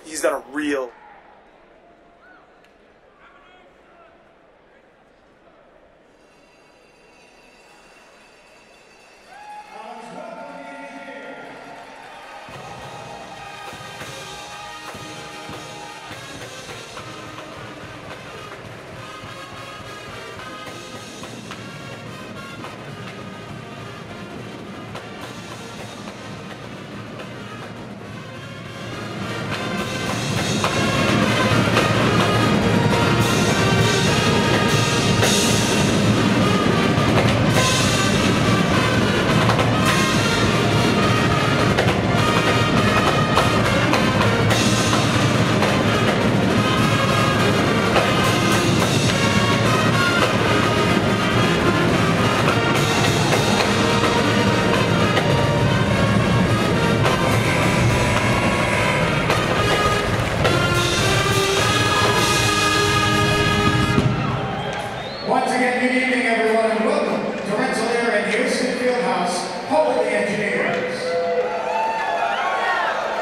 he's done a real...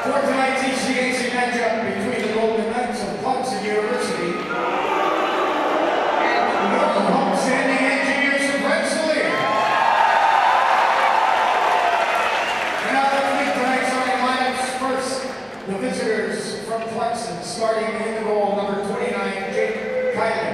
For tonight's ECAC matchup between the Golden Knights of Clarkson University and the long-standing engineers of Rensselaer. And now let's meet tonight's starting lineups. First, the visitors from Clarkson, starting in the goal, number 29, Jake Kiley.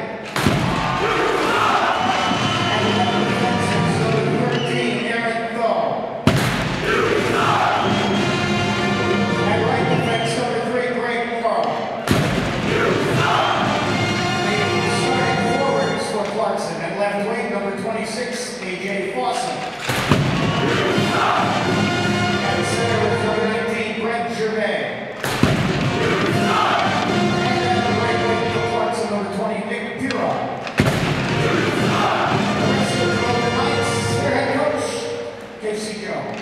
Left wing, number 26, A.J. Fawson. And center, number 19, Brent Gervais. And then the right wing for Clarkson, number 20, Nick Pirog. The rest of the Golden Knights, their head coach, Casey Jones.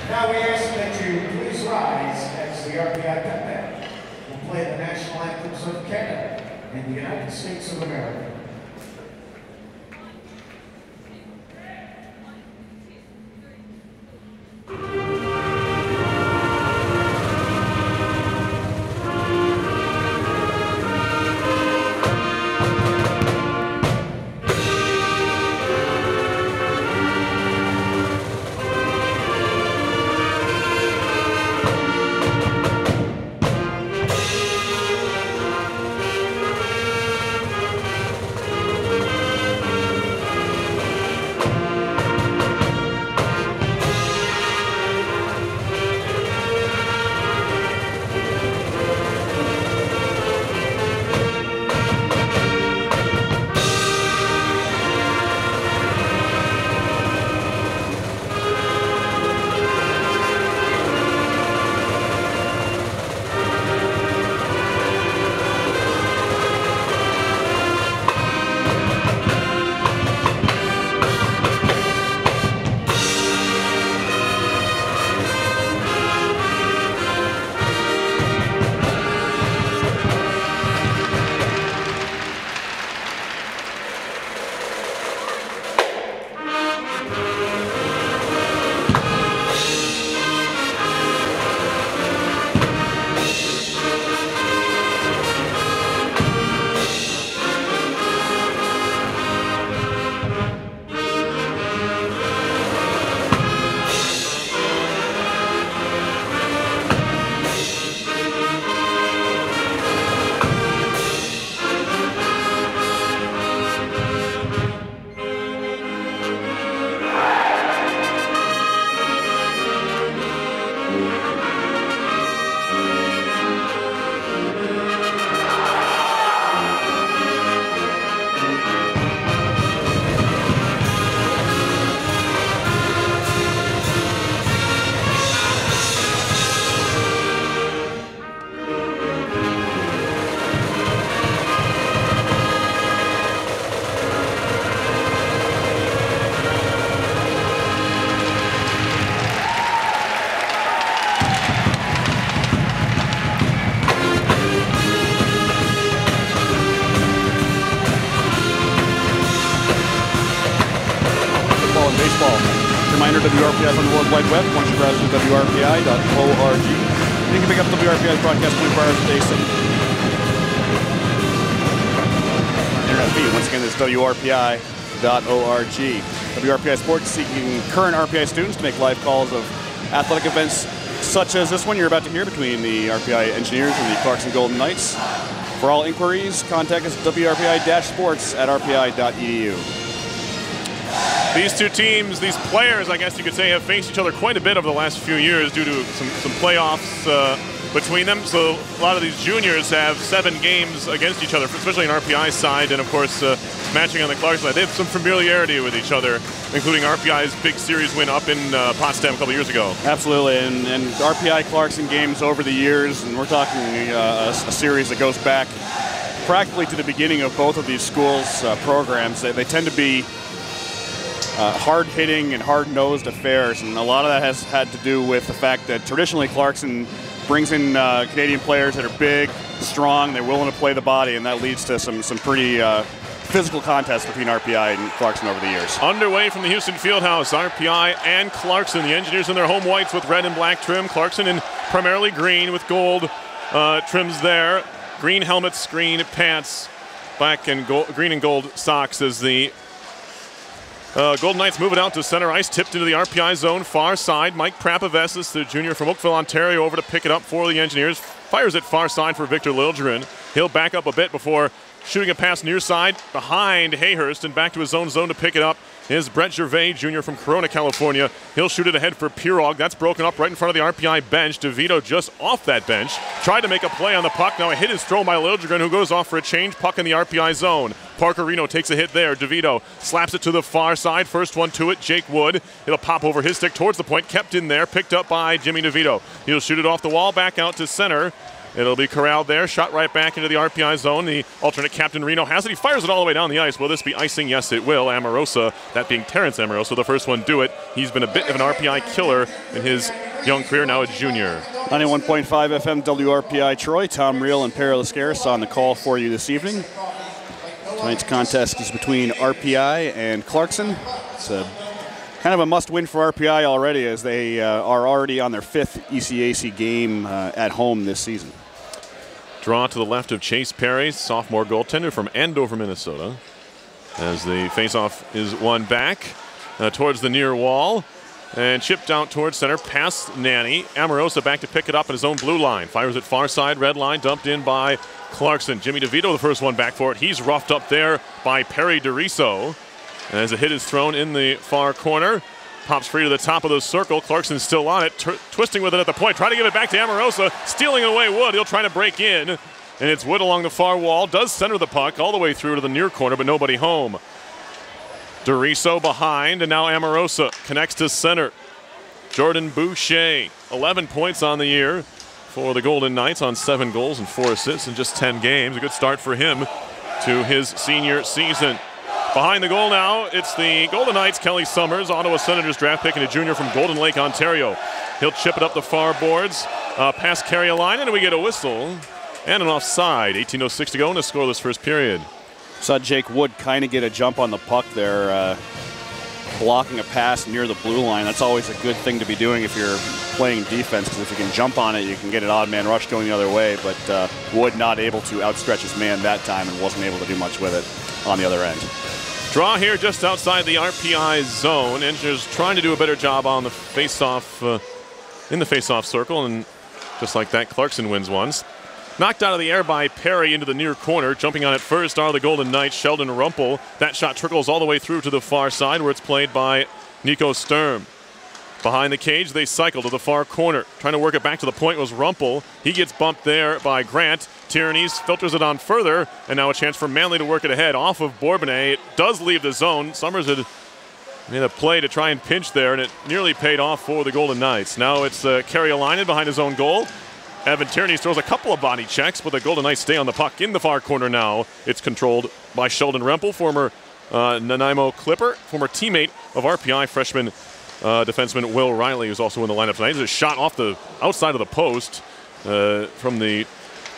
Now we ask that you please rise as the RPI Band will play the national anthems of Canada and the United States of America. reminder, WRPI is on the World Wide Web. Once you browse to WRPI.org. You can pick up WRPI's broadcast 24 hours a day. Internet feed. Once again, this is WRPI.org. WRPI Sports seeking current RPI students to make live calls of athletic events such as this one you're about to hear between the RPI Engineers and the Clarkson Golden Knights. For all inquiries, contact us at WRPI-sports@rpi.edu. These two teams, these players, I guess you could say, have faced each other quite a bit over the last few years due to some playoffs between them. So a lot of these juniors have 7 games against each other, especially on RPI's side, and of course matching on the Clarkson side. They have some familiarity with each other, including RPI's big series win up in Potsdam a couple years ago. Absolutely, and RPI Clarkson games over the years, and we're talking a series that goes back practically to the beginning of both of these schools' programs. They tend to be hard-hitting and hard-nosed affairs, and a lot of that has had to do with the fact that traditionally Clarkson brings in Canadian players that are big, strong, they're willing to play the body, and that leads to some pretty physical contests between RPI and Clarkson over the years. Underway from the Houston Fieldhouse, RPI and Clarkson. The Engineers in their home whites with red and black trim. Clarkson in primarily green with gold trims there. Green helmets, green pants, black and gold, green and gold socks as the Golden Knights move it out to center ice, tipped into the RPI zone, far side. Mike Prapavesis, the junior from Oakville, Ontario, over to pick it up for the Engineers. Fires it far side for Victor Liljegren. He'll back up a bit before shooting a pass near side behind Hayhurst, and back to his own zone to pick it up is Brett Gervais, junior from Corona, California. He'll shoot it ahead for Pirog. That's broken up right in front of the RPI bench. DeVito just off that bench. Tried to make a play on the puck. Now a hit is thrown by Liljegren, who goes off for a change. Puck in the RPI zone. Parker Reno takes a hit there. DeVito slaps it to the far side. First one to it, Jake Wood. It'll pop over his stick towards the point. Kept in there, picked up by Jimmy DeVito. He'll shoot it off the wall, back out to center. It'll be corralled there, shot right back into the RPI zone. The alternate captain Reno has it. He fires it all the way down the ice. Will this be icing? Yes, it will. Amorosa, that being Terrence Amorosa, the first one do it. He's been a bit of an RPI killer in his young career, now a junior. 91.5 FM WRPI Troy. Tom Reel and Perry Lascaris on the call for you this evening. Tonight's contest is between RPI and Clarkson. It's a kind of a must-win for RPI already, as they are already on their 5th ECAC game at home this season. Draw to the left of Chase Perry, sophomore goaltender from Andover, Minnesota, as the faceoff is won back towards the near wall and chipped out towards center past Nanny. Amorosa back to pick it up at his own blue line. Fires it far side, red line, dumped in by Clarkson. Jimmy DeVito, the first one back for it. He's roughed up there by Perry DeRiso. As a hit is thrown in the far corner. Pops free to the top of the circle. Clarkson's still on it, twisting with it at the point. Trying to give it back to Amorosa. Stealing away Wood. He'll try to break in. And it's Wood along the far wall. Does center the puck all the way through to the near corner, but nobody home. DeRiso behind, and now Amorosa connects to center. Jordan Boucher, 11 points on the year for the Golden Knights on 7 goals and 4 assists in just 10 games. A good start for him to his senior season. Behind the goal now, it's the Golden Knights' Kelly Summers, Ottawa Senators draft pick and a junior from Golden Lake, Ontario. He'll chip it up the far boards, past Carrie-a-line, and we get a whistle and an offside. 18:06 to go in a scoreless first period. Saw Jake Wood kind of get a jump on the puck there, blocking a pass near the blue line. That's always a good thing to be doing if you're playing defense, because if you can jump on it, you can get an odd man rush going the other way. But Wood not able to outstretch his man that time and wasn't able to do much with it on the other end. Draw here just outside the RPI zone. Engineers trying to do a better job on the face-off, in the face-off circle, and just like that, Clarkson wins once. Knocked out of the air by Perry into the near corner. Jumping on it first are the Golden Knights, Sheldon Rumpel. That shot trickles all the way through to the far side, where it's played by Nico Sturm. Behind the cage, they cycle to the far corner. Trying to work it back to the point was Rumpel. He gets bumped there by Grant. Tyrannies filters it on further, and now a chance for Manley to work it ahead off of Bourbonnais. It does leave the zone. Summers had made a play to try and pinch there, and it nearly paid off for the Golden Knights. Now it's Carrie-a-line behind his own goal. Evan Tyrannies throws a couple of body checks, but the Golden Knights stay on the puck in the far corner now. It's controlled by Sheldon Rumpel, former Nanaimo Clipper, former teammate of RPI freshman defenseman Will Riley, who's also in the lineup tonight. There's a shot off the outside of the post from the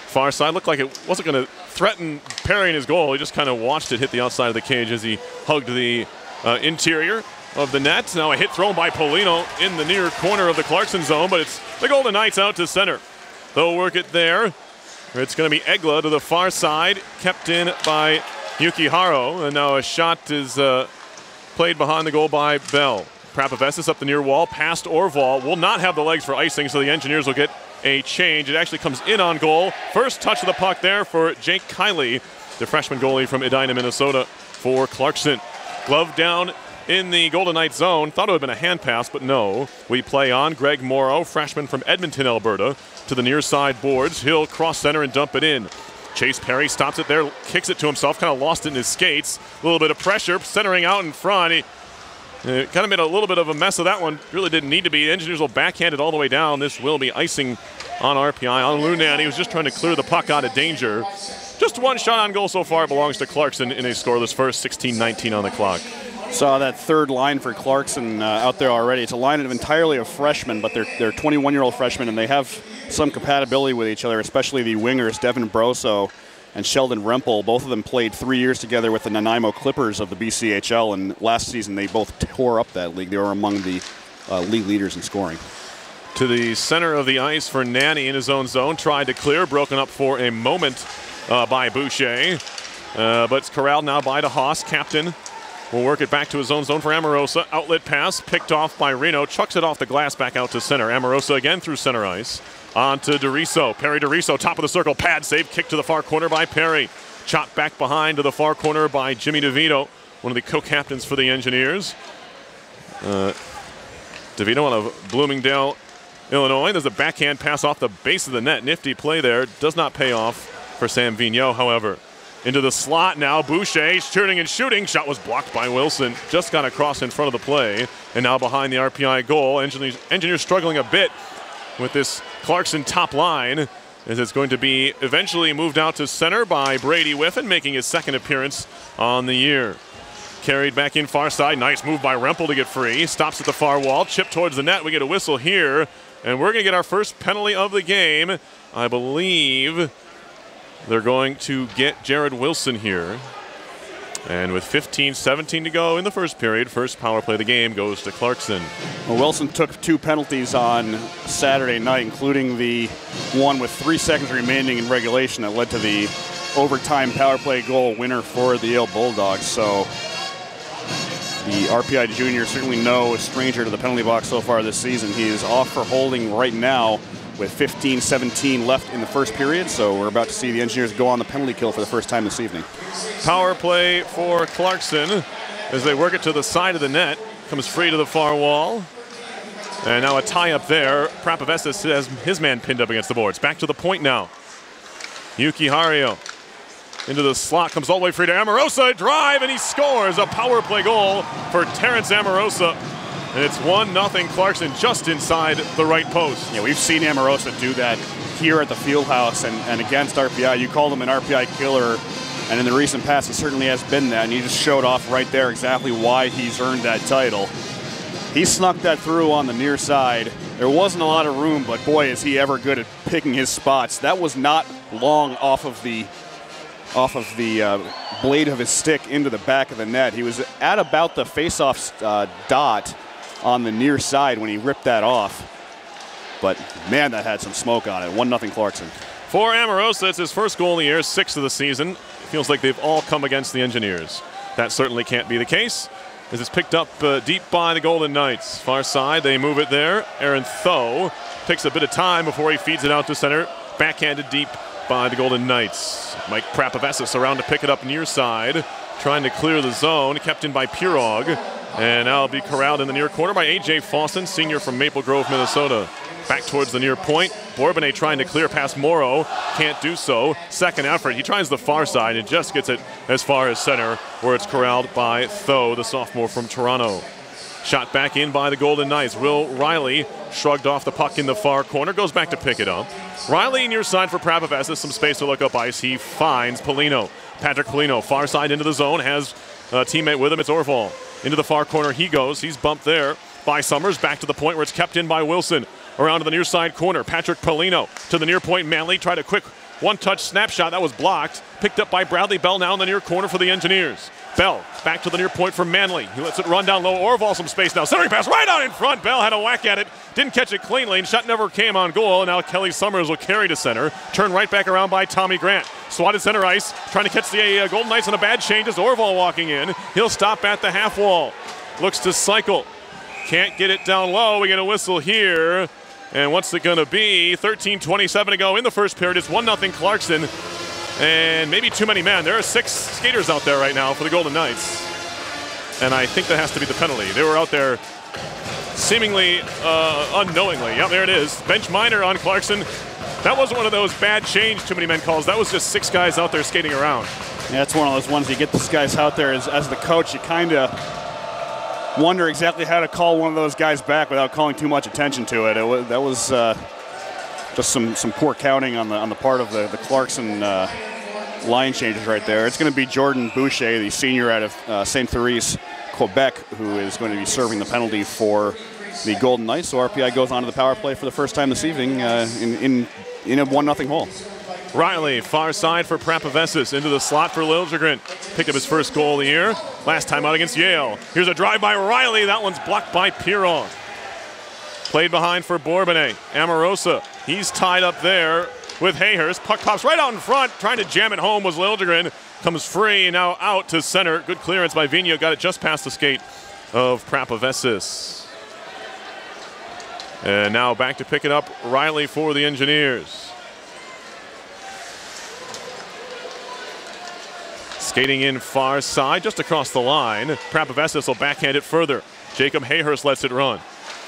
far side. Looked like it wasn't going to threaten Perry in his goal. He just kind of watched it hit the outside of the cage as he hugged the interior. of the net. Now a hit thrown by Polino in the near corner of the Clarkson zone, but it's the Golden Knights out to center. They'll work it there. It's going to be Egla to the far side, kept in by Yukiharo, and now a shot is played behind the goal by Bell. Prapavessis up the near wall, past Orval, will not have the legs for icing, so the Engineers will get a change. It actually comes in on goal. First touch of the puck there for Jake Kiley, the freshman goalie from Edina, Minnesota, for Clarkson. Glove down in the Golden Knights zone. Thought it would have been a hand pass, but no. We play on. Greg Morrow, freshman from Edmonton, Alberta, to the near side boards. He'll cross center and dump it in. Chase Perry stops it there, kicks it to himself, kind of lost it in his skates. A little bit of pressure, centering out in front. He kind of made a little bit of a mess of that one. Really didn't need to be. The Engineers will backhand it all the way down. This will be icing on RPI. On Lunan, he was just trying to clear the puck out of danger. Just one shot on goal so far belongs to Clarkson in a scoreless first, 16-19 on the clock. Saw that third line for Clarkson out there already. It's a line of entirely of freshmen, but they're 21-year-old freshmen, and they have some compatibility with each other, especially the wingers, Devin Broso and Sheldon Rempel. Both of them played 3 years together with the Nanaimo Clippers of the BCHL, and last season they both tore up that league. They were among the league leaders in scoring. To the center of the ice for Nanny in his own zone. Tried to clear, broken up for a moment by Boucher. But it's corralled now by DeHaas, captain. Will work it back to his own zone for Amorosa. Outlet pass picked off by Reno. Chucks it off the glass back out to center. Amorosa again through center ice. On to DeRiso. Perry DeRiso, top of the circle. Pad save. Kick to the far corner by Perry. Chopped back behind to the far corner by Jimmy DeVito, one of the co-captains for the Engineers. DeVito out of Bloomingdale, Illinois. There's a backhand pass off the base of the net. Nifty play there. Does not pay off for Sam Vigneault, however. Into the slot now. Boucher shooting and shooting. Shot was blocked by Wilson. Just got across in front of the play. And now behind the RPI goal. Engineers struggling a bit with this Clarkson top line, as it's going to be eventually moved out to center by Brady Whiffen, making his second appearance on the year. Carried back in far side. Nice move by Rempel to get free. Stops at the far wall. Chip towards the net. We get a whistle here. And we're going to get our first penalty of the game. I believe they're going to get Jared Wilson here. And with 15-17 to go in the first period, first power play of the game goes to Clarkson. Well, Wilson took 2 penalties on Saturday night, including the one with 3 seconds remaining in regulation that led to the overtime power play goal winner for the Yale Bulldogs. So the RPI junior certainly no stranger to the penalty box so far this season. He is off for holding right now with 15-17 left in the first period. So we're about to see the Engineers go on the penalty kill for the first time this evening. Power play for Clarkson as they work it to the side of the net. Comes free to the far wall. And now a tie up there. Prapavessis has his man pinned up against the boards. Back to the point now. Yuki Hario into the slot, comes all the way free to Amorosa, drive, and he scores a power play goal for Terrence Amorosa. And it's 1-0 Clarkson just inside the right post. Yeah, we've seen Amorosa do that here at the Fieldhouse and against RPI. You called him an RPI killer, and in the recent past he certainly has been that, and he just showed off right there exactly why he's earned that title. He snuck that through on the near side. There wasn't a lot of room, but boy, is he ever good at picking his spots. That was not long off of the blade of his stick into the back of the net. He was at about the face-off dot on the near side when he ripped that off. But man, that had some smoke on it. 1-0 Clarkson. For Amorosa, it's his first goal of the year, 6th of the season. It feels like they've all come against the Engineers. That certainly can't be the case, as it's picked up deep by the Golden Knights. Far side, they move it there. Aaron Tho takes a bit of time before he feeds it out to center. Backhanded deep by the Golden Knights. Mike Prapavessis around to pick it up near side, trying to clear the zone, kept in by Pirog. And now it'll be corralled in the near corner by A.J. Fawson, senior from Maple Grove, Minnesota. Back towards the near point. Bourbonnais trying to clear past Morrow. Can't do so. Second effort. He tries the far side and just gets it as far as center, where it's corralled by Tho, the sophomore from Toronto. Shot back in by the Golden Knights. Will Riley shrugged off the puck in the far corner. Goes back to pick it up. Riley near side for Prapavessis. Some space to look up ice. He finds Polino. Patrick Polino, far side into the zone. Has a teammate with him. It's Orval. Into the far corner he goes. He's bumped there by Summers. Back to the point where it's kept in by Wilson. Around to the near side corner. Patrick Polino to the near point. Manley tried a quick One-touch snapshot, that was blocked. Picked up by Bradley Bell now in the near corner for the Engineers. Bell back to the near point for Manley. He lets it run down low. Orval some space now. Centering pass right out in front. Bell had a whack at it. Didn't catch it cleanly, and shot never came on goal. And now Kelly Summers will carry to center. Turn right back around by Tommy Grant. Swatted center ice. Trying to catch the Golden Knights on a bad change as Orval walking in. He'll stop at the half wall. Looks to cycle. Can't get it down low. We get a whistle here. And what's it going to be? 13:27 to go in the first period. It's 1-0 Clarkson. And maybe too many men. There are 6 skaters out there right now for the Golden Knights. And I think that has to be the penalty. They were out there seemingly unknowingly. Yep, there it is. Bench minor on Clarkson. That wasn't one of those bad change too many men calls. That was just 6 guys out there skating around. Yeah, it's one of those ones you get these guys out there as the coach, you kind of wonder exactly how to call one of those guys back without calling too much attention to it. That was just some poor counting on the part of the Clarkson line changes right there. It's going to be Jordan Boucher, the senior out of St. Therese, Quebec, who is going to be serving the penalty for the Golden Knights. So RPI goes on to the power play for the first time this evening in a 1-0 hole. Riley, far side for Prapavesis, into the slot for Liljegren. Picked up his first goal of the year, last time out against Yale. Here's a drive by Riley, that one's blocked by Piron. Played behind for Bourbonnais. Amorosa, he's tied up there with Hayhurst. Puck pops right out in front, trying to jam it home was Liljegren. Comes free, now out to center. Good clearance by Vigneault, got it just past the skate of Prapavesis. And now back to pick it up, Riley for the Engineers. Skating in far side, just across the line. Prapavesis will backhand it further. Jacob Hayhurst lets it run.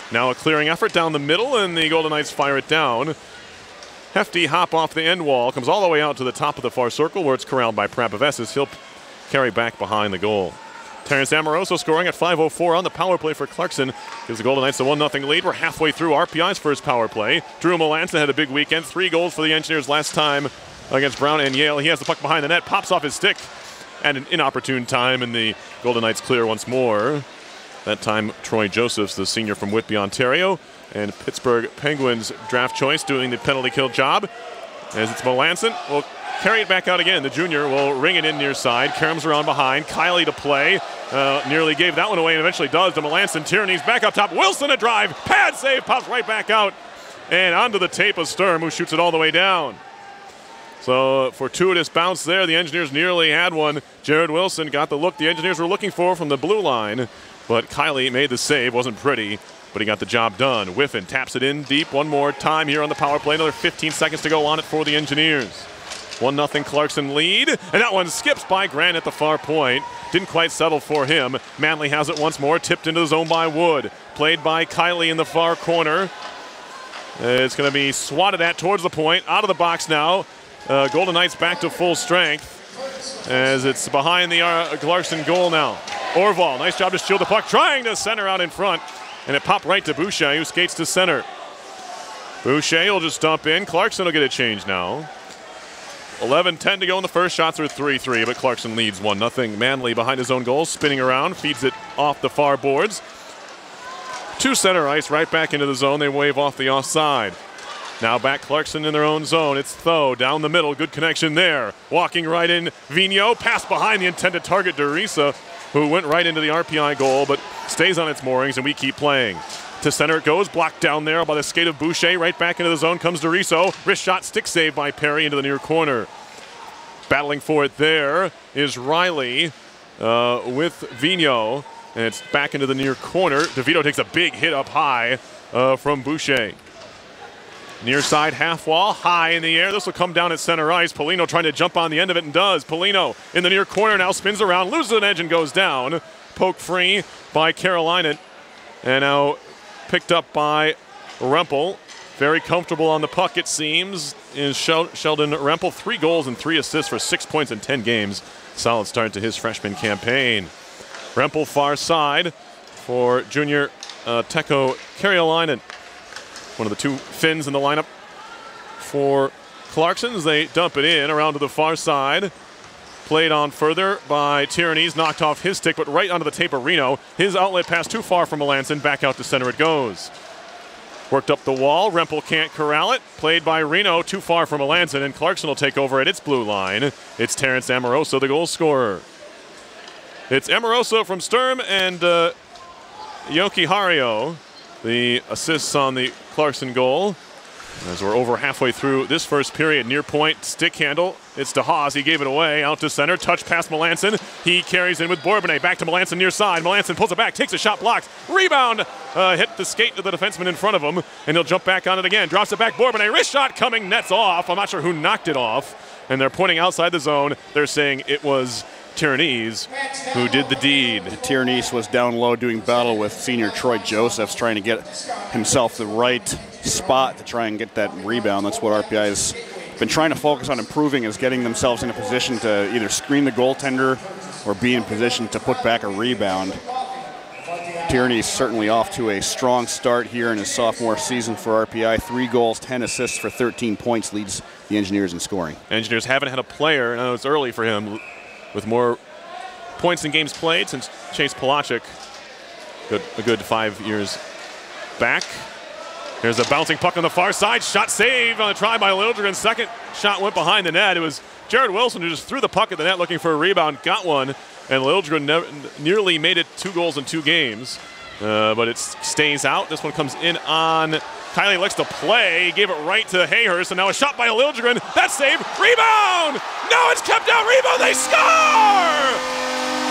Now a clearing effort down the middle, and the Golden Knights fire it down. Hefty hop off the end wall, comes all the way out to the top of the far circle where it's corralled by Prapavesis. He'll carry back behind the goal. Terrence Amoroso scoring at 5:04 on the power play for Clarkson. Gives the Golden Knights a 1-0 lead. We're halfway through RPI's first power play. Drew Melanson had a big weekend. 3 goals for the Engineers last time against Brown and Yale. He has the puck behind the net, pops off his stick at an inopportune time, and the Golden Knights clear once more. That time, Troy Josephs, the senior from Whitby, Ontario, and Pittsburgh Penguins draft choice doing the penalty kill job. As it's Melanson, will carry it back out again. The junior will ring it in near side. Karams around behind. Kiley to play. Nearly gave that one away and eventually does to Melanson. Tierney's back up top. Wilson a drive. Pad save. Pops right back out. And onto the tape of Sturm, who shoots it all the way down. So fortuitous bounce there. The Engineers nearly had one. Jared Wilson got the look the Engineers were looking for from the blue line. But Kiley made the save. Wasn't pretty, but he got the job done. Whiffen taps it in deep one more time here on the power play. Another 15 seconds to go on it for the Engineers. 1-0 Clarkson lead. And that one skips by Grant at the far point. Didn't quite settle for him. Manley has it once more. Tipped into the zone by Wood. Played by Kiley in the far corner. It's going to be swatted at towards the point. Out of the box now. Golden Knights back to full strength as it's behind the Clarkson goal now. Orval, nice job to shield the puck, trying to center out in front, and it popped right to Boucher, who skates to center. Boucher will just dump in. Clarkson will get a change now. 11:10 to go in the first. Shots are 3-3, but Clarkson leads 1-0. Manley behind his own goal, spinning around, feeds it off the far boards. To center ice, right back into the zone. They wave off the offside. Now back Clarkson in their own zone. It's Tho down the middle. Good connection there. Walking right in, Vigneault. Pass behind the intended target, Derisa, who went right into the RPI goal, but stays on its moorings, and we keep playing. To center it goes. Blocked down there by the skate of Boucher. Right back into the zone comes Deriso. Wrist shot, stick save by Perry into the near corner. Battling for it there is Riley with Vigneault. And it's back into the near corner. DeVito takes a big hit up high from Boucher. Near side half wall, high in the air. This will come down at center ice. Polino trying to jump on the end of it and does. Polino in the near corner now spins around, loses an edge and goes down. Poke free by Carolina. And now picked up by Rempel. Very comfortable on the puck, it seems, is Sheldon Rempel. 3 goals and 3 assists for 6 points in 10 games. Solid start to his freshman campaign. Rempel far side for junior Teko Carolina. One of the 2 Finns in the lineup for Clarkson as they dump it in around to the far side. Played on further by Tierney's, knocked off his stick, but right onto the tape of Reno. His outlet pass too far from Melanson, back out to center it goes. Worked up the wall. Rempel can't corral it. Played by Reno, too far from Melanson, and Clarkson will take over at its blue line. It's Terrence Amoroso, the goal scorer. It's Amoroso from Sturm and Yoki Hario, the assists on the Clarkson goal. As we're over halfway through this first period, near point, stick handle. It's to Haas. He gave it away. Out to center. Touch past Melanson. He carries in with Bourbonnais. Back to Melanson near side. Melanson pulls it back. Takes a shot. Blocked. Rebound. Hit the skate of the defenseman in front of him. And he'll jump back on it again. Drops it back. Bourbonnais. Wrist shot coming. Nets off. I'm not sure who knocked it off. And they're pointing outside the zone. They're saying it was Tiernese who did the deed. Tiernese was down low doing battle with senior Troy Josephs, trying to get himself the right spot to try and get that rebound. That's what RPI has been trying to focus on improving, is getting themselves in a position to either screen the goaltender or be in position to put back a rebound. Tierney's certainly off to a strong start here in his sophomore season for RPI. 3 goals, 10 assists for 13 points, leads the Engineers in scoring. Engineers haven't had a player, and I know it's early for him, with more points in games played since Chase Polachek, a good 5 years back. There's a bouncing puck on the far side. Shot saved on a try by Liljegren. Second shot went behind the net. It was Jared Wilson who just threw the puck at the net looking for a rebound. Got one, and Liljegren nearly made it 2 goals in 2 games. But it stays out. This one comes in on Kylie. Likes to play. He gave it right to Hayhurst, and now a shot by Liljegren. That's saved. Rebound! No, it's kept out. Rebound. They score!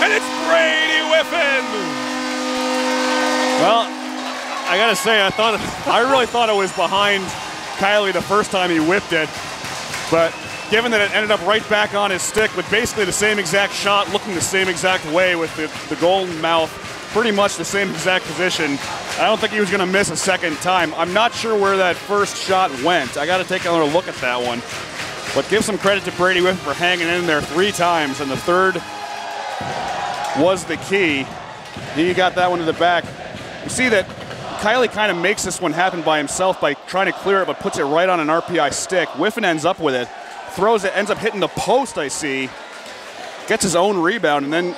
And it's Brady Whiffen. Well, I gotta say, I really thought it was behind Kylie the first time he whipped it, but given that it ended up right back on his stick with basically the same exact shot, looking the same exact way with the goal mouth, pretty much the same exact position, I don't think he was going to miss a second time. I'm not sure where that first shot went. I got to take another look at that one. But give some credit to Brady Whiffen for hanging in there 3 times, and the third was the key. He got that one to the back. You see that Kylie kind of makes this one happen by himself by trying to clear it, but puts it right on an RPI stick. Whiffen ends up with it, throws it, ends up hitting the post, I see, gets his own rebound, and then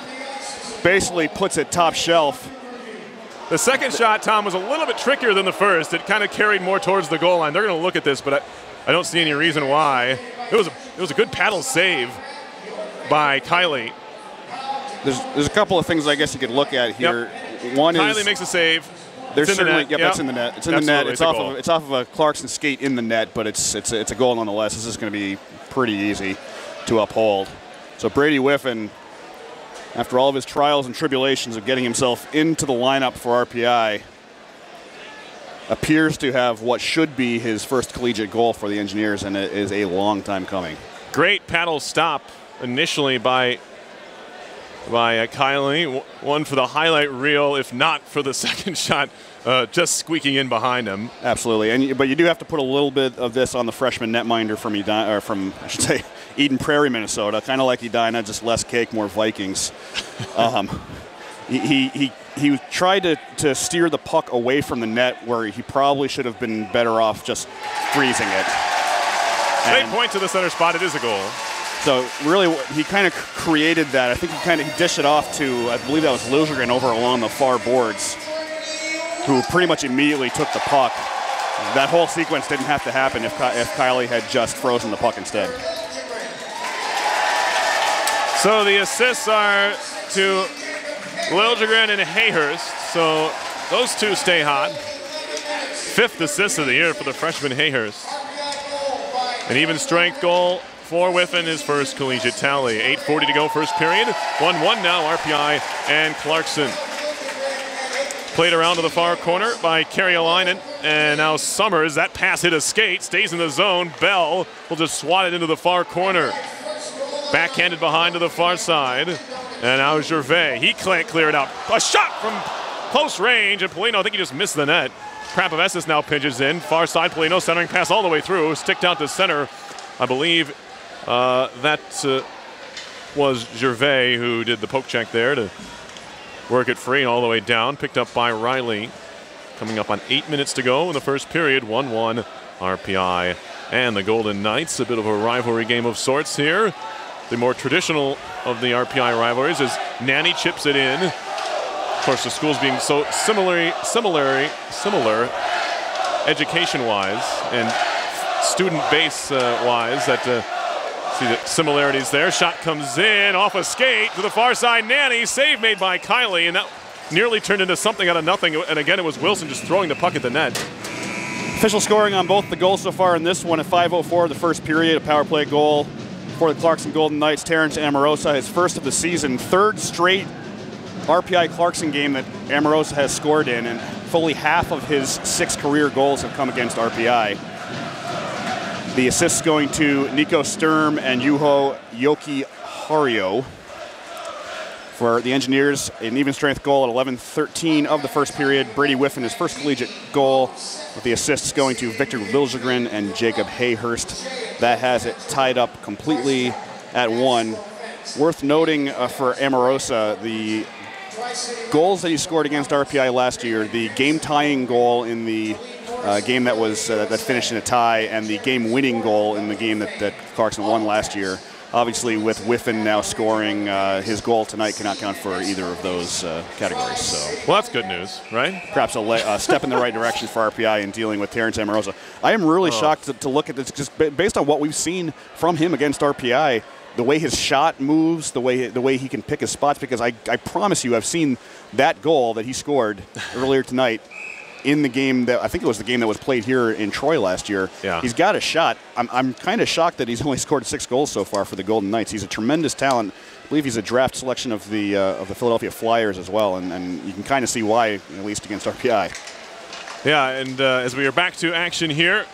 basically puts it top shelf. The second shot, Tom, was a little bit trickier than the first. It kind of carried more towards the goal line. They're going to look at this, but I don't see any reason why. It was a good paddle save by Kylie. There's a couple of things I guess you could look at here. Yep. One Kylie is makes a save. There's certainly, the net. Yep, that's in the net. It's in Absolutely. the net. It's off of a Clarkson skate in the net, but it's a goal nonetheless. This is going to be pretty easy to uphold. So Brady Whiffen, after all of his trials and tribulations of getting himself into the lineup for RPI, appears to have what should be his first collegiate goal for the Engineers, and it is a long time coming. Great paddle stop initially by Kylie. One for the highlight reel, if not for the second shot, just squeaking in behind him. Absolutely, but you do have to put a little bit of this on the freshman netminder from Eden Prairie, Minnesota. Kind of like Edina, just less cake, more Vikings. He tried to steer the puck away from the net, where he probably should have been better off just freezing it. They point to the center spot. It is a goal. So really, he kind of created that. I think he dished it off to, I believe that was Liljegren over along the far boards, who pretty much immediately took the puck. That whole sequence didn't have to happen if Kylie had just frozen the puck instead. So the assists are to Liljegren and Hayhurst. So those two stay hot. 5th assist of the year for the freshman Hayhurst. An even strength goal for Whiffen, his first collegiate tally. 8:40 to go, first period. 1-1 now, RPI and Clarkson. Played around to the far corner by Karjalainen, and now Summers. That pass hit a skate, stays in the zone. Bell will just swat it into the far corner. Backhanded behind to the far side. And now Gervais. He can't clear it out. A shot from close range, and Polino, I think he just missed the net. Krapovestis now pinches in. Far side, Polino centering pass all the way through. Sticked out to center. I believe that was Gervais who did the poke check there to work it free all the way down. Picked up by Riley. Coming up on 8 minutes to go in the first period. 1-1 RPI and the Golden Knights. A bit of a rivalry game of sorts here. The more traditional of the RPI rivalries as Nanny chips it in. Of course, the schools being so similar, education-wise and student base-wise that see the similarities there. Shot comes in off a skate to the far side. Nanny, save made by Kylie, and that nearly turned into something out of nothing. And again, it was Wilson just throwing the puck at the net. Official scoring on both the goals so far in this one at 5:04 the first period, a power play goal for the Clarkson Golden Knights. Terrence Amorosa, his first of the season, third straight RPI Clarkson game that Amorosa has scored in, and fully half of his 6 career goals have come against RPI. The assists going to Nico Sturm and Juho Jokiharju. For the Engineers, an even strength goal at 11:13 of the first period. Brady Whiffen, his first collegiate goal, with the assists going to Victor Liljegren and Jacob Hayhurst. That has it tied up completely at 1. Worth noting for Amorosa, the goals that he scored against RPI last year, the game-tying goal in the game that was that finished in a tie, and the game-winning goal in the game that Clarkson won last year. Obviously, with Whiffen now scoring, his goal tonight cannot count for either of those categories. So, well, that's good news, right? Perhaps a step in the right direction for RPI in dealing with Terrence Amorosa. I am really shocked to look at this, just based on what we've seen from him against RPI, the way his shot moves, the way he can pick his spots. Because I promise you, I've seen that goal that he scored earlier tonight in the game that I think it was the game that was played here in Troy last year. Yeah. He's got a shot. I'm kind of shocked that he's only scored 6 goals so far for the Golden Knights. He's a tremendous talent. I believe he's a draft selection of the Philadelphia Flyers as well, and you can kind of see why, at least against RPI. Yeah, and as we are back to action here,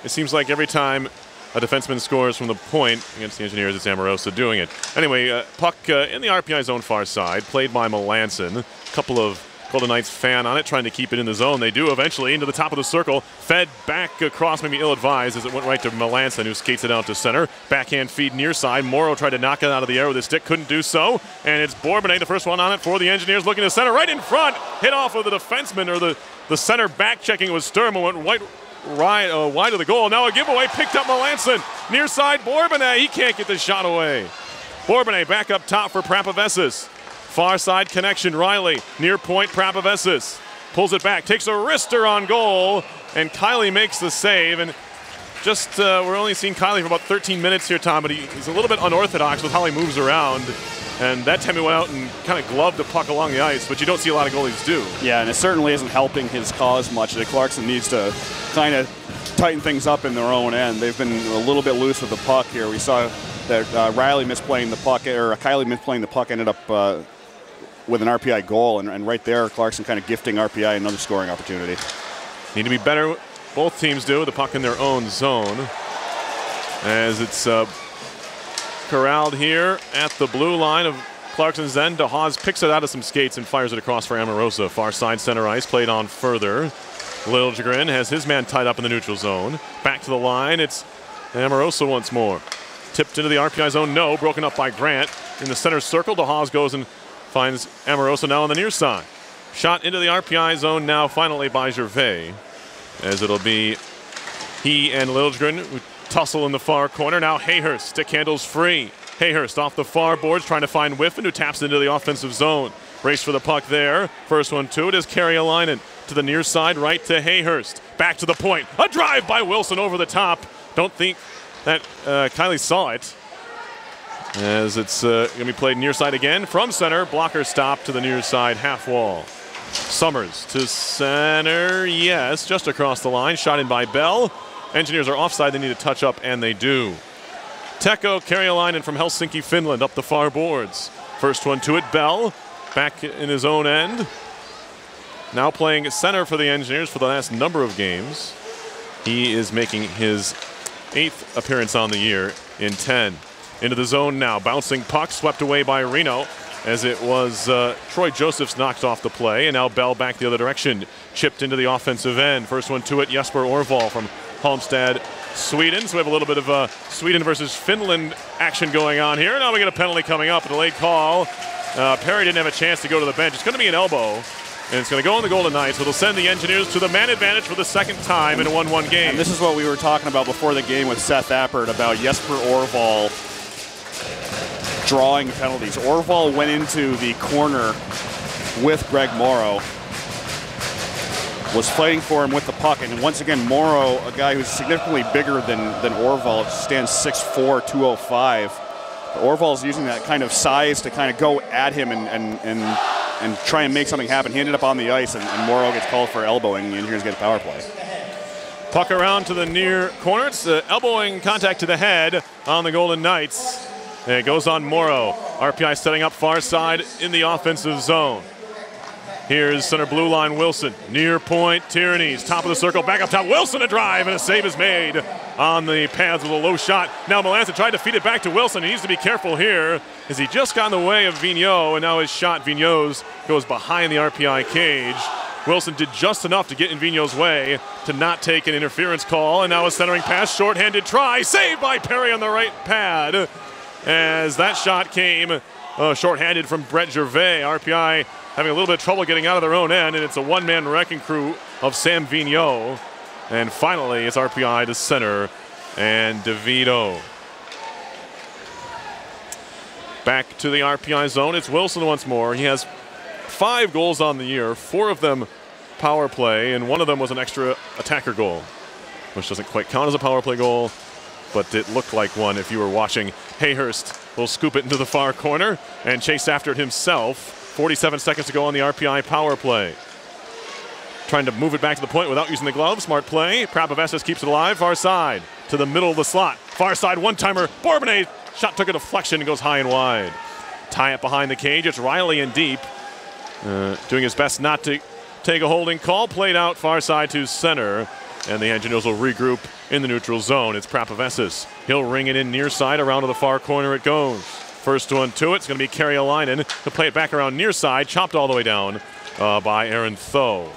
it seems like every time a defenseman scores from the point against the Engineers, it's Amorosa doing it. Anyway, puck in the RPI zone far side, played by Melanson. A couple of Golden Knights fan on it, trying to keep it in the zone. They do eventually into the top of the circle. Fed back across, maybe ill-advised, as it went right to Melanson, who skates it out to center. Backhand feed near side. Morrow tried to knock it out of the air with his stick, couldn't do so. And it's Bourbonnais, the first one on it for the Engineers, looking to center right in front. Hit off of the defenseman, or the center back checking. It was Sturm, and went wide of the goal. Now a giveaway, picked up Melanson. Near side, Bourbonnais. He can't get the shot away. Bourbonnais back up top for Prapavesis. Far side connection, Riley. Near point, Prapavesis. Pulls it back, takes a wrister on goal, and Kylie makes the save. And just, we're only seeing Kylie for about 13 minutes here, Tom, but he's a little bit unorthodox with how he moves around. And that time he went out and kind of gloved the puck along the ice, but you don't see a lot of goalies do. Yeah, and it certainly isn't helping his cause much. That Clarkson needs to kind of tighten things up in their own end. They've been a little bit loose with the puck here. We saw that Riley misplaying the puck, or Kylie misplaying the puck, ended up with an RPI goal, and right there, Clarkson kind of gifting RPI another scoring opportunity. Need to be better, both teams do, the puck in their own zone. As it's corralled here at the blue line of Clarkson's end. DeHaas picks it out of some skates and fires it across for Amorosa. Far side center ice, played on further. Liljegren has his man tied up in the neutral zone. Back to the line, it's Amorosa once more. Tipped into the RPI zone, no, broken up by Grant. In the center circle, DeHaas goes and finds Amorosa now on the near side. Shot into the RPI zone now finally by Gervais, as it'll be he and Liljegren who tussle in the far corner. Now Hayhurst, stick handles free. Hayhurst off the far boards trying to find Whiffen, who taps into the offensive zone. Race for the puck there. First one to it is Karjalainen to the near side, right to Hayhurst. Back to the point. A drive by Wilson over the top. Don't think that Kylie saw it, as it's going to be played near side again from center. Blocker stop to the near side half wall. Summers to center, yes, just across the line. Shot in by Bell. Engineers are offside, they need to touch up, and they do. Teko Karjalainen from Helsinki, Finland, up the far boards. First one to it, Bell, back in his own end. Now playing center for the Engineers for the last number of games. He is making his 8th appearance on the year in 10. Into the zone now, bouncing puck, swept away by Reno, as it was Troy Josephs knocked off the play, and now Bell back the other direction, chipped into the offensive end. First one to it, Jesper Orval from Halmstad, Sweden. So we have a little bit of Sweden versus Finland action going on here. Now we get a penalty coming up, a delayed call. Perry didn't have a chance to go to the bench. It's going to be an elbow, and it's going to go on the Golden Knights. It'll send the Engineers to the man advantage for the second time in a 1-1 game. And this is what we were talking about before the game with Seth Appert about Jesper Orval drawing penalties. Orval went into the corner with Greg Morrow. was fighting for him with the puck. And once again, Morrow, a guy who's significantly bigger than Orval, stands 6'4", 205. Orval's using that kind of size to kind of go at him and try and make something happen. He ended up on the ice, and Morrow gets called for elbowing, and the Engineers get a power play. Puck around to the near corner. It's elbowing contact to the head on the Golden Knights. And it goes on Morrow. RPI setting up far side in the offensive zone. Here's center blue line Wilson. Near point, Tierney's top of the circle, back up top. Wilson a drive, and a save is made on the pads with a low shot. Now Melanson tried to feed it back to Wilson. He needs to be careful here as he just got in the way of Vigneault, and now his shot, Vigneault's, goes behind the RPI cage. Wilson did just enough to get in Vigneault's way to not take an interference call, and now a centering pass, shorthanded try, saved by Perry on the right pad as that shot came shorthanded from Brett Gervais. RPI having a little bit of trouble getting out of their own end, and it's a one-man wrecking crew of Sam Vigneault. And finally, it's RPI to center and DeVito. Back to the RPI zone. It's Wilson once more. He has 5 goals on the year, 4 of them power play, and 1 of them was an extra attacker goal, which doesn't quite count as a power play goal, but it looked like one if you were watching. Hayhurst will scoop it into the far corner and chase after it himself. 47 seconds to go on the RPI power play. Trying to move it back to the point without using the glove. Smart play. Prapavessis keeps it alive. Far side to the middle of the slot. Far side one-timer. Bourbonnais shot took a deflection and goes high and wide. Tie it behind the cage. It's Riley in deep. Doing his best not to take a holding call. Played out far side to center. And the Engineers will regroup in the neutral zone. It's Prapavessis. He'll ring it in near side. Around to the far corner it goes. First one to it's going to be Karjalainen to play it back around near side. Chopped all the way down by Aaron Tho.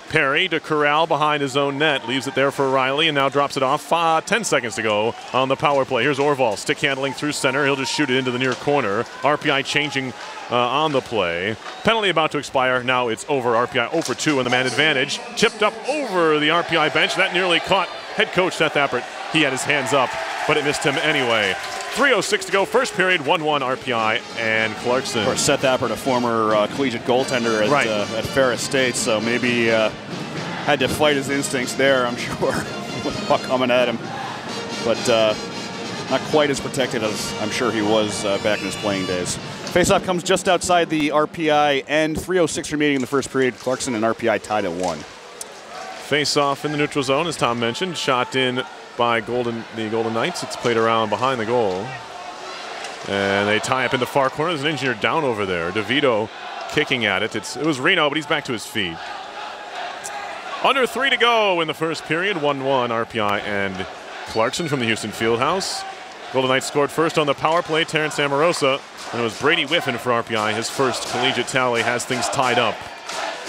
Perry to corral behind his own net. Leaves it there for Riley and now drops it off. 10 seconds to go on the power play. Here's Orval. Stick handling through center. He'll just shoot it into the near corner. RPI changing on the play. Penalty about to expire. Now it's over. RPI 0 for 2 on the man advantage. Chipped up over the RPI bench. That nearly caught head coach Seth Appert. He had his hands up, but it missed him anyway. 3:06 to go, first period, 1-1 RPI and Clarkson. Of course, Seth Appert, a former collegiate goaltender at Ferris State, so maybe had to fight his instincts there, I'm sure, with the puck coming at him. But not quite as protected as I'm sure he was back in his playing days. Faceoff comes just outside the RPI end. 3:06 remaining in the first period. Clarkson and RPI tied at 1. Faceoff in the neutral zone, as Tom mentioned, shot in by the Golden Knights. It's played around behind the goal. And they tie up in the far corner. There's an Engineer down over there. DeVito kicking at it. It was Reno, but he's back to his feet. Under 3 to go in the first period. 1-1 RPI and Clarkson from the Houston Fieldhouse. Golden Knights scored first on the power play, Terrence Amorosa. And it was Brady Whiffen for RPI. His first collegiate tally has things tied up.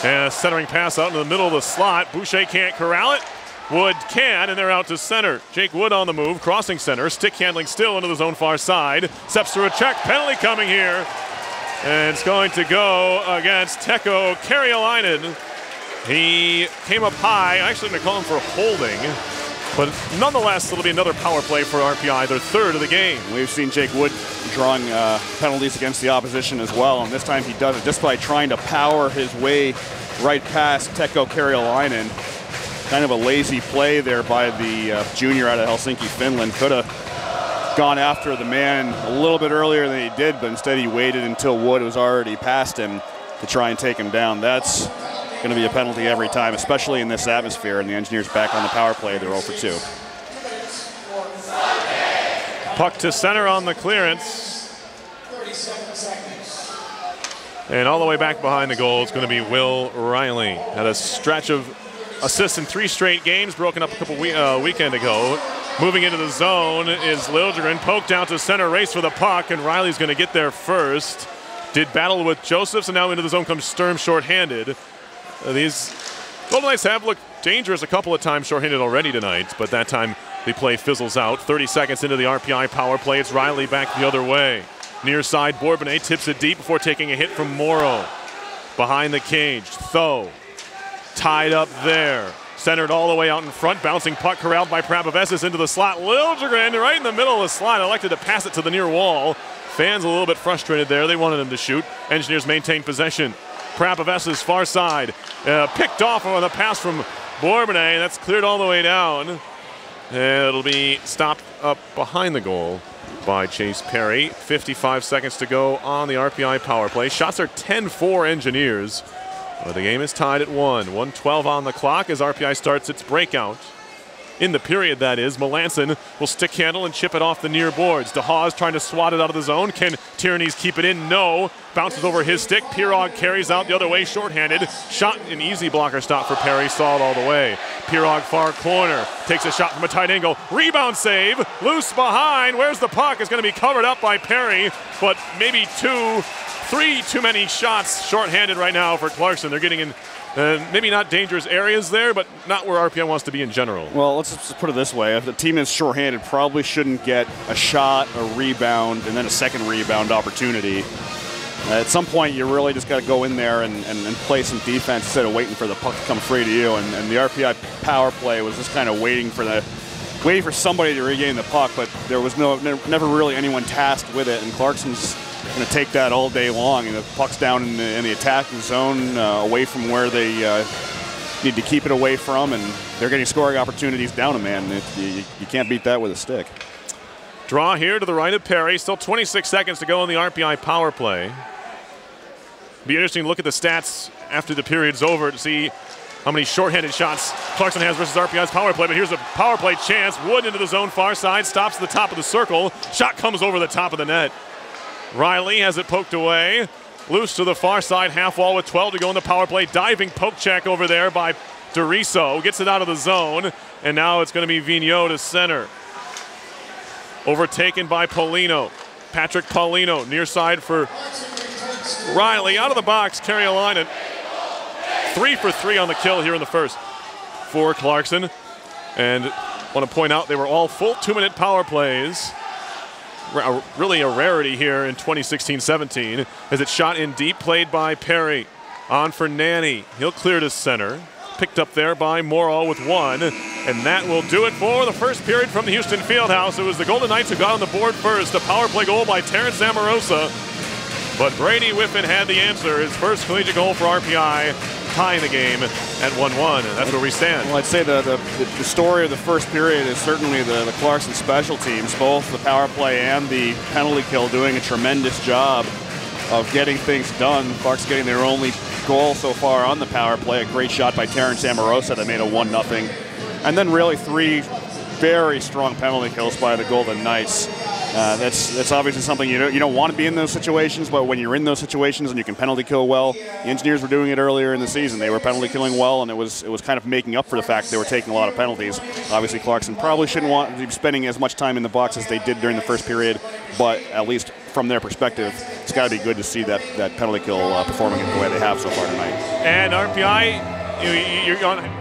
And a centering pass out in the middle of the slot. Boucher can't corral it. Wood can, and they're out to center. Jake Wood on the move, crossing center. Stick handling still into the zone far side. Steps through a check. Penalty coming here. And it's going to go against Teko Karjalainen. He came up high. Actually, going to call him for holding. But nonetheless, it'll be another power play for RPI, their third of the game. We've seen Jake Wood drawing penalties against the opposition as well, and this time he does it just by trying to power his way right past Teko Karjalainen. Kind of a lazy play there by the junior out of Helsinki, Finland. Could have gone after the man a little bit earlier than he did, but instead he waited until Wood was already past him to try and take him down. That's going to be a penalty every time, especially in this atmosphere, and the Engineers back on the power play. They're 0 for 2. Puck to center on the clearance. And all the way back behind the goal is going to be Will Riley. Had a stretch of assists in 3 straight games, broken up a couple weekend ago. Moving into the zone is Liljegren, poked out to center, race for the puck, and Riley's going to get there first. Did battle with Josephs, and now into the zone comes Sturm shorthanded. These Golden Knights have looked dangerous a couple of times shorthanded already tonight, but that time the play fizzles out. 30 seconds into the RPI power play, it's Riley back the other way. Near side, Bourbonnais tips it deep before taking a hit from Morrow. Behind the cage, Tho tied up there. Centered all the way out in front, bouncing puck corralled by Prapavessis into the slot. Liljegren right in the middle of the slot, elected to pass it to the near wall. Fans a little bit frustrated there. They wanted him to shoot. Engineers maintain possession. Prapavessa's far side. Picked off on the pass from Bourbonnais. That's cleared all the way down. And it'll be stopped up behind the goal by Chase Perry. 55 seconds to go on the RPI power play. Shots are 10-4 Engineers. But the game is tied at 1:12 on the clock as RPI starts its breakout. In the period, that is. Melanson will stick handle and chip it off the near boards. DeHaas trying to swat it out of the zone. Can Tierney's keep it in? No. Bounces over his stick. Pirog carries out the other way, shorthanded. Shot, an easy blocker stop for Perry. Saw it all the way. Pirog far corner. Takes a shot from a tight angle. Rebound save. Loose behind. Where's the puck? It's going to be covered up by Perry. But maybe three too many shots shorthanded right now for Clarkson. They're getting in maybe not dangerous areas there, but not where RPI wants to be in general. Well, let's just put it this way. If the team is shorthanded, probably shouldn't get a shot, a rebound, and then a second rebound opportunity. At some point, you really just got to go in there and play some defense instead of waiting for the puck to come free to you. And the RPI power play was just kind of waiting for somebody to regain the puck, but there was never really anyone tasked with it. And Clarkson's going to take that all day long, and the puck's down in the attacking zone, away from where they need to keep it away from, and they're getting scoring opportunities down a man. You can't beat that with a stick. Draw here to the right of Perry. Still 26 seconds to go on the RPI power play. Be interesting to look at the stats after the period's over to see how many shorthanded shots Clarkson has versus RPI's power play. But here's a power play chance. Wood into the zone far side, stops at the top of the circle. Shot comes over the top of the net. Riley has it poked away. Loose to the far side, half wall with 12 to go in the power play. Diving poke check over there by Doriso. Gets it out of the zone, and now it's going to be Vigneault to center. Overtaken by Paulino. Patrick Paulino, near side for Riley. Out of the box, Carolina. 3 for 3 on the kill here in the first for Clarkson. And I want to point out they were all full 2-minute power plays. Really a rarity here in 2016-17 as it's shot in deep, played by Perry. On for Nanny. He'll clear to center. Picked up there by Morrow with 1. And that will do it for the first period from the Houston Fieldhouse. It was the Golden Knights who got on the board first. A power play goal by Terrence Amorosa. But Brady Whiffen had the answer. His first collegiate goal for RPI, tying the game at 1-1, and that's where we stand. Well, I'd say the story of the first period is certainly the Clarkson special teams, both the power play and the penalty kill, doing a tremendous job of getting things done. Clarkson getting their only goal so far on the power play, a great shot by Terrence Amorosa that made a 1-0. And then really 3 very strong penalty kills by the Golden Knights. That's obviously something you don't want to be in those situations, but when you're in those situations and you can penalty kill well, the Engineers were doing it earlier in the season. They were penalty killing well, and it was kind of making up for the fact they were taking a lot of penalties. Obviously, Clarkson probably shouldn't want to be spending as much time in the box as they did during the first period, but at least from their perspective, it's got to be good to see that penalty kill performing the way they have so far tonight. And RPI, you're on.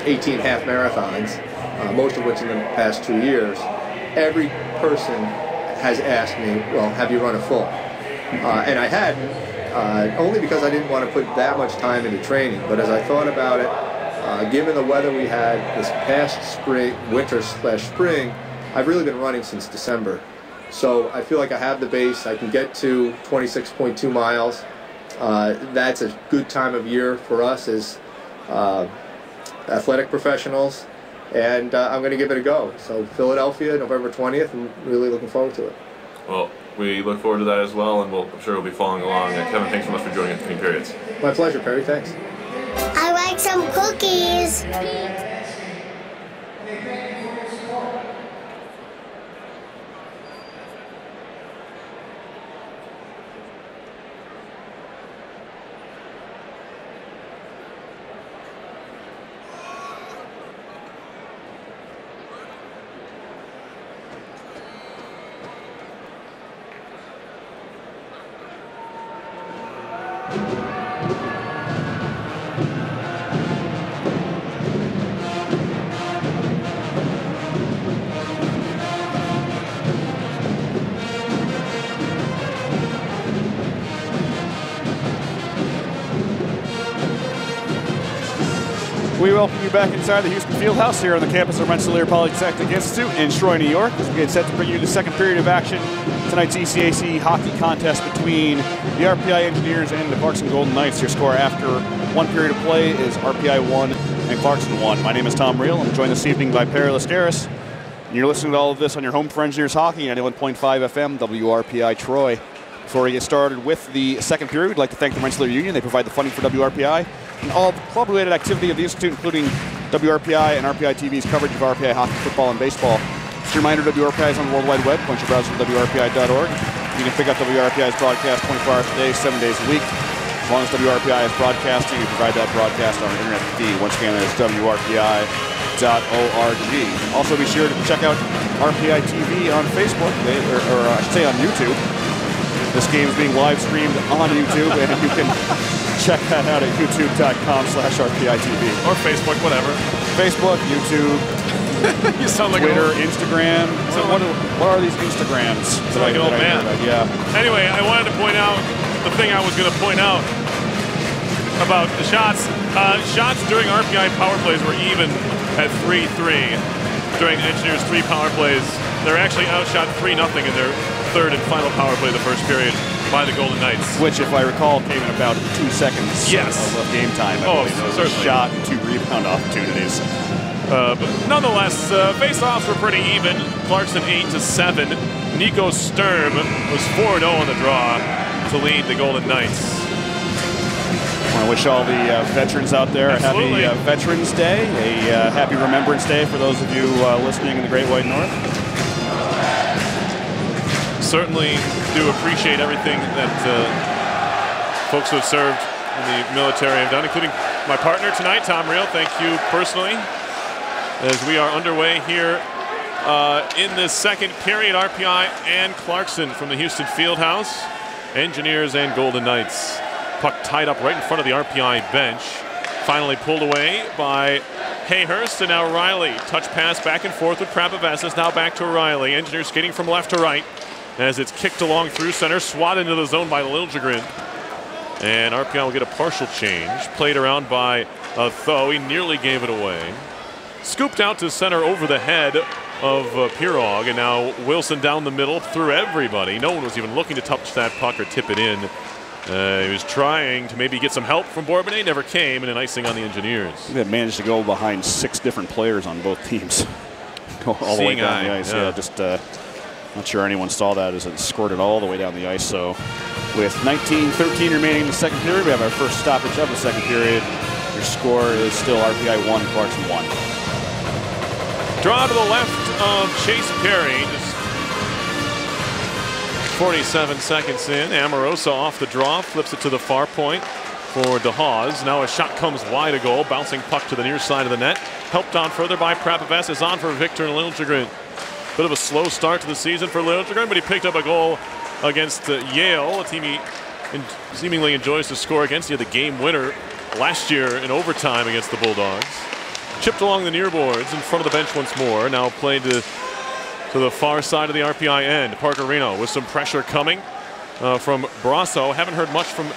18 half marathons, most of which in the past 2 years, every person has asked me, well, have you run a full? And I hadn't, only because I didn't want to put that much time into training. But as I thought about it, given the weather we had this past winter/spring, I've really been running since December. So I feel like I have the base. I can get to 26.2 miles. That's a good time of year for us as athletic professionals, and I'm going to give it a go. So Philadelphia, November 20th, I'm really looking forward to it. Well, we look forward to that as well, and I'm sure we'll be following along. Kevin, thanks so much for joining us between periods. My pleasure, Perry. Thanks. I like some cookies. We welcome you back inside the Houston Fieldhouse here on the campus of Rensselaer Polytechnic Institute in Troy, New York, as we get set to bring you the second period of action. Tonight's ECAC hockey contest between the RPI Engineers and the Clarkson Golden Knights. Your score after one period of play is RPI 1 and Clarkson 1. My name is Tom Reel. I'm joined this evening by Perry Lascaris. And you're listening to all of this on your home for Engineers Hockey, 91.5 FM, WRPI Troy. Before we get started with the second period, we'd like to thank the Rensselaer Union. They provide the funding for WRPI and all club-related activity of the Institute, including WRPI and RPI TV's coverage of RPI hockey, football, and baseball. Just a reminder, WRPI is on the World Wide Web. Punch your browser to WRPI.org. You can pick up WRPI's broadcast 24 hours a day, 7 days a week. As long as WRPI is broadcasting, we provide that broadcast on our internet feed. Once again, that is WRPI.org. Also, be sure to check out RPI TV on Facebook, or I should say on YouTube. This game is being live streamed on YouTube, and you can check that out at youtube.com/RPITV. Or Facebook, whatever. Facebook, YouTube, You sound like Twitter, an old, Instagram. What are these Instagrams? sound like an old man. Yeah. Anyway, I wanted to point out the thing I was going to point out about the shots. Shots during RPI power plays were even at 3-3. During Engineers' 3 power plays, they're actually outshot 3-0 in their third and final power play of the first period by the Golden Knights. Which, if I recall, came in about 2 seconds of game time. Certainly. Shot and 2 rebound opportunities. But nonetheless, face-offs were pretty even. Clarkson 8-7. Nico Sturm was 4-0 on the draw to lead the Golden Knights. I want to wish all the veterans out there Absolutely. a happy Veterans Day, a happy Remembrance Day for those of you listening in the Great White North. Certainly do appreciate everything that folks who have served in the military have done, including my partner tonight, Tom Reel. Thank you personally. As we are underway here in this second period, RPI and Clarkson from the Houston Fieldhouse. Engineers and Golden Knights. Puck tied up right in front of the RPI bench. Finally pulled away by Hayhurst, and now Riley. Touch pass back and forth with Prapavessis. Now back to Riley. Engineers skating from left to right as it's kicked along through center, swatted into the zone by Liljegren. And RPI will get a partial change. Played around by Tho. He nearly gave it away. Scooped out to center over the head of Pirog, and now Wilson down the middle through everybody. No one was even looking to touch that puck or tip it in. He was trying to maybe get some help from Bourbonnais, never came, and an icing on the Engineers. They had managed to go behind 6 different players on both teams. Go all the way down the ice. Yeah, just not sure anyone saw that as it squirted all the way down the ice. So with 19:13 remaining in the second period, we have our first stoppage of the second period. Your score is still RPI 1, Clarkson 1. Draw to the left of Chase Perry. Just 47 seconds in. Amorosa off the draw, flips it to the far point for DeHaas. Now a shot comes wide of goal, bouncing puck to the near side of the net. Helped on further by Prapavessis, on for Victor Liljegren. Bit of a slow start to the season for Liljegren, but he picked up a goal against Yale, a team he seemingly enjoys to score against. He had the game winner last year in overtime against the Bulldogs. chipped along the near boards in front of the bench once more. Now played to the far side of the RPI end. Parker Reno with some pressure coming from Barrasso. Haven't heard much from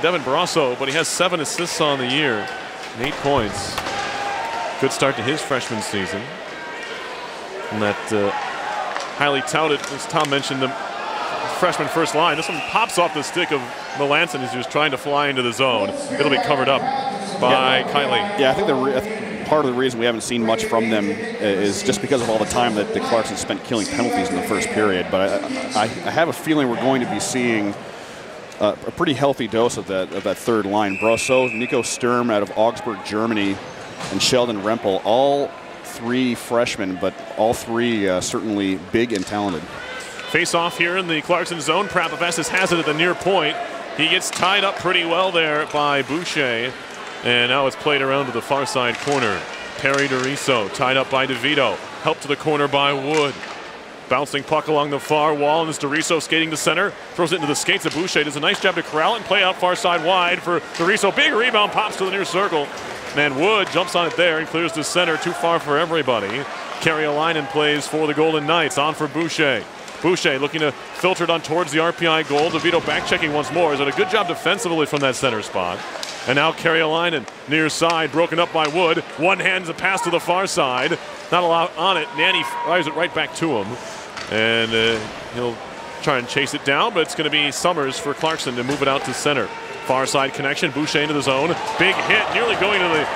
Devin Barrasso, but he has 7 assists on the year and 8 points. Good start to his freshman season. And that highly touted, as Tom mentioned, the freshman first line. This one pops off the stick of Melanson as he was trying to fly into the zone. It'll be covered up by Kiley. Yeah, I think part of the reason we haven't seen much from them is just because of all the time that the Clarkson spent killing penalties in the first period. But I have a feeling we're going to be seeing a pretty healthy dose of that third line. Brosseau, Nico Sturm out of Augsburg, Germany, and Sheldon Rempel, all 3 freshmen, but all 3 certainly big and talented. Face off here in the Clarkson zone. Prapavessis has it at the near point. He gets tied up pretty well there by Boucher. And now it's played around to the far side corner. Perry DeRiso tied up by DeVito. Helped to the corner by Wood. Bouncing puck along the far wall, and it's DeRiso skating to center. Throws it into the skates of Boucher. Does a nice job to corral it and play out far side wide for DeRiso. Big rebound, pops to the near circle. And Wood jumps on it there and clears to center. Too far for everybody. Carrialainen plays for the Golden Knights. On for Boucher. Boucher looking to filter it on towards the RPI goal. DeVito back checking once more. He's done a good job defensively from that center spot. And now Carrialainen near side, broken up by Wood. One hands a pass to the far side. Not allowed on it. Nanny fires it right back to him. And he'll try and chase it down, but it's going to be Summers for Clarkson to move it out to center. Far side connection, Boucher into the zone. Big hit, nearly going to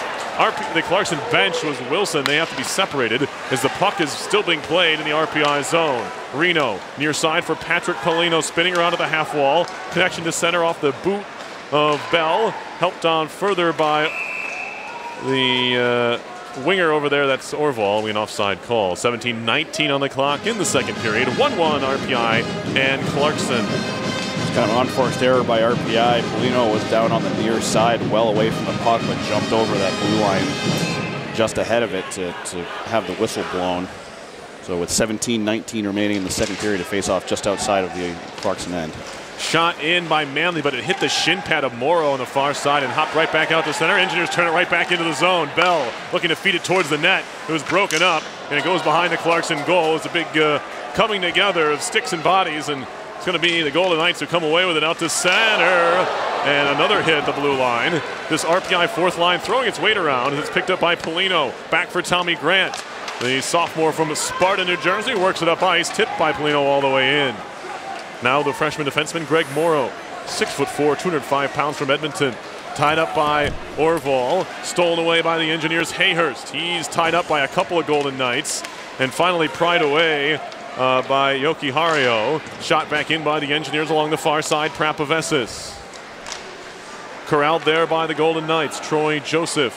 the Clarkson bench was Wilson. They have to be separated as the puck is still being played in the RPI zone. Reno near side for Patrick Polino, spinning around at the half wall. Connection to center off the boot of Bell. Helped on further by the winger over there. That's Orval. An offside call. 17:19 on the clock in the second period. 1-1 RPI and Clarkson. Kind of an unforced error by RPI. Polino was down on the near side, well away from the puck, but jumped over that blue line just ahead of it to have the whistle blown. So with 17:19 remaining in the second period, to face off just outside of the Clarkson end. Shot in by Manley, but it hit the shin pad of Morrow on the far side and hopped right back out to center. Engineers turn it right back into the zone. Bell looking to feed it towards the net. It was broken up, and it goes behind the Clarkson goal. It's a big coming together of sticks and bodies, and it's going to be the Golden Knights who come away with it out to center. And another hit at the blue line. This RPI fourth line throwing its weight around. It's picked up by Polino. Back for Tommy Grant. The sophomore from Sparta, New Jersey, works it up ice. Tipped by Polino all the way in. Now the freshman defenseman, Greg Morrow. 6'4", 205 pounds from Edmonton. Tied up by Orval. Stolen away by the Engineers' Hayhurst. He's tied up by a couple of Golden Knights. And finally pried away by Yoki Hario. Shot back in by the Engineers along the far side. Prapavessis. Corralled there by the Golden Knights. Troy Joseph.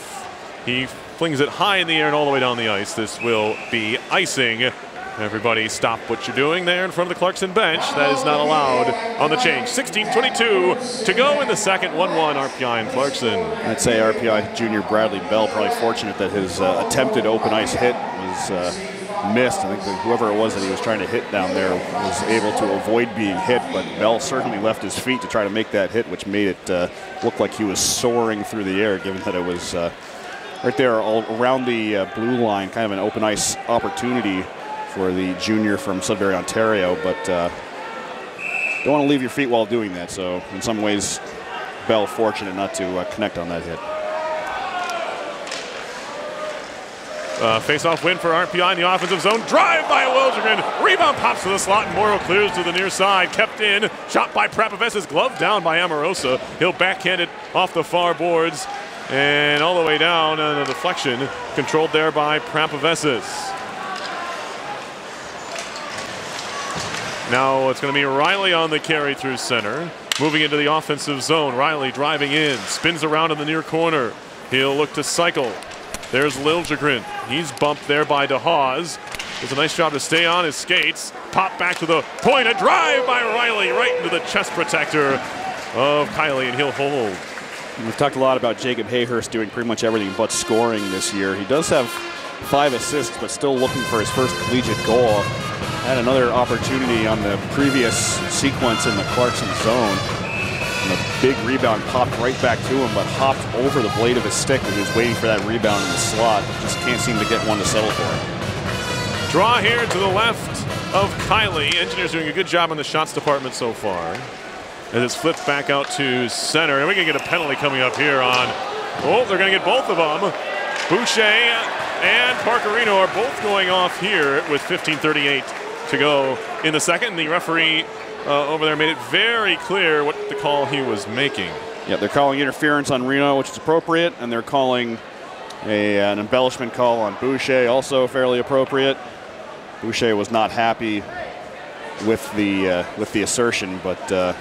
He flings it high in the air and all the way down the ice. This will be icing. Everybody stop what you're doing there in front of the Clarkson bench. That is not allowed on the change. 16:22 to go in the second. 1-1 RPI and Clarkson. I'd say RPI junior Bradley Bell probably fortunate that his attempted open ice hit was missed. I think that whoever it was that he was trying to hit down there was able to avoid being hit, but Bell certainly left his feet to try to make that hit, which made it look like he was soaring through the air, given that it was right there all around the blue line, kind of an open ice opportunity for the junior from Sudbury, Ontario, but don't want to leave your feet while doing that. So in some ways, Bell fortunate not to connect on that hit. Face-off win for RPI in the offensive zone. Drive by Wildgren. Rebound pops to the slot, and Morrow clears to the near side. Kept in. Shot by Prapavessis. Glove down by Amorosa. He'll backhand it off the far boards and all the way down on a deflection. Controlled there by Prapavessis. Now it's going to be Riley on the carry through center. Moving into the offensive zone. Riley driving in. Spins around in the near corner. He'll look to cycle. There's Liljegren. He's bumped there by DeHaas. Does a nice job to stay on his skates. Pop back to the point. A drive by Riley right into the chest protector of Kiley, and he'll hold. We've talked a lot about Jacob Hayhurst doing pretty much everything but scoring this year. He does have 5 assists, but still looking for his first collegiate goal. Had another opportunity on the previous sequence in the Clarkson zone. And the big rebound popped right back to him, but hopped over the blade of his stick when he was waiting for that rebound in the slot. Just can't seem to get one to settle for him. Draw here to the left of Kiley. Engineers doing a good job on the shots department so far. As it's flipped back out to center. And we can get a penalty coming up here on, oh, they're going to get both of them. Boucher and Parkerino are both going off here with 15:38 to go in the second. The referee over there made it very clear what the call he was making. Yeah, they're calling interference on Reno, which is appropriate, and they're calling an embellishment call on Boucher, also fairly appropriate. Boucher was not happy with the assertion, but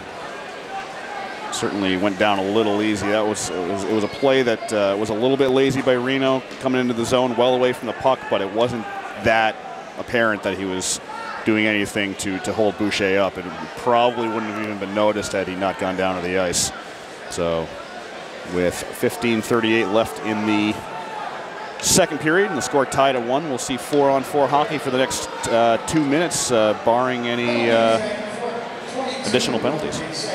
certainly went down a little easy. It was a play that was a little bit lazy by Reno, coming into the zone well away from the puck, but it wasn't that apparent that he was doing anything to hold Boucher up. It probably wouldn't have even been noticed had he not gone down to the ice. So with 15:38 left in the second period and the score tied at 1, we'll see 4-on-4 hockey for the next 2 minutes, barring any additional penalties.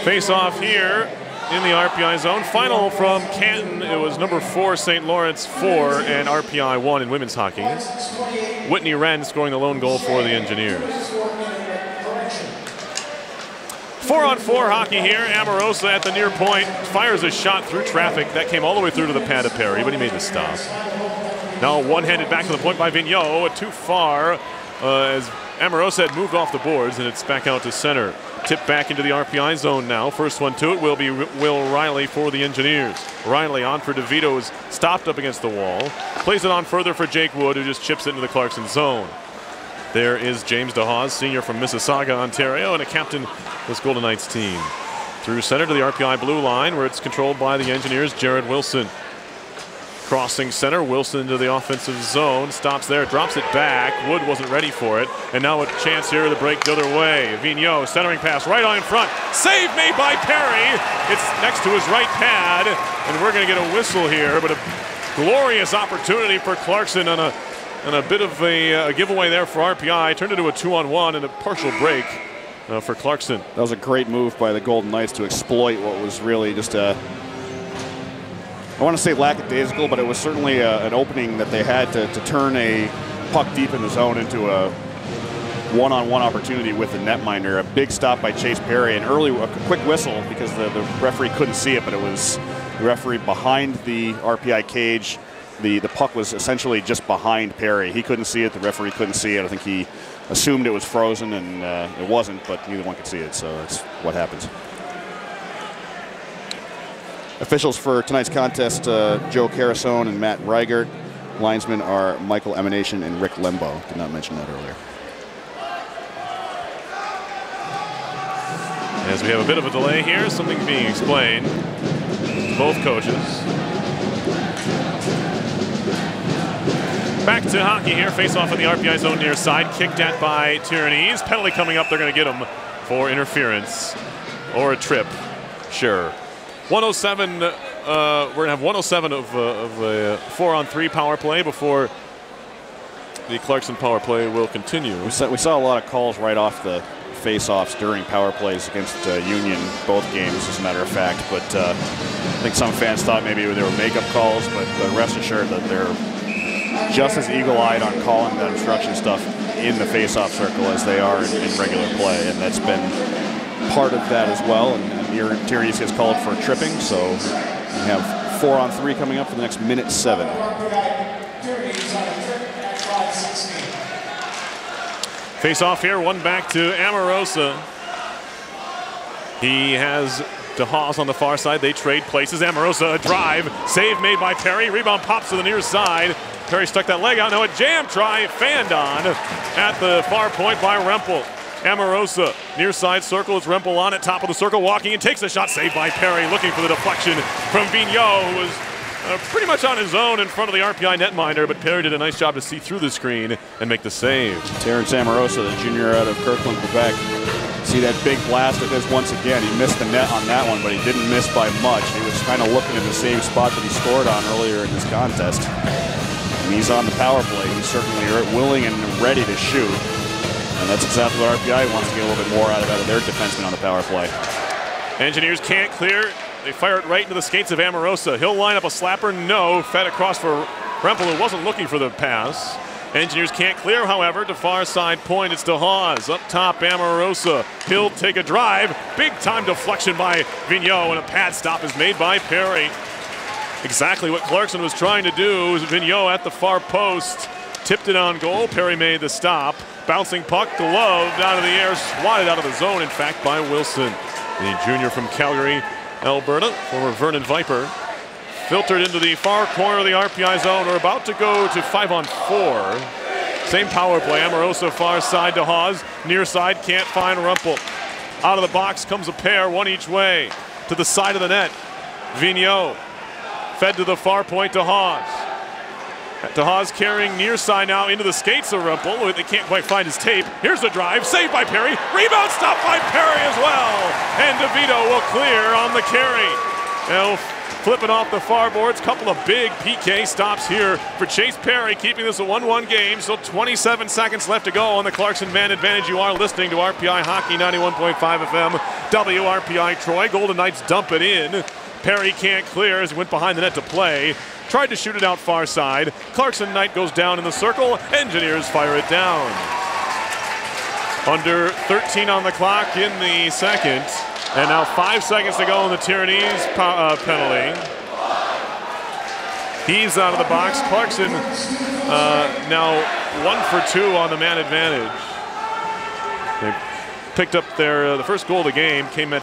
Face off here in the RPI zone. Final from Canton, it was number 4 St. Lawrence 4 and RPI 1 in women's hockey. Whitney Wren scoring the lone goal for the Engineers. 4-on-4 hockey here. Amorosa at the near point fires a shot through traffic that came all the way through to the pad of Perry, but he made the stop. Now one-handed back to the point by Vigneault, too far as Amorosa had moved off the boards, and it's back out to center. Tip back into the RPI zone now. First one to it will be Will Riley for the Engineers. Riley on for DeVito, is stopped up against the wall. Plays it on further for Jake Wood, who just chips it into the Clarkson zone. There is James DeHaas, senior from Mississauga, Ontario, and a captain of this Golden Knights team. Through center to the RPI blue line, where it's controlled by the Engineers, Jared Wilson. Crossing center, Wilson into the offensive zone, stops there, drops it back. Wood wasn't ready for it, and now a chance here to break the other way. Vigneault, centering pass right on in front. Save made by Perry. It's next to his right pad, and we're going to get a whistle here, but a glorious opportunity for Clarkson on a bit of a giveaway there for RPI. Turned into a 2-on-1 and a partial break for Clarkson. That was a great move by the Golden Knights to exploit what was really just a, I want to say lackadaisical, but it was certainly an opening that they had to turn a puck deep in the zone into a one-on-one opportunity with the netminder. A big stop by Chase Perry, and a quick whistle because the referee couldn't see it, but it was the referee behind the RPI cage. The puck was essentially just behind Perry. He couldn't see it, the referee couldn't see it. I think he assumed it was frozen, and it wasn't, but neither one could see it, so that's what happens. Officials for tonight's contest, Joe Carasone and Matt Reigert. Linesmen are Michael Emanation and Rick Lembo. Did not mention that earlier. As we have a bit of a delay here, something being explained to both coaches. Back to hockey here. Face off in the RPI zone near side. Kicked at by Tyrannese. Penalty coming up. They're going to get him for interference or a trip. Sure. 107, we're going to have 107 of a 4-on-3 power play before the Clarkson power play will continue. We saw a lot of calls right off the face-offs during power plays against Union, both games, as a matter of fact. But I think some fans thought maybe they were makeup calls, but rest assured that they're just as eagle-eyed on calling that obstruction stuff in the face-off circle as they are in regular play, and that's been part of that as well. And Tyrannese has called for tripping, so we have 4-on-3 coming up for the next minute 7. Face off here, one back to Amorosa. He has DeHaas on the far side. They trade places. Amorosa, a drive. Save made by Perry. Rebound pops to the near side. Perry stuck that leg out. Now a jam try, fanned on at the far point by Rempel. Amorosa, near side circle, is Rempel on at top of the circle, walking and takes a shot, saved by Perry, looking for the deflection from Vigneault, who was pretty much on his own in front of the RPI netminder, but Perry did a nice job to see through the screen and make the save. Terrence Amorosa, the junior out of Kirkland, Quebec. See that big blast of his once again. He missed the net on that one, but he didn't miss by much. He was kind of looking in the same spot that he scored on earlier in this contest. And he's on the power play. He's certainly willing and ready to shoot. And that's exactly what RPI wants to get a little bit more out of their defensemen on the power play. Engineers can't clear. They fire it right into the skates of Amorosa. He'll line up a slapper. No. Fed across for Rempel, who wasn't looking for the pass. Engineers can't clear, however, to far side point. It's DeHaas. Up top, Amorosa. He'll take a drive. Big time deflection by Vigneault, and a pad stop is made by Perry. Exactly what Clarkson was trying to do. Vigneault at the far post. Tipped it on goal. Perry made the stop. Bouncing puck, gloved out of the air, swatted out of the zone, in fact, by Wilson. The junior from Calgary, Alberta, former Vernon Viper. Filtered into the far corner of the RPI zone. We're about to go to 5-on-4. Same power play. Amorosa far side to Haas. Near side can't find Rumpel. Out of the box comes a pair, one each way. To the side of the net. Vigneault. Fed to the far point to Haas. To Haas carrying near side now into the skates of Rumpel. They can't quite find his tape. Here's the drive. Saved by Perry. Rebound stopped by Perry as well. And DeVito will clear on the carry. Now flipping off the far boards. Couple of big PK stops here for Chase Perry, keeping this a 1-1 game. Still 27 seconds left to go on the Clarkson Man advantage. You are listening to RPI Hockey 91.5 FM, WRPI Troy. Golden Knights dump it in. Perry can't clear as he went behind the net to play. Tried to shoot it out far side. Clarkson Knight goes down in the circle. Engineers fire it down. Under 13 on the clock in the second. And now 5 seconds to go in the Tyrannese penalty. He's out of the box. Clarkson now 1 for 2 on the man advantage. They picked up the first goal of the game, came at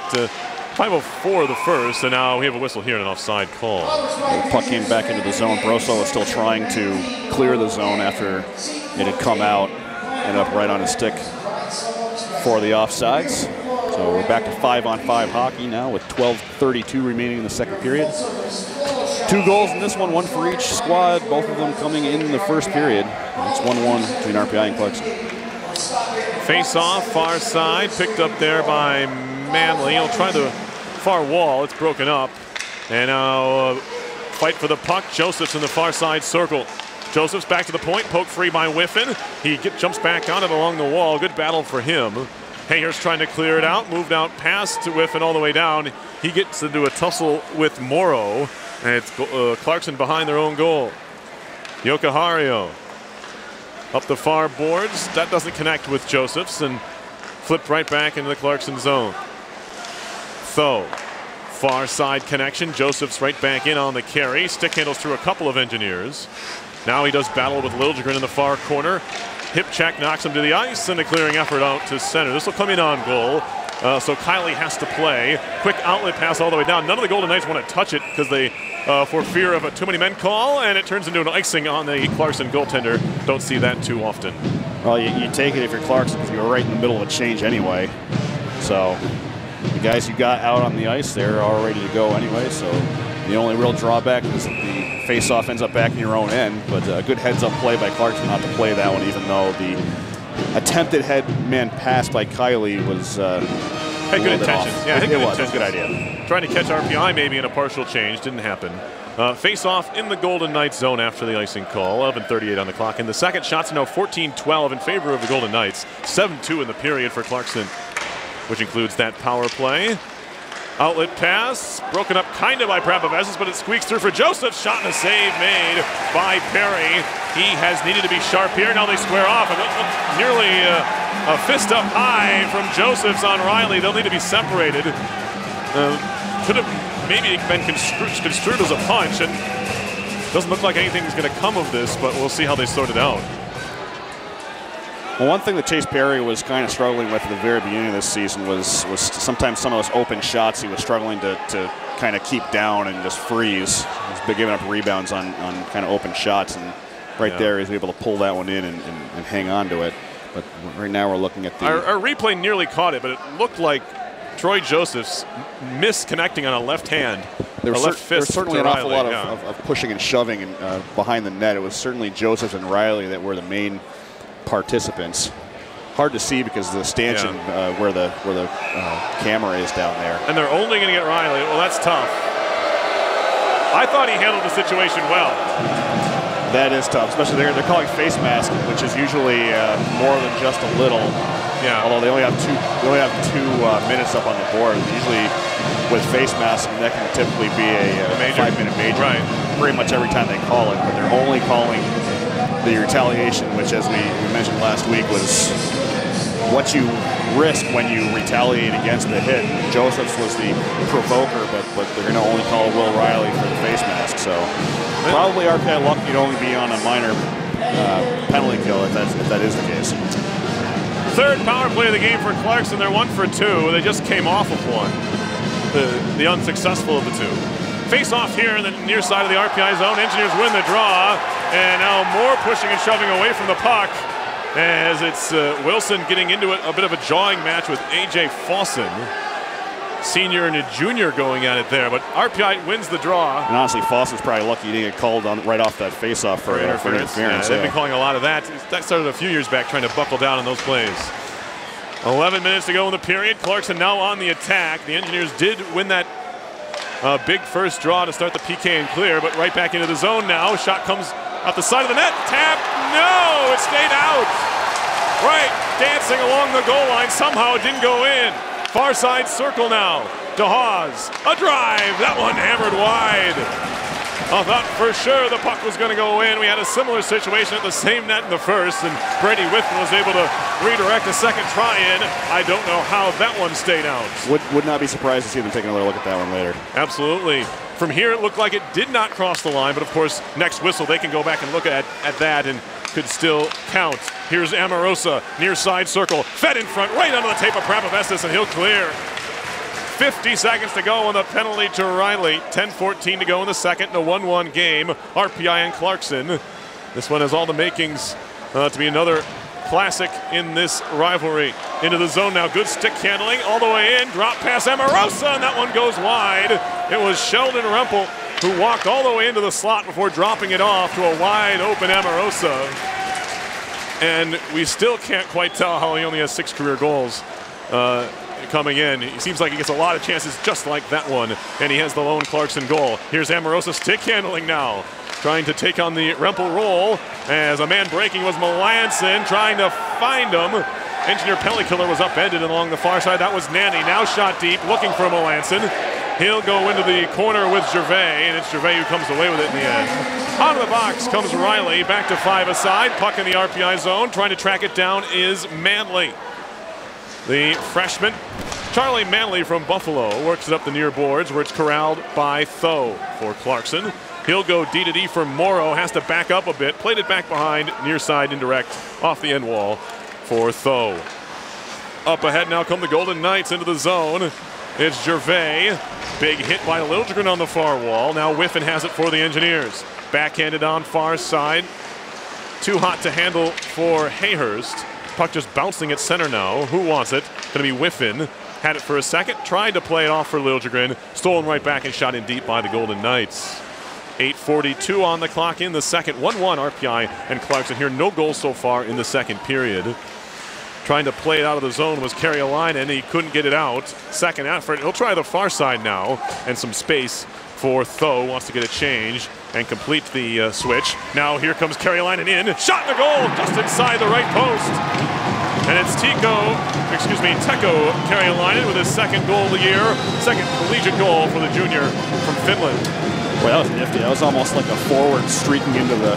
5:04 the first, and now we have a whistle here and an offside call. The puck came back into the zone. Broso was still trying to clear the zone after it had come out. Ended up right on his stick for the offsides. So we're back to 5-on-5 hockey now with 12:32 remaining in the second period. 2 goals in this one, 1 for each squad, both of them coming in the first period. It's 1-1 between RPI and Clarkson. Face-off, far side, picked up there by Manley. He'll try the far wall. It's broken up. And now fight for the puck. Joseph's in the far side circle. Joseph's back to the point, poke free by Whiffen. He jumps back on it along the wall. Good battle for him. Hayer's trying to clear it out, moved out past to Whiffen all the way down. He gets into a tussle with Morrow, and it's Clarkson behind their own goal. Yokohario up the far boards. That doesn't connect with Josephs, and flipped right back into the Clarkson zone. Tho, far side connection. Josephs right back in on the carry. Stick handles through a couple of Engineers. Now he does battle with Liljegren in the far corner. Hip check knocks him to the ice, and a clearing effort out to center. This will come in on goal, so Kiley has to play. Quick outlet pass all the way down. None of the Golden Knights want to touch it because they, for fear of a too many men call, and it turns into an icing on the Clarkson goaltender. Don't see that too often. Well, you take it if you're Clarkson because you were right in the middle of a change anyway. So the guys you got out on the ice, they're all ready to go anyway. So the only real drawback is that the face-off ends up back in your own end, but a good heads-up play by Clarkson not to play that one, even though the attempted head-man pass by Kiley was had good intentions. Off. Yeah, it was a good idea. Trying to catch RPI maybe in a partial change, didn't happen. Face-off in the Golden Knights zone after the icing call. 11:38 on the clock. In the second, shots are now 14-12 in favor of the Golden Knights. 7-2 in the period for Clarkson, which includes that power play. Outlet pass, broken up kind of by Prapavezis, but it squeaks through for Joseph. Shot and a save made by Perry. He has needed to be sharp here. Now they square off, and nearly a fist up high from Joseph's on Riley. They'll need to be separated. Could have maybe been construed as a punch, and doesn't look like anything's going to come of this, but we'll see how they sort it out. Well, one thing that Chase Perry was kind of struggling with at the very beginning of this season was sometimes some of those open shots he was struggling to kind of keep down and just freeze. He's been giving up rebounds on kind of open shots, and there he's able to pull that one in and hang on to it. But right now we're looking at the... Our replay nearly caught it, but it looked like Troy Joseph's misconnecting on a left hand. There was certainly an awful lot yeah. of pushing and shoving behind the net. It was certainly Joseph and Riley that were the main participants. Hard to see because of the stanchion where the camera is down there. And they're only going to get Riley. Well, that's tough. I thought he handled the situation well. That is tough, especially they're calling face mask, which is usually more than just a little. Yeah. Although they only have two minutes up on the board. Usually with face mask, that can typically be a 5-minute major. Right. Pretty much every time they call it, but they're only calling the retaliation, which, as we mentioned last week, was what you risk when you retaliate against the hit. Josephs was the provoker, but they're going to only call Will Riley for the face mask. So probably RPI lucky you'd only be on a minor penalty kill if that is the case. Third power play of the game for Clarkson. They're 1 for 2. They just came off of one. The unsuccessful of the two. Face off here in the near side of the RPI zone. Engineers win the draw, and now more pushing and shoving away from the puck as it's Wilson getting into it, a bit of a jawing match with A.J. Fawson. Senior and a junior going at it there, but RPI wins the draw. And honestly, Fawson's probably lucky he didn't get called on right off that face-off for interference. Yeah, they've been calling a lot of that. That started a few years back, trying to buckle down on those plays. 11 minutes to go in the period. Clarkson now on the attack. The Engineers did win that big first draw to start the PK and clear, but right back into the zone now. Shot comes out the side of the net. Tap. No, it stayed out. Right, dancing along the goal line. Somehow it didn't go in. Far side circle now. DeHaas, a drive. That one hammered wide. I thought for sure the puck was going to go in. We had a similar situation at the same net in the first, and Brady Whiffen was able to redirect a second try in. I don't know how that one stayed out. Would not be surprised to see them take another look at that one later. Absolutely. From here, it looked like it did not cross the line, but of course, next whistle, they can go back and look at that and could still count. Here's Amorosa, near side circle, fed in front, right under the tape of Prapavestis, and he'll clear. 50 seconds to go on the penalty to Riley. 10-14 to go in the second in a 1-1 game. RPI and Clarkson. This one has all the makings to be another classic in this rivalry. Into the zone now. Good stick handling all the way in. Drop pass Amorosa, and that one goes wide. It was Sheldon Rempel who walked all the way into the slot before dropping it off to a wide open Amorosa. And we still can't quite tell how he only has 6 career goals coming in. It seems like he gets a lot of chances just like that one, and he has the lone Clarkson goal. Here's Amorosa stick handling now, trying to take on the Rempel roll as a man breaking was Melanson, trying to find him. Engineer penalty killer was upended along the far side. That was Nanny, now shot deep, looking for Melanson. He'll go into the corner with Gervais, and it's Gervais who comes away with it in the end. Out of the box comes Riley, back to 5 aside, puck in the RPI zone. Trying to track it down is Manley. The freshman, Charlie Manley from Buffalo, works it up the near boards where it's corralled by Tho for Clarkson. He'll go D-to-D for Morrow, has to back up a bit, played it back behind, near side indirect, off the end wall for Tho. Up ahead now come the Golden Knights into the zone. It's Gervais, big hit by Liljegren on the far wall. Now Whiffen has it for the Engineers. Backhanded on far side, too hot to handle for Hayhurst. Puck just bouncing at center now. Who wants it? Going to be Whiffen. Had it for a second, tried to play it off for Liljegren. Stolen right back and shot in deep by the Golden Knights. 8:42 on the clock in the second. 1-1 RPI and Clarkson here. No goals so far in the second period. Trying to play it out of the zone was Carolina, and he couldn't get it out. Second effort. He'll try the far side now, and some space for Tho. Wants to get a change and complete the switch. Now here comes Carolina in. Shot in the goal, just inside the right post. And it's Teko Carolina with his second goal of the year, second collegiate goal for the junior from Finland. Boy, that was nifty. That was almost like a forward streaking into the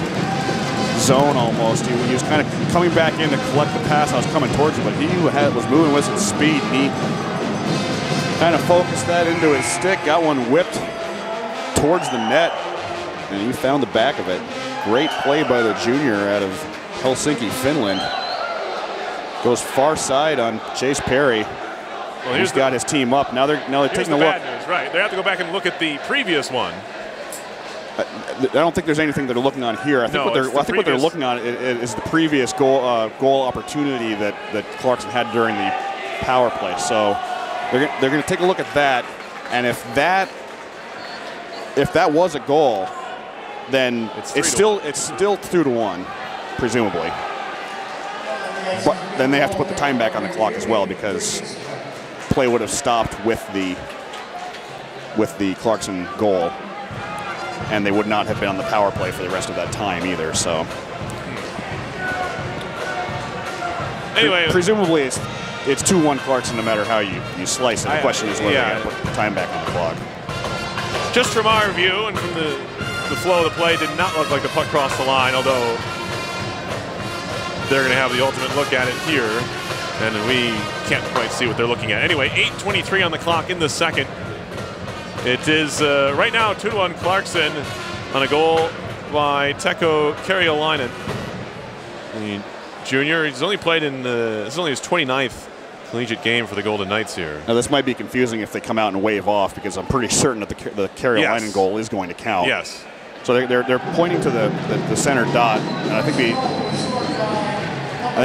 zone almost. He was kind of coming back in to collect the pass. I was coming towards him, but he was moving with some speed. He kind of focused that into his stick, got one whipped towards the net, and he found the back of it. Great play by the junior out of Helsinki, Finland. Goes far side on Chase Perry. Well, he's got his team up. Now they're taking a look. Bad news, right? They have to go back and look at the previous one. I don't think there's anything that they're looking on here. I think what they're looking on is the previous goal opportunity that Clarkson had during the power play. So they're going to take a look at that, and if that was a goal, then it's still 2-1, presumably. But then they have to put the time back on the clock as well, because play would have stopped with the Clarkson goal. and they would not have been on the power play for the rest of that time either. So anyway, presumably it's 2-1 Clarkson no matter how you slice it. The question is whether they got to put time back on the clock. Just from our view and from the flow of the play, did not look like the puck crossed the line, although they're going to have the ultimate look at it here, and we can't quite see what they're looking at. Anyway, 8:23 on the clock in the second. It is right now 2-1 Clarkson on a goal by Teko Karjalainen. The junior, he's only played in, this is only his 29th collegiate game for the Golden Knights here. Now this might be confusing if they come out and wave off, because I'm pretty certain that the Karjalainen goal is going to count. Yes. So they're pointing to the center dot, and I think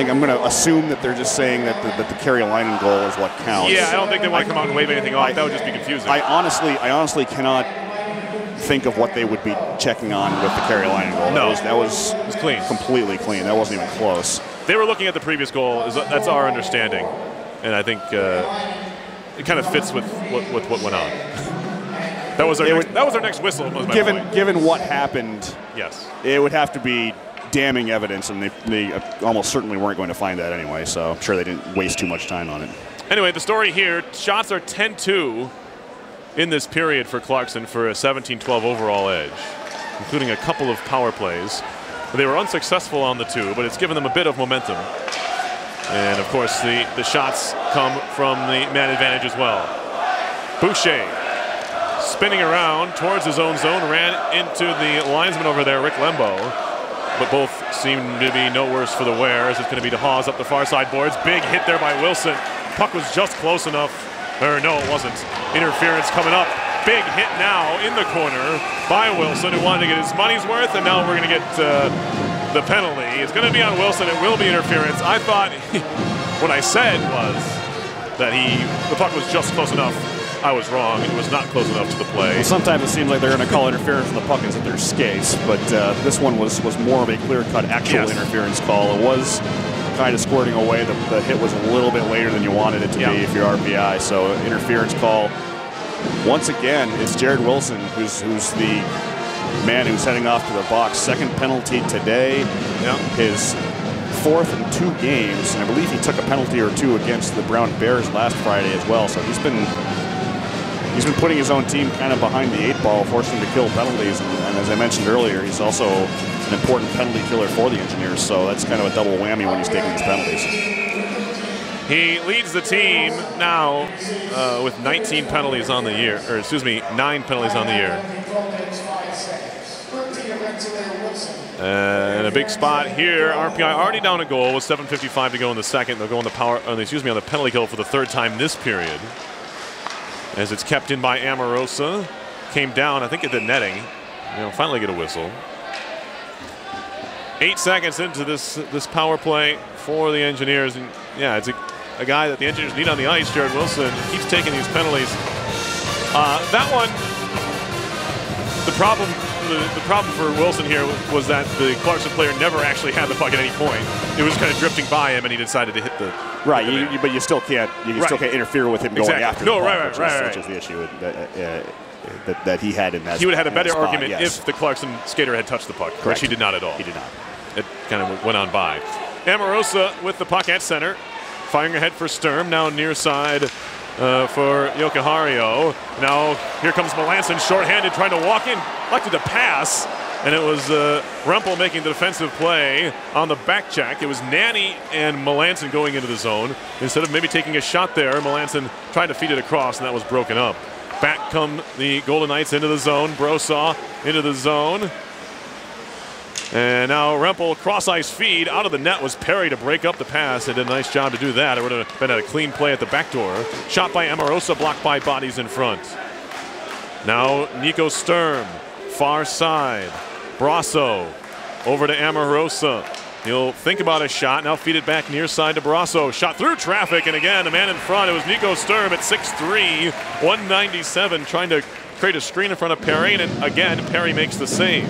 I'm going to assume that they're just saying that the Karjalainen goal is what counts. Yeah, I don't think they want to come out and wave anything off. That would just be confusing. I honestly cannot think of what they would be checking on with the Karjalainen goal. No, that was clean, completely clean. That wasn't even close. They were looking at the previous goal. That's our understanding, and I think it kind of fits with what went on. That was our next whistle. Was my point. Given what happened, yes, it would have to be damning evidence, and they almost certainly weren't going to find that anyway. So I'm sure they didn't waste too much time on it. Anyway, the story here: shots are 10-2 in this period for Clarkson for a 17-12 overall edge, including a couple of power plays. They were unsuccessful on the two, but it's given them a bit of momentum. And of course, the shots come from the man advantage as well. Boucher spinning around towards his own zone, ran into the linesman over there, Rick Lembo. But both seem to be no worse for the wear, as it's going to be DeHaas up the far side boards. Big hit there by Wilson. Puck was just close enough. Or no, it wasn't. Interference coming up. Big hit now in the corner by Wilson, who wanted to get his money's worth, and now we're going to get the penalty. It's going to be on Wilson. It will be interference. I thought what I said was that the puck was just close enough. I was wrong. It was not close enough to the play. Well, sometimes it seems like they're going to call interference when the puck is at their skates, but this one was more of a clear-cut actual interference call. It was kind of squirting away. The hit was a little bit later than you wanted it to be if you're RPI, so interference call. Once again, it's Jared Wilson who's the man who's heading off to the box. Second penalty today. His fourth in 2 games, and I believe he took a penalty or 2 against the Brown Bears last Friday as well. So he's been putting his own team kind of behind the 8 ball, forcing them to kill penalties. And as I mentioned earlier, he's also an important penalty killer for the Engineers. So that's kind of a double whammy when he's taking these penalties. He leads the team now with 19 penalties on the year, or excuse me, 9 penalties on the year. And a big spot here. RPI already down a goal with 7:55 to go in the second. They'll go on the on the penalty kill for the 3rd time this period. As it's kept in by Amorosa, came down, I think, at the netting. Finally get a whistle. 8 seconds into this power play for the Engineers, and yeah, it's a guy that the Engineers need on the ice. Jared Wilson keeps taking these penalties. That one, the problem for Wilson here was that the Clarkson player never actually had the puck at any point. It was kind of drifting by him, and he decided to hit the but you still can't interfere with him going after the puck, which is the issue that he had in that. He would have had a better spot, argument if the Clarkson skater had touched the puck, which he did not at all. He did not. It kind of went on by. Amorosa with the puck at center, firing ahead for Sturm, now near side for Jokiharju. Now here comes Melanson, shorthanded, trying to walk in, elected to pass, and it was Rempel making the defensive play on the back check. It was Nanny and Melanson going into the zone. Instead of maybe taking a shot there, Melanson tried to feed it across, and that was broken up. Back come the Golden Knights into the zone. Brossaw into the zone. And now Rempel, cross-ice feed out of the net was Perry to break up the pass. And did a nice job to do that. It would have been a clean play at the back door. Shot by Amorosa, blocked by bodies in front. Now Nico Sturm, far side. Brasso over to Amorosa. He'll think about a shot, now feed it back near side to Brasso. Shot through traffic, and again, a man in front. It was Nico Sturm at 6'3", 197, trying to create a screen in front of Perry, and again, Perry makes the save.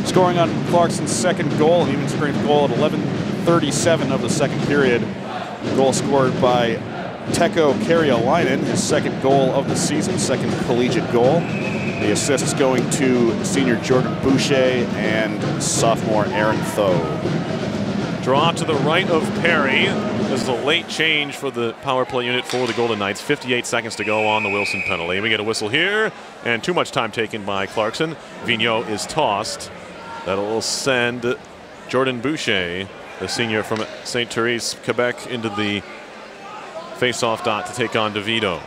Scoring on Clarkson's second goal, an even strength goal at 11:37 of the second period. Goal scored by Teko Karjalainen, his second goal of the season, second collegiate goal. The assists going to senior Jordan Boucher and sophomore Aaron Tho. Draw to the right of Perry. This is a late change for the power play unit for the Golden Knights. 58 seconds to go on the Wilson penalty. We get a whistle here, and too much time taken by Clarkson. Vigneault is tossed. That'll send Jordan Boucher, the senior from St. Therese, Quebec, into the face-off dot to take on DeVito.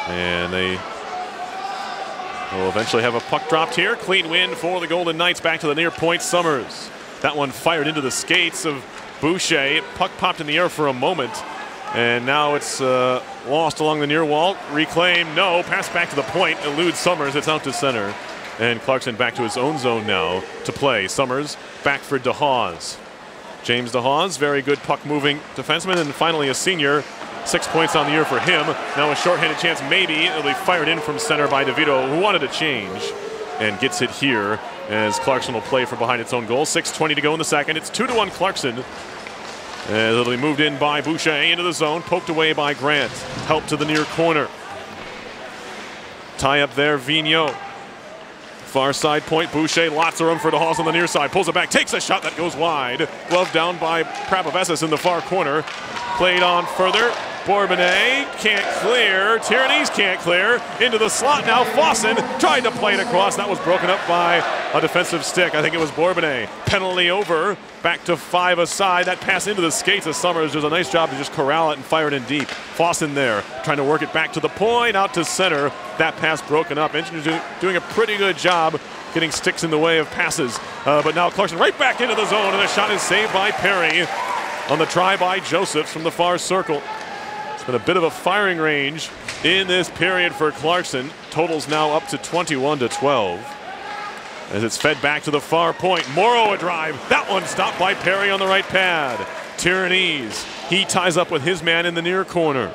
And they will eventually have a puck dropped here. Clean win for the Golden Knights. Back to the near point, Summers. That one fired into the skates of Boucher. Puck popped in the air for a moment, and now it's lost along the near wall. Reclaim, no. Pass back to the point, eludes Summers. It's out to center. And Clarkson back to his own zone now to play. Summers back for DeHaas. James DeHaas, very good puck-moving defenseman, and finally a senior. 6 points on the year for him. Now a shorthanded chance, maybe. It'll be fired in from center by DeVito, who wanted to change, and gets it here as Clarkson will play from behind its own goal. 6:20 to go in the second. It's 2-1 Clarkson. And it'll be moved in by Boucher into the zone, poked away by Grant. Help to the near corner. Tie up there, Vigneault. Far side point, Boucher, lots of room for DeHaas on the near side. Pulls it back, takes a shot that goes wide. Glove down by Prapovessis in the far corner. Played on further. Bourbonnais can't clear. Tyrannies can't clear. Into the slot now. Fossen tried to play it across. That was broken up by a defensive stick. I think it was Bourbonnais. Penalty over. Back to 5 aside. That pass into the skates of Summers does a nice job to just corral it and fire it in deep. Fossen there trying to work it back to the point, out to center. That pass broken up. Engineers doing a pretty good job getting sticks in the way of passes. But now Clarkson right back into the zone, and the shot is saved by Perry on the try by Josephs from the far circle. It's been a bit of a firing range in this period for Clarkson. Totals now up to 21-12. As it's fed back to the far point. Morrow a drive. That one stopped by Perry on the right pad. Tyrannies. He ties up with his man in the near corner.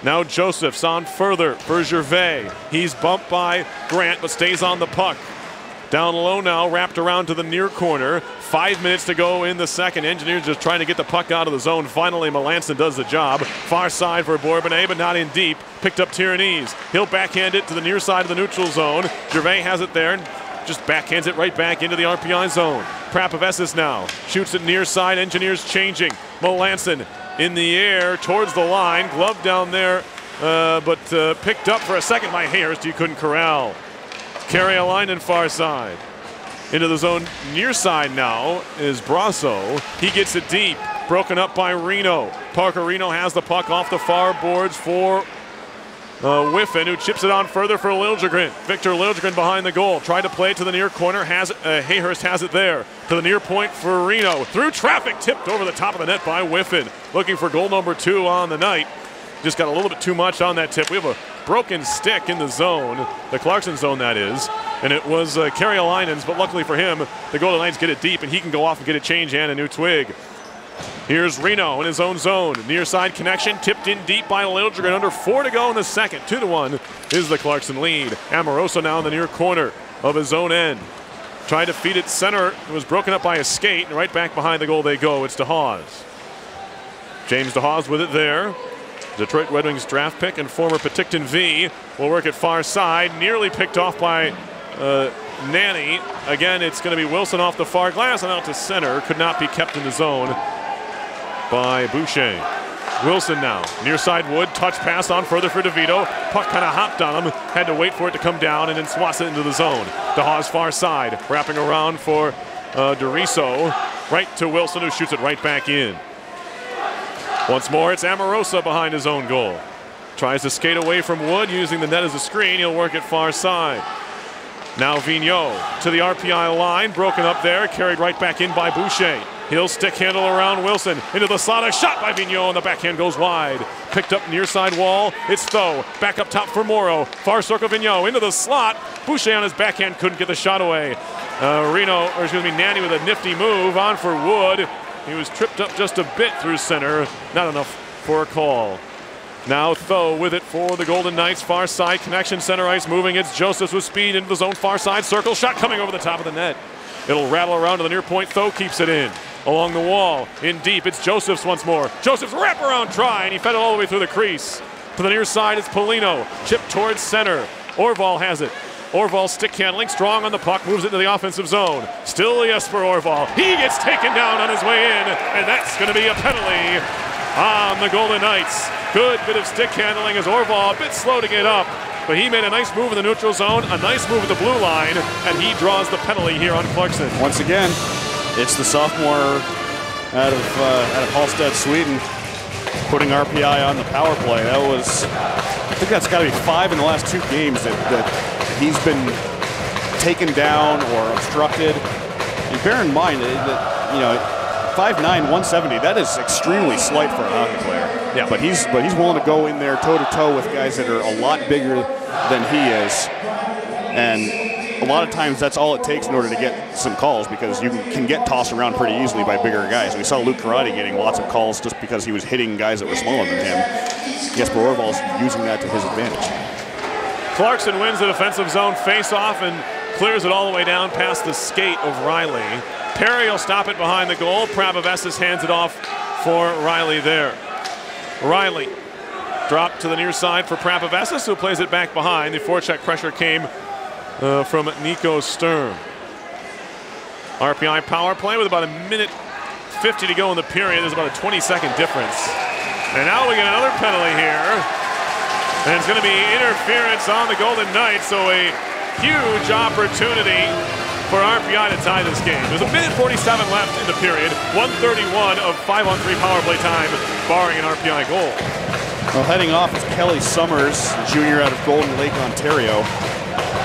Now Josephs on further for Gervais. He's bumped by Grant but stays on the puck. Down low now, wrapped around to the near corner. 5 minutes to go in the second. Engineers just trying to get the puck out of the zone. Finally, Melanson does the job. Far side for Bourbonnais, but not in deep. Picked up Tyrannies. He'll backhand it to the near side of the neutral zone. Gervais has it there and just backhands it right back into the RPI zone. Prapovessis now shoots it near side. Engineers changing. Melanson in the air towards the line. Glove down there, but picked up for a second by Hayhurst. He couldn't corral. Karjalainen far side. Into the zone near side now is Brasso. He gets it deep. Broken up by Reno. Parker Reno has the puck off the far boards for Whiffen, who chips it on further for Liljegren. Victor Liljegren behind the goal. Tried to play it to the near corner. Hayhurst has it there. To the near point for Reno. Through traffic, tipped over the top of the net by Whiffen. Looking for goal number 2 on the night. Just got a little bit too much on that tip. We have a broken stick in the zone, the Clarkson zone that is, and it was Karjalainen's, but luckily for him, the Golden Knights get it deep and he can go off and get a change and a new twig. Here's Reno in his own zone. Near side connection, tipped in deep by Liljegren. Under 4 to go in the second. 2-1 is the Clarkson lead. Amoroso now in the near corner of his own end. Tried to feed it center. It was broken up by a skate, and right back behind the goal they go. It's DeHaas. James DeHaas with it there. Detroit Red Wings draft pick and former Penticton V will work at far side. Nearly picked off by Nanny. Again, it's going to be Wilson off the far glass and out to center. Could not be kept in the zone by Boucher. Wilson now, near side Wood, touch pass on further for DeVito. Puck kind of hopped on him, had to wait for it to come down and then swats it into the zone. DeHaas far side, wrapping around for Doriso, right to Wilson who shoots it right back in. Once more, it's Amorosa behind his own goal. Tries to skate away from Wood, using the net as a screen. He'll work it far side. Now Vigneault to the RPI line, broken up there, carried right back in by Boucher. He'll stick handle around Wilson, into the slot, a shot by Vigneault, and the backhand goes wide. Picked up near side wall, it's Tho, back up top for Morrow. Far circle Vigneault, into the slot. Boucher on his backhand couldn't get the shot away. Nanny with a nifty move, on for Wood. He was tripped up just a bit through center, not enough for a call. Now Tho with it for the Golden Knights, far side connection, center ice moving. It's Josephs with speed into the zone, far side circle, shot coming over the top of the net. It'll rattle around to the near point. Tho keeps it in. Along the wall, in deep, it's Josephs once more. Josephs wraparound try, and he fed it all the way through the crease. To the near side, it's Polino. Chip towards center. Orval has it. Orval stick handling, strong on the puck, moves it to the offensive zone. Still Jesper Orval. He gets taken down on his way in, and that's going to be a penalty on the Golden Knights. Good bit of stick handling as Orval a bit slow to get up, but he made a nice move in the neutral zone, a nice move at the blue line, and he draws the penalty here on Clarkson. Once again, it's the sophomore out of Hallstatt, Sweden, putting RPI on the power play. I think that's got to be 5 in the last 2 games that he's been taken down or obstructed. And bear in mind that, you know, 5'9", 170, that is extremely slight for a hockey player. Yeah. But he's willing to go in there toe-to-toe with guys that are a lot bigger than he is. And a lot of times that's all it takes in order to get some calls, because you can get tossed around pretty easily by bigger guys. We saw Luke Karate getting lots of calls just because he was hitting guys that were smaller than him. Jesper Orval's using that to his advantage. Clarkson wins the defensive zone face-off and clears it all the way down past the skate of Riley. Perry will stop it behind the goal. Pravavessis hands it off for Riley there. Riley dropped to the near side for Pravavessis, who plays it back behind. The forecheck pressure came from Nico Sturm. RPI power play with about 1:50 to go in the period. There's about a 20-second difference. And now we get another penalty here. And it's going to be interference on the Golden Knights, so a huge opportunity for RPI to tie this game. There's 1:47 left in the period. 1:31 of 5-on-3 power play time, barring an RPI goal. Well, heading off is Kelly Summers, junior out of Golden Lake, Ontario.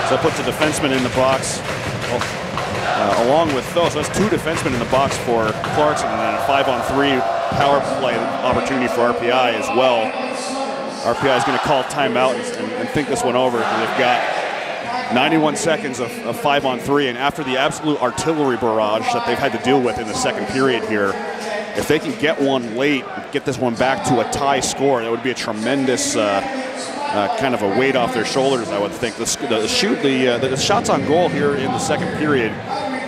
So that puts a defenseman in the box, along with those. So that's 2 defensemen in the box for Clarkson, and then a 5-on-3 power play opportunity for RPI as well. RPI is going to call timeout and think this one over. And they've got 91 seconds of 5-on-3, and after the absolute artillery barrage that they've had to deal with in the second period here, if they can get one late, get this one back to a tie score, that would be a tremendous kind of a weight off their shoulders, I would think. The shots on goal here in the second period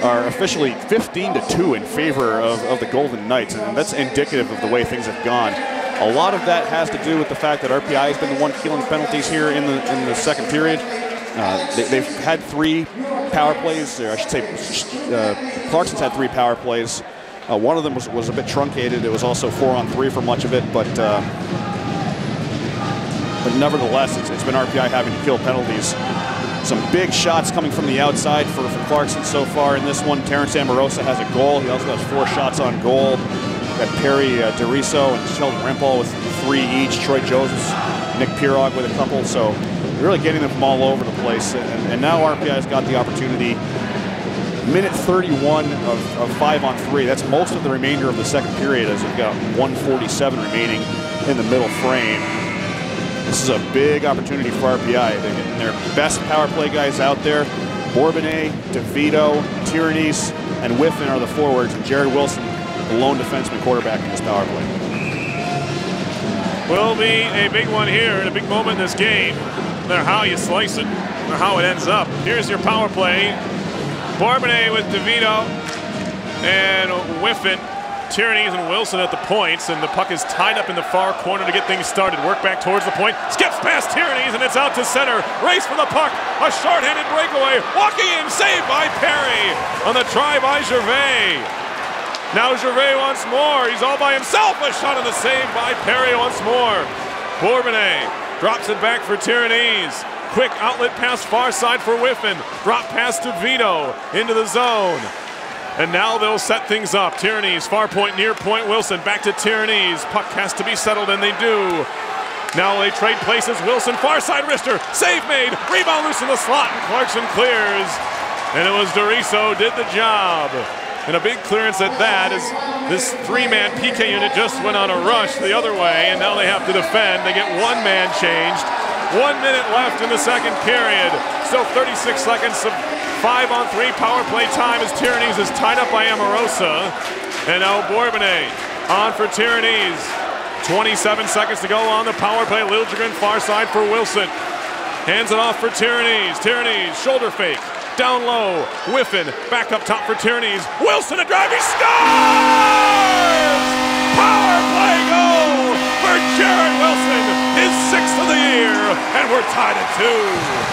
are officially 15-2 in favor of the Golden Knights, and that's indicative of the way things have gone. A lot of that has to do with the fact that RPI has been the one killing penalties here in the second period. They've had 3 power plays, or I should say Clarkson's had 3 power plays. One of them was a bit truncated. It was also 4-on-3 for much of it, but nevertheless, it's been RPI having to kill penalties. Some big shots coming from the outside for Clarkson so far in this one. Terrence Amorosa has a goal. He also has 4 shots on goal. Got Perry DeRiso and Sheldon Rempel with 3 each. Troy Josephs, Nick Pirog with a couple. So they're really getting them from all over the place. And now RPI has got the opportunity. Minute 31 of 5-on-3. That's most of the remainder of the second period, as they've got 1:47 remaining in the middle frame. This is a big opportunity for RPI. They're getting their best power play guys out there. Bourbonnais, DeVito, Tyrannies, and Whiffen are the forwards, and Jared Wilson, the lone defenseman quarterback in this power play. Will be a big one here, and a big moment in this game. No matter how you slice it, or how it ends up. Here's your power play. Bourbonnais with DeVito and Whiffen. Tyrannies and Wilson at the points, and the puck is tied up in the far corner to get things started. Work back towards the point, skips past Tyrannies, and it's out to center. Race for the puck, a short-handed breakaway, walking in, saved by Perry on the try by Gervais. Now Gervais once more, he's all by himself, a shot on the save by Perry once more. Bourbonnais drops it back for Tyrannies. Quick outlet pass far side for Whiffen. Drop pass to Vito into the zone. And now they'll set things up. Tyrannies, far point, near point, Wilson, back to Tyrannies. Puck has to be settled, and they do. Now they trade places. Wilson, far side wrister, save made, rebound loose in the slot, and Clarkson clears. And it was DeRiso did the job. And a big clearance at that, as this 3-man PK unit just went on a rush the other way, and now they have to defend. They get 1 man changed. 1 minute left in the second period. Still 36 seconds of 5-on-3 power play time as Tyrannies is tied up by Amorosa. And now Bourbonnais on for Tyrannies. 27 seconds to go on the power play. Liljegren far side for Wilson. Hands it off for Tyrannies. Tyrannies, shoulder fake. down low, Whiffen, back up top for Tierney's. Wilson a drive, he scores! Power play goal for Jared Wilson, his 6th of the year, and we're tied at 2.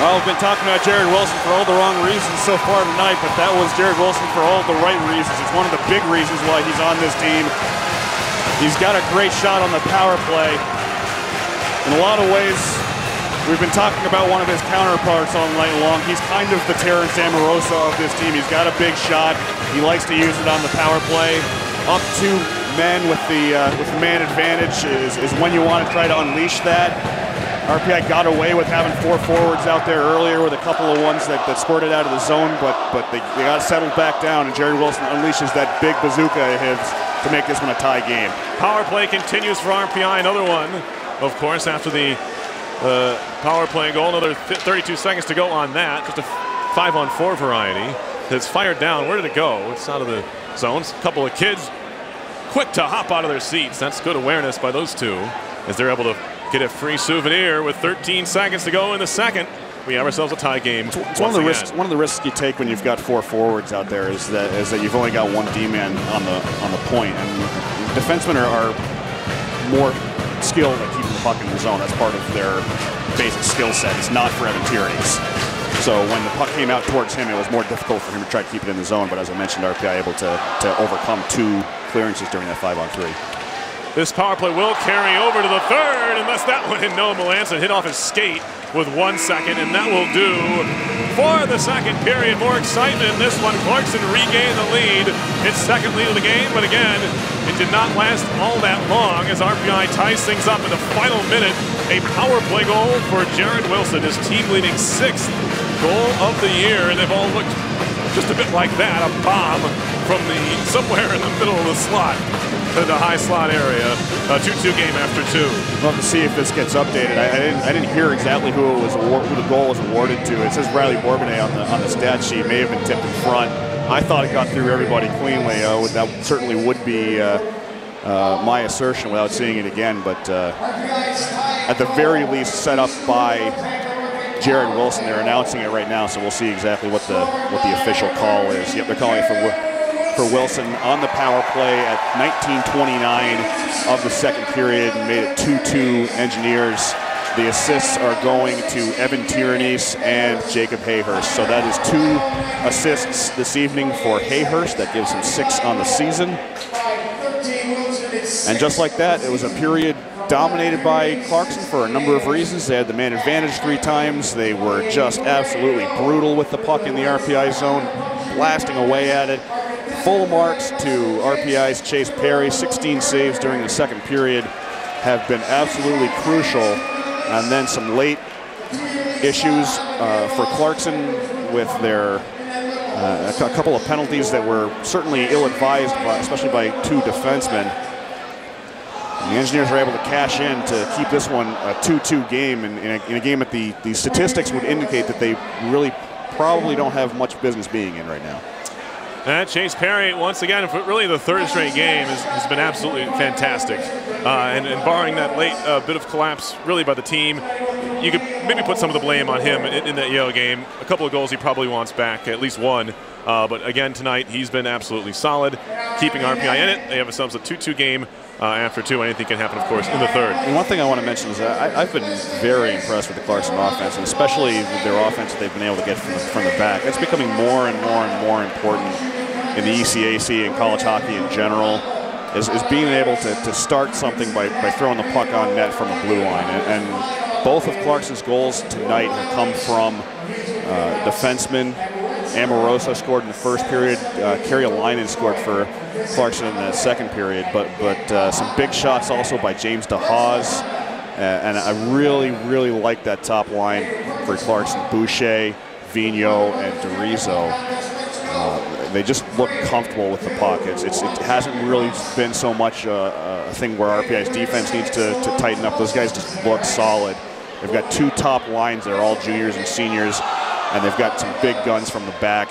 Well, we've been talking about Jared Wilson for all the wrong reasons so far tonight, but that was Jared Wilson for all the right reasons. It's one of the big reasons why he's on this team. He's got a great shot on the power play. In a lot of ways, we've been talking about one of his counterparts all night long. He's kind of the Terrence Amoroso of this team. He's got a big shot. He likes to use it on the power play. Up to men with the man advantage is when you want to try to unleash that. RPI got away with having 4 forwards out there earlier with a couple of ones that squirted out of the zone, but they got settled back down, and Jared Wilson unleashes that big bazooka of his to make this one a tie game. Power play continues for RPI. Another one, of course, after the power play goal. Another 32 seconds to go on that. Just a 5-on-4 variety. It's fired down. Where did it go? It's out of the zones. A couple of kids quick to hop out of their seats. That's good awareness by those two as they're able to get a free souvenir with 13 seconds to go in the second. We have ourselves a tie game. It's one of the risks. One of the risks you take when you've got 4 forwards out there is that you've only got 1 D-man on the point, and defensemen are more skilled at keeping the puck in the zone. That's part of their basic skill set. It's not for Evan Tierney's. So when the puck came out towards him, it was more difficult for him to try to keep it in the zone. But as I mentioned, RPI able to overcome 2 clearances during that 5-on-3. This power play will carry over to the third, unless that one hit Noah Melanson, hit off his skate with 1 second, and that will do for the second period. More excitement in this one. Clarkson regained the lead, his second lead of the game, but again, it did not last all that long as RPI ties things up in the final minute. A power play goal for Jared Wilson, his team-leading 6th goal of the year, and they've all looked just a bit like that, a bomb from somewhere in the middle of the slot. To the high slot area, a 2-2 game after 2. We'll have to see if this gets updated. I didn't hear exactly who the goal was awarded to. It says Riley Bourbonnais on the stat sheet. May have been tipped in front. I thought it got through everybody cleanly. That certainly would be my assertion without seeing it again. But at the very least, set up by Jared Wilson. They're announcing it right now, so we'll see exactly what the official call is. Yep, they're calling it for Wilson on the power play at 19:29 of the second period and made it 2-2 Engineers. The assists are going to Evan Tierney's and Jacob Hayhurst. So that is 2 assists this evening for Hayhurst. That gives him 6 on the season. And just like that, it was a period dominated by Clarkson for a number of reasons. They had the man advantage 3 times. They were just absolutely brutal with the puck in the RPI zone, blasting away at it. Full marks to RPI's Chase Perry. 16 saves during the second period have been absolutely crucial. And then some late issues for Clarkson with their a couple of penalties that were certainly ill-advised, especially by 2 defensemen. And the Engineers were able to cash in to keep this one a 2-2 game in a game that the statistics would indicate that they really probably don't have much business being in right now. And Chase Perry, once again, for really the 3rd straight game, has been absolutely fantastic. And barring that late bit of collapse, really, by the team, you could maybe put some of the blame on him in that Yale game. A couple of goals he probably wants back, at least 1. But again, tonight, he's been absolutely solid, keeping RPI in it. They have themselves a 2-2 game after 2. Anything can happen, of course, in the 3rd. And one thing I want to mention is that I've been very impressed with the Clarkson offense, and especially with their offense that they've been able to get from the back. It's becoming more and more and more important in the ECAC and college hockey in general, is being able to start something by throwing the puck on net from the blue line. And both of Clarkson's goals tonight have come from defensemen. Amoroso scored in the first period. Kerry Alainen scored for Clarkson in the second period. But some big shots also by James DeHaas. And I really, really like that top line for Clarkson. Boucher, Vigneault, and DeRizo. They just look comfortable with the puck. It hasn't really been so much a thing where RPI's defense needs to tighten up. Those guys just look solid. They've got 2 top lines that are all juniors and seniors, and they've got some big guns from the back.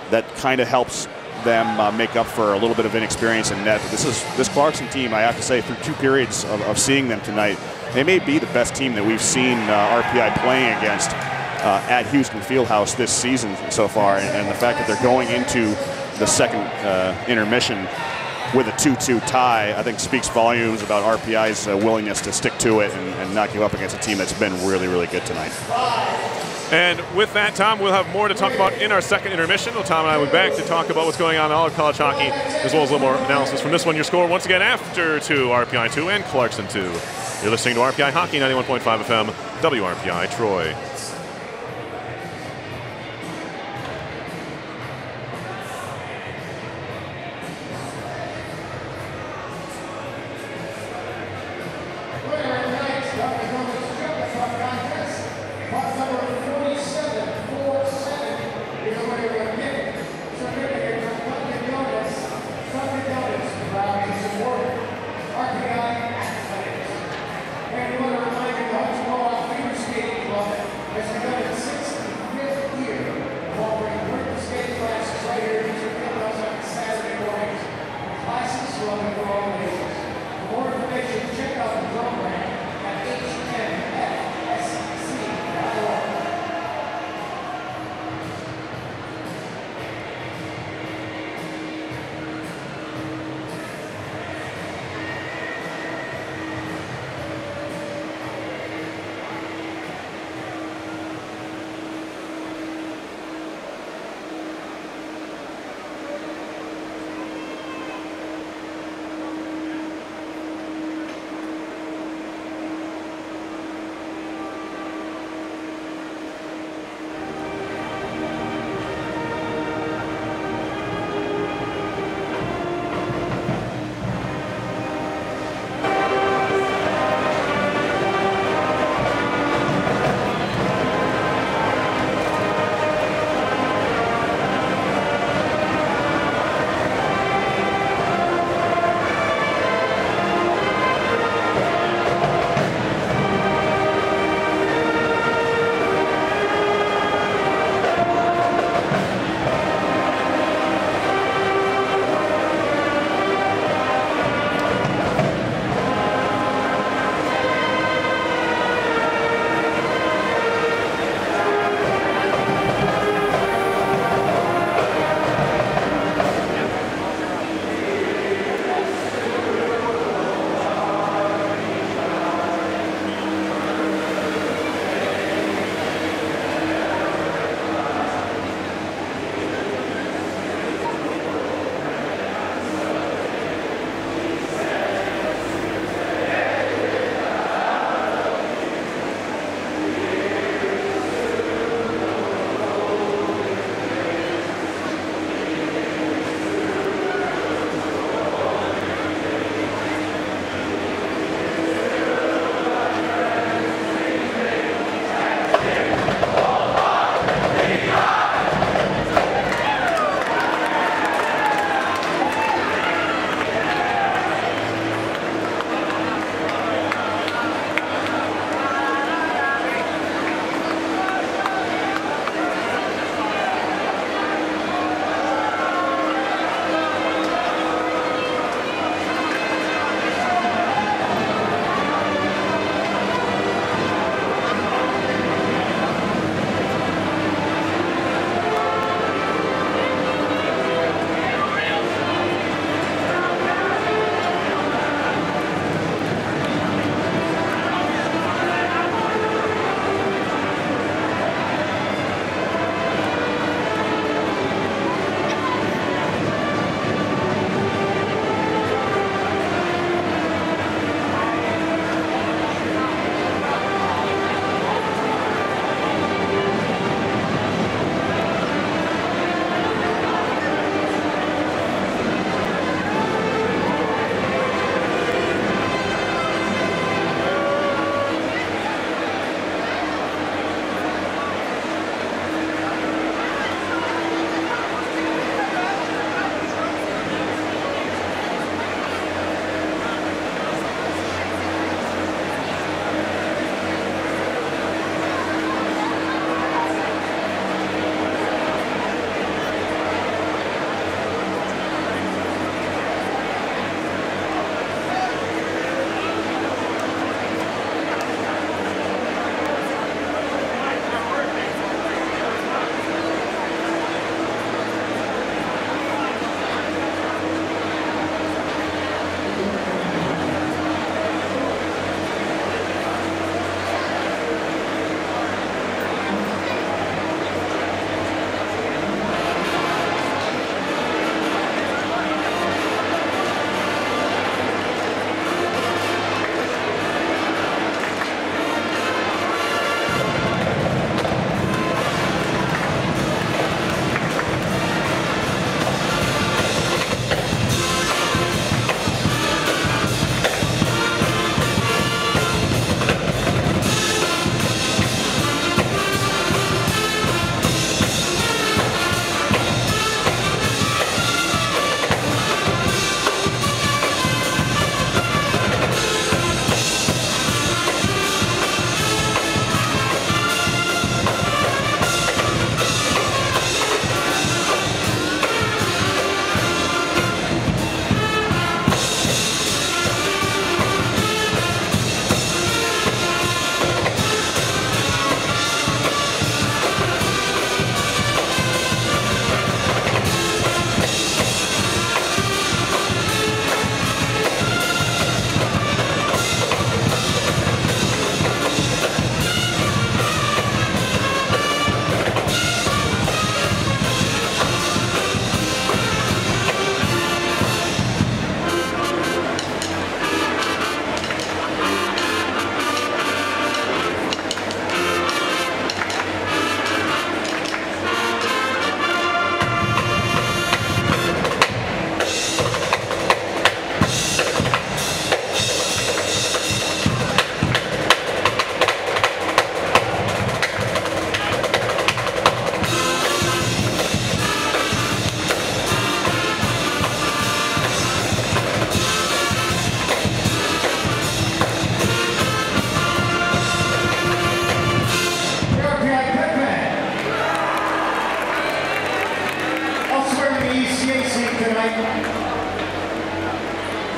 That kind of helps them make up for a little bit of inexperience in net. But this Clarkson team, I have to say, through 2 periods of seeing them tonight, they may be the best team that we've seen RPI playing against at Houston Fieldhouse this season so far, and the fact that they're going into the second intermission with a 2-2 tie, I think speaks volumes about RPI's willingness to stick to it and not give up against a team that's been really, really good tonight. And with that, Tom, we'll have more to talk about in our second intermission. Well, Tom and I will be back to talk about what's going on in all of college hockey, as well as a little more analysis from this one. Your score once again after 2, RPI 2 and Clarkson 2. You're listening to RPI Hockey, 91.5 FM, WRPI Troy.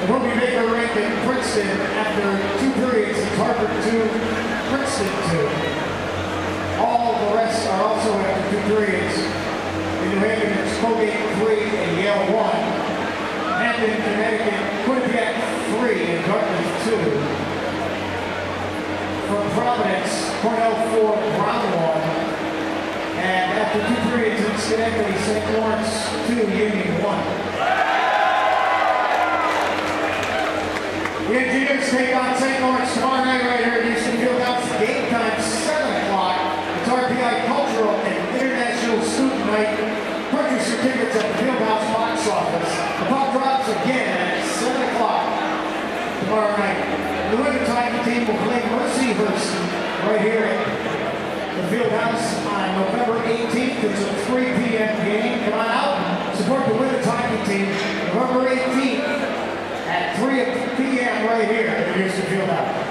We'll be making ranked in Princeton after 2 periods. It's Harvard 2, Princeton 2. All the rest are also after 2 periods. In New Haven, it's Colgate 3 and Yale 1. Hampton, Connecticut, Quinnipiac 3 and Dartmouth 2. From Providence, Cornell 4, Brown 1. And after 2 periods in Schenectady, St. Lawrence 2, Union 1. The Engineers take on St. Lawrence tomorrow night right here at Houston Fieldhouse. Game time 7 o'clock. It's RPI Cultural and International Student Night. Purchase your tickets at the Fieldhouse box office. The puck drops again at 7 o'clock tomorrow night. The women's hockey team will play Mercyhurst right here at the Fieldhouse on November 18th. It's a 3 p.m. game. Come on out and support the women's hockey team November 18th. At 3 p.m. right here at the Houston Fieldhouse.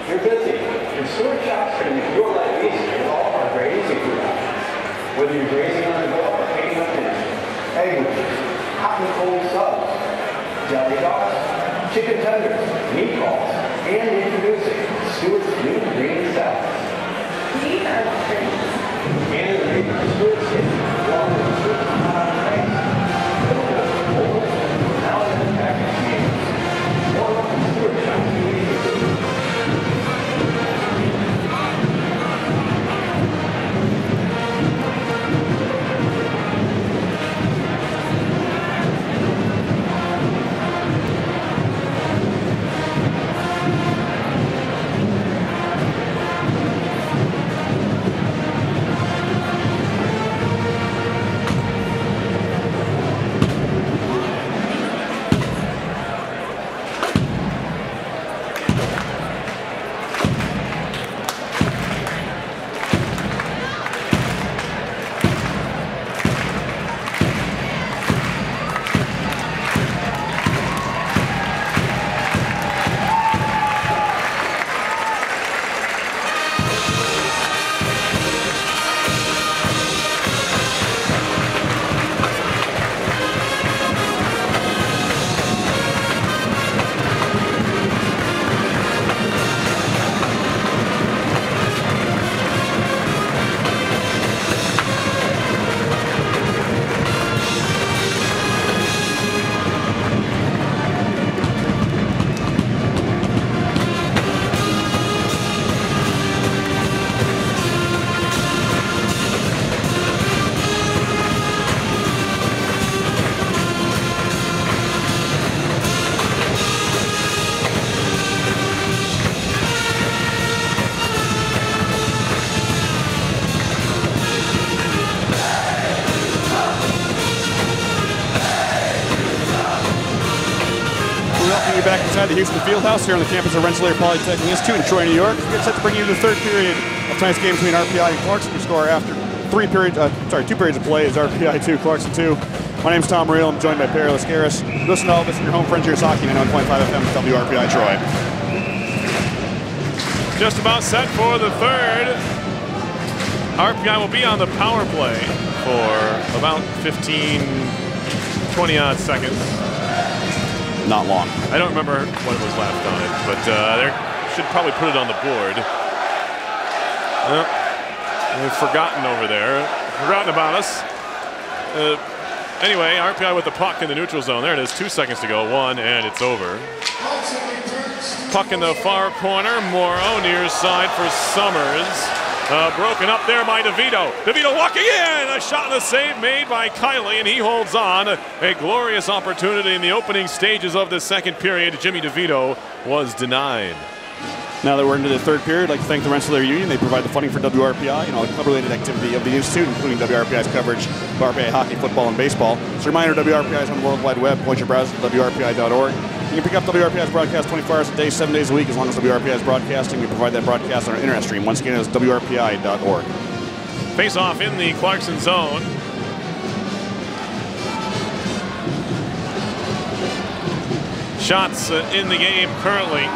You're busy. Your sewer shops can make your life easier with all of our great easy food options. Whether you're grazing on the go or picking up dinner, egg wishes, hot and cold subs, jelly dogs, chicken tenders, meatballs, and introducing Stewart's new green salads. These are great. And the green Stewart's hit, along with Stewart's hot rice, available old, now and then packaged meals. More of the Stewart shops you easy. inside the Houston Fieldhouse here on the campus of Rensselaer Polytechnic Institute in Troy, New York. We're set to bring you the third period of tonight's game between RPI and Clarkson. We score after 2 periods of play is RPI 2, Clarkson 2. My name's Tom Real. I'm joined by Perry Lascaris. Listen to all this in your home Frontiers Hockey 91.5 FM WRPI Troy. Just about set for the third. RPI will be on the power play for about 15, 20-odd seconds. Not long. I don't remember what it was left on it, but they should probably put it on the board. They've forgotten over there. Forgotten about us. Anyway, RPI with the puck in the neutral zone. There it is, 2 seconds to go. 1, and it's over. Puck in the far corner. Morrow near side for Summers. Broken up there by DeVito. DeVito walking in. A shot and a save made by Kiley, and he holds on. A glorious opportunity in the opening stages of the second period. Jimmy DeVito was denied. Now that we're into the third period, I'd like to thank the Rensselaer Union. They provide the funding for WRPI and all the club-related activity of the Institute, including WRPI's coverage of RPI hockey, football, and baseball. As a reminder, WRPI is on the World Wide Web. Point your browser to WRPI.org. You can pick up WRPI's broadcast 24 hours a day, 7 days a week, as long as WRPI is broadcasting. We provide that broadcast on our internet stream. Once again, it's WRPI.org. Face-off in the Clarkson zone. Shots in the game currently.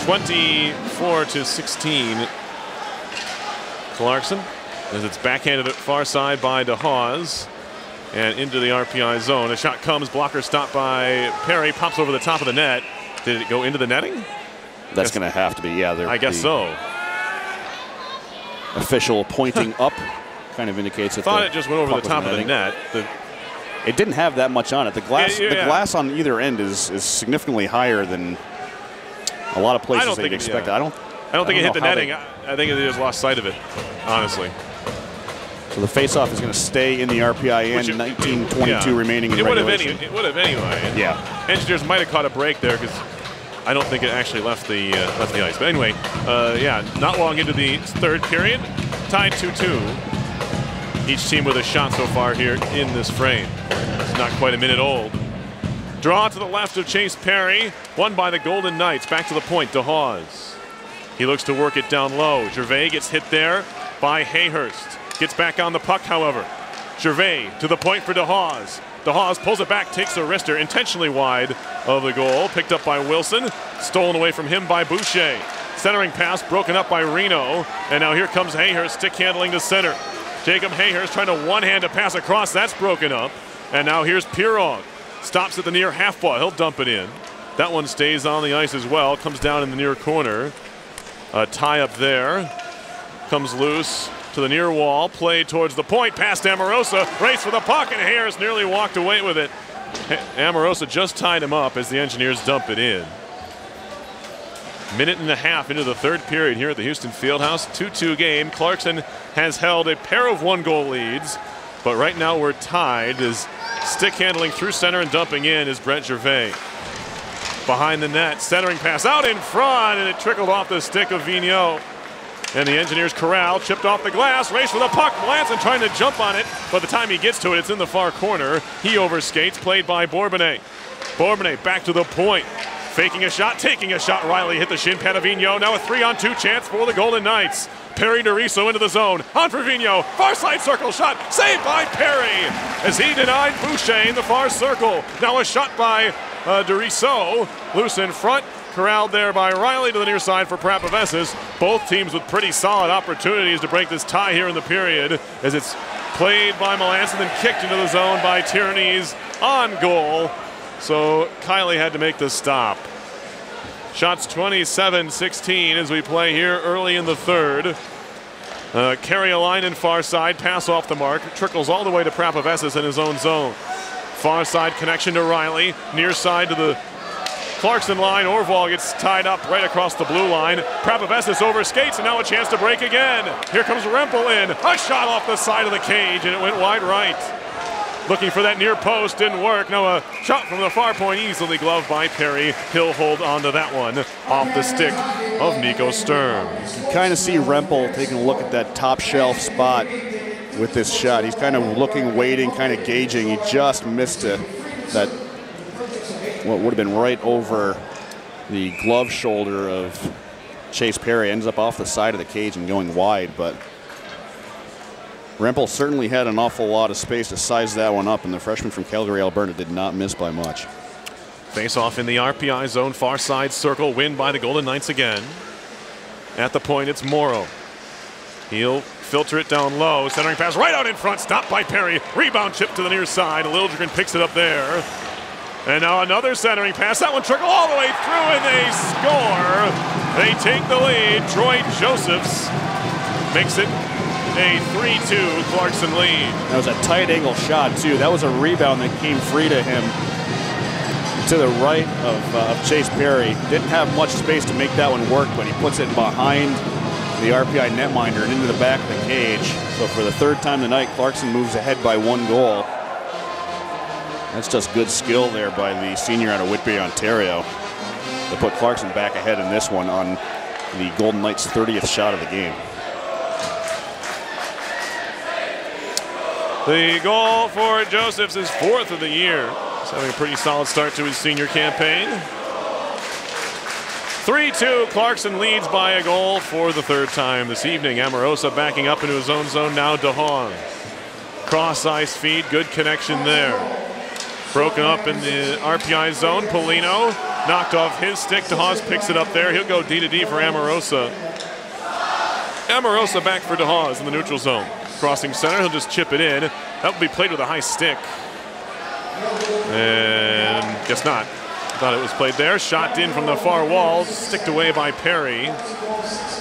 24-16. Clarkson, as it's backhanded at far side by DeHaas and into the RPI zone. A shot comes, blocker stopped by Perry, pops over the top of the net. Did it go into the netting? That's going to have to be, yeah. I guess so. Official pointing up kind of indicates that. Thought it just went over the top of the net. It didn't have that much on it. The glass, the glass on either end is significantly higher than a lot of places they'd expect. I don't think it hit the netting. I think they just lost sight of it, honestly. So the face-off is going to stay in the RPI end. 19:22 remaining in regulation. It would have anyway. Yeah. Engineers might have caught a break there because I don't think it actually left the ice. But anyway, yeah, not long into the third period, tied 2-2. Each team with a shot so far here in this frame. It's not quite a minute old. Draw to the left of Chase Perry, won by the Golden Knights. Back to the point, DeHaas. He looks to work it down low. Gervais gets hit there by Hayhurst. Gets back on the puck, however. Gervais to the point for DeHaas. DeHaas pulls it back, takes a wrister, intentionally wide of the goal. Picked up by Wilson, stolen away from him by Boucher. Centering pass broken up by Reno, and now here comes Hayhurst, stick handling to center. Jacob Hayhurst trying to one-hand a pass across, that's broken up. And now here's Pirog. Stops at the near half wall. He'll dump it in. That one stays on the ice as well. Comes down in the near corner. A tie up there. Comes loose to the near wall. Played towards the point. Past Amorosa. Race for the puck, and Harris nearly walked away with it. Amorosa just tied him up as the Engineers dump it in. Minute and a half into the third period here at the Houston Fieldhouse. 2-2 game. Clarkson has held a pair of one-goal leads, but right now we're tied as stick handling through center and dumping in is Brett Gervais. Behind the net, centering pass out in front, and it trickled off the stick of Vigneault. And the Engineers corral, chipped off the glass, race for the puck. Melanson trying to jump on it. By the time he gets to it, it's in the far corner. He overskates, played by Bourbonnais. Bourbonnais back to the point. Faking a shot, taking a shot. Riley hit the shin pad of Vigneault. Now a 3-on-2 chance for the Golden Knights. Perry DeRiso into the zone. On for Vigneault. Far side circle shot. Saved by Perry as he denied Boucher in the far circle. Now a shot by DeRiso. Loose in front. Corralled there by Riley to the near side for Prapavesis. Both teams with pretty solid opportunities to break this tie here in the period as it's played by Melanson and kicked into the zone by Tierney's on goal. So Kiley had to make the stop. Shots 27-16 as we play here early in the third. Carry a line in far side, pass off the mark, trickles all the way to Prapavesis in his own zone. Far side connection to Riley, near side to the Clarkson line. Orval gets tied up right across the blue line. Prapavesis overskates, and now a chance to break again. Here comes Rempel in. A shot off the side of the cage, and it went wide right. Looking for that near post, didn't work. Now a shot from the far point, easily gloved by Perry. He'll hold on to that one off the stick of Nico Sturm. You kind of see Rempel taking a look at that top shelf spot with this shot. He's kind of looking, waiting, kind of gauging. He just missed it. That what would have been right over The glove shoulder of Chase Perry ends up off the side of the cage and going wide, but Rempel certainly had an awful lot of space to size that one up, and the freshman from Calgary, Alberta did not miss by much. Face off in the RPI zone, far side circle, win by the Golden Knights again. At the point, it's Morrow. He'll filter it down low, centering pass right out in front, stopped by Perry. Rebound chip to the near side, Liljegren picks it up there. And now another centering pass, that one trickled all the way through and they score. They take the lead, Troy Josephs makes it a 3-2 Clarkson lead. That was a tight angle shot too. That was a rebound that came free to him to the right of Chase Perry. Didn't have much space to make that one work, but he puts it behind the RPI netminder and into the back of the cage. So for the third time tonight, Clarkson moves ahead by 1 goal. That's just good skill there by the senior out of Whitby, Ontario, to put Clarkson back ahead in this one on the Golden Knights' 30th shot of the game. The goal for Josephs is 4th of the year. He's having a pretty solid start to his senior campaign. 3-2, Clarkson leads by a goal for the 3rd time this evening. Amorosa backing up into his own zone, now DeHaan. Cross ice feed, good connection there. Broken up in the RPI zone, Polino knocked off his stick. DeHaas picks it up there. He'll go D to D for Amorosa. Amorosa back for DeHaas in the neutral zone. Crossing center, he'll just chip it in. That will be played with a high stick. And guess not. Thought it was played there. Shot in from the far wall, sticked away by Perry.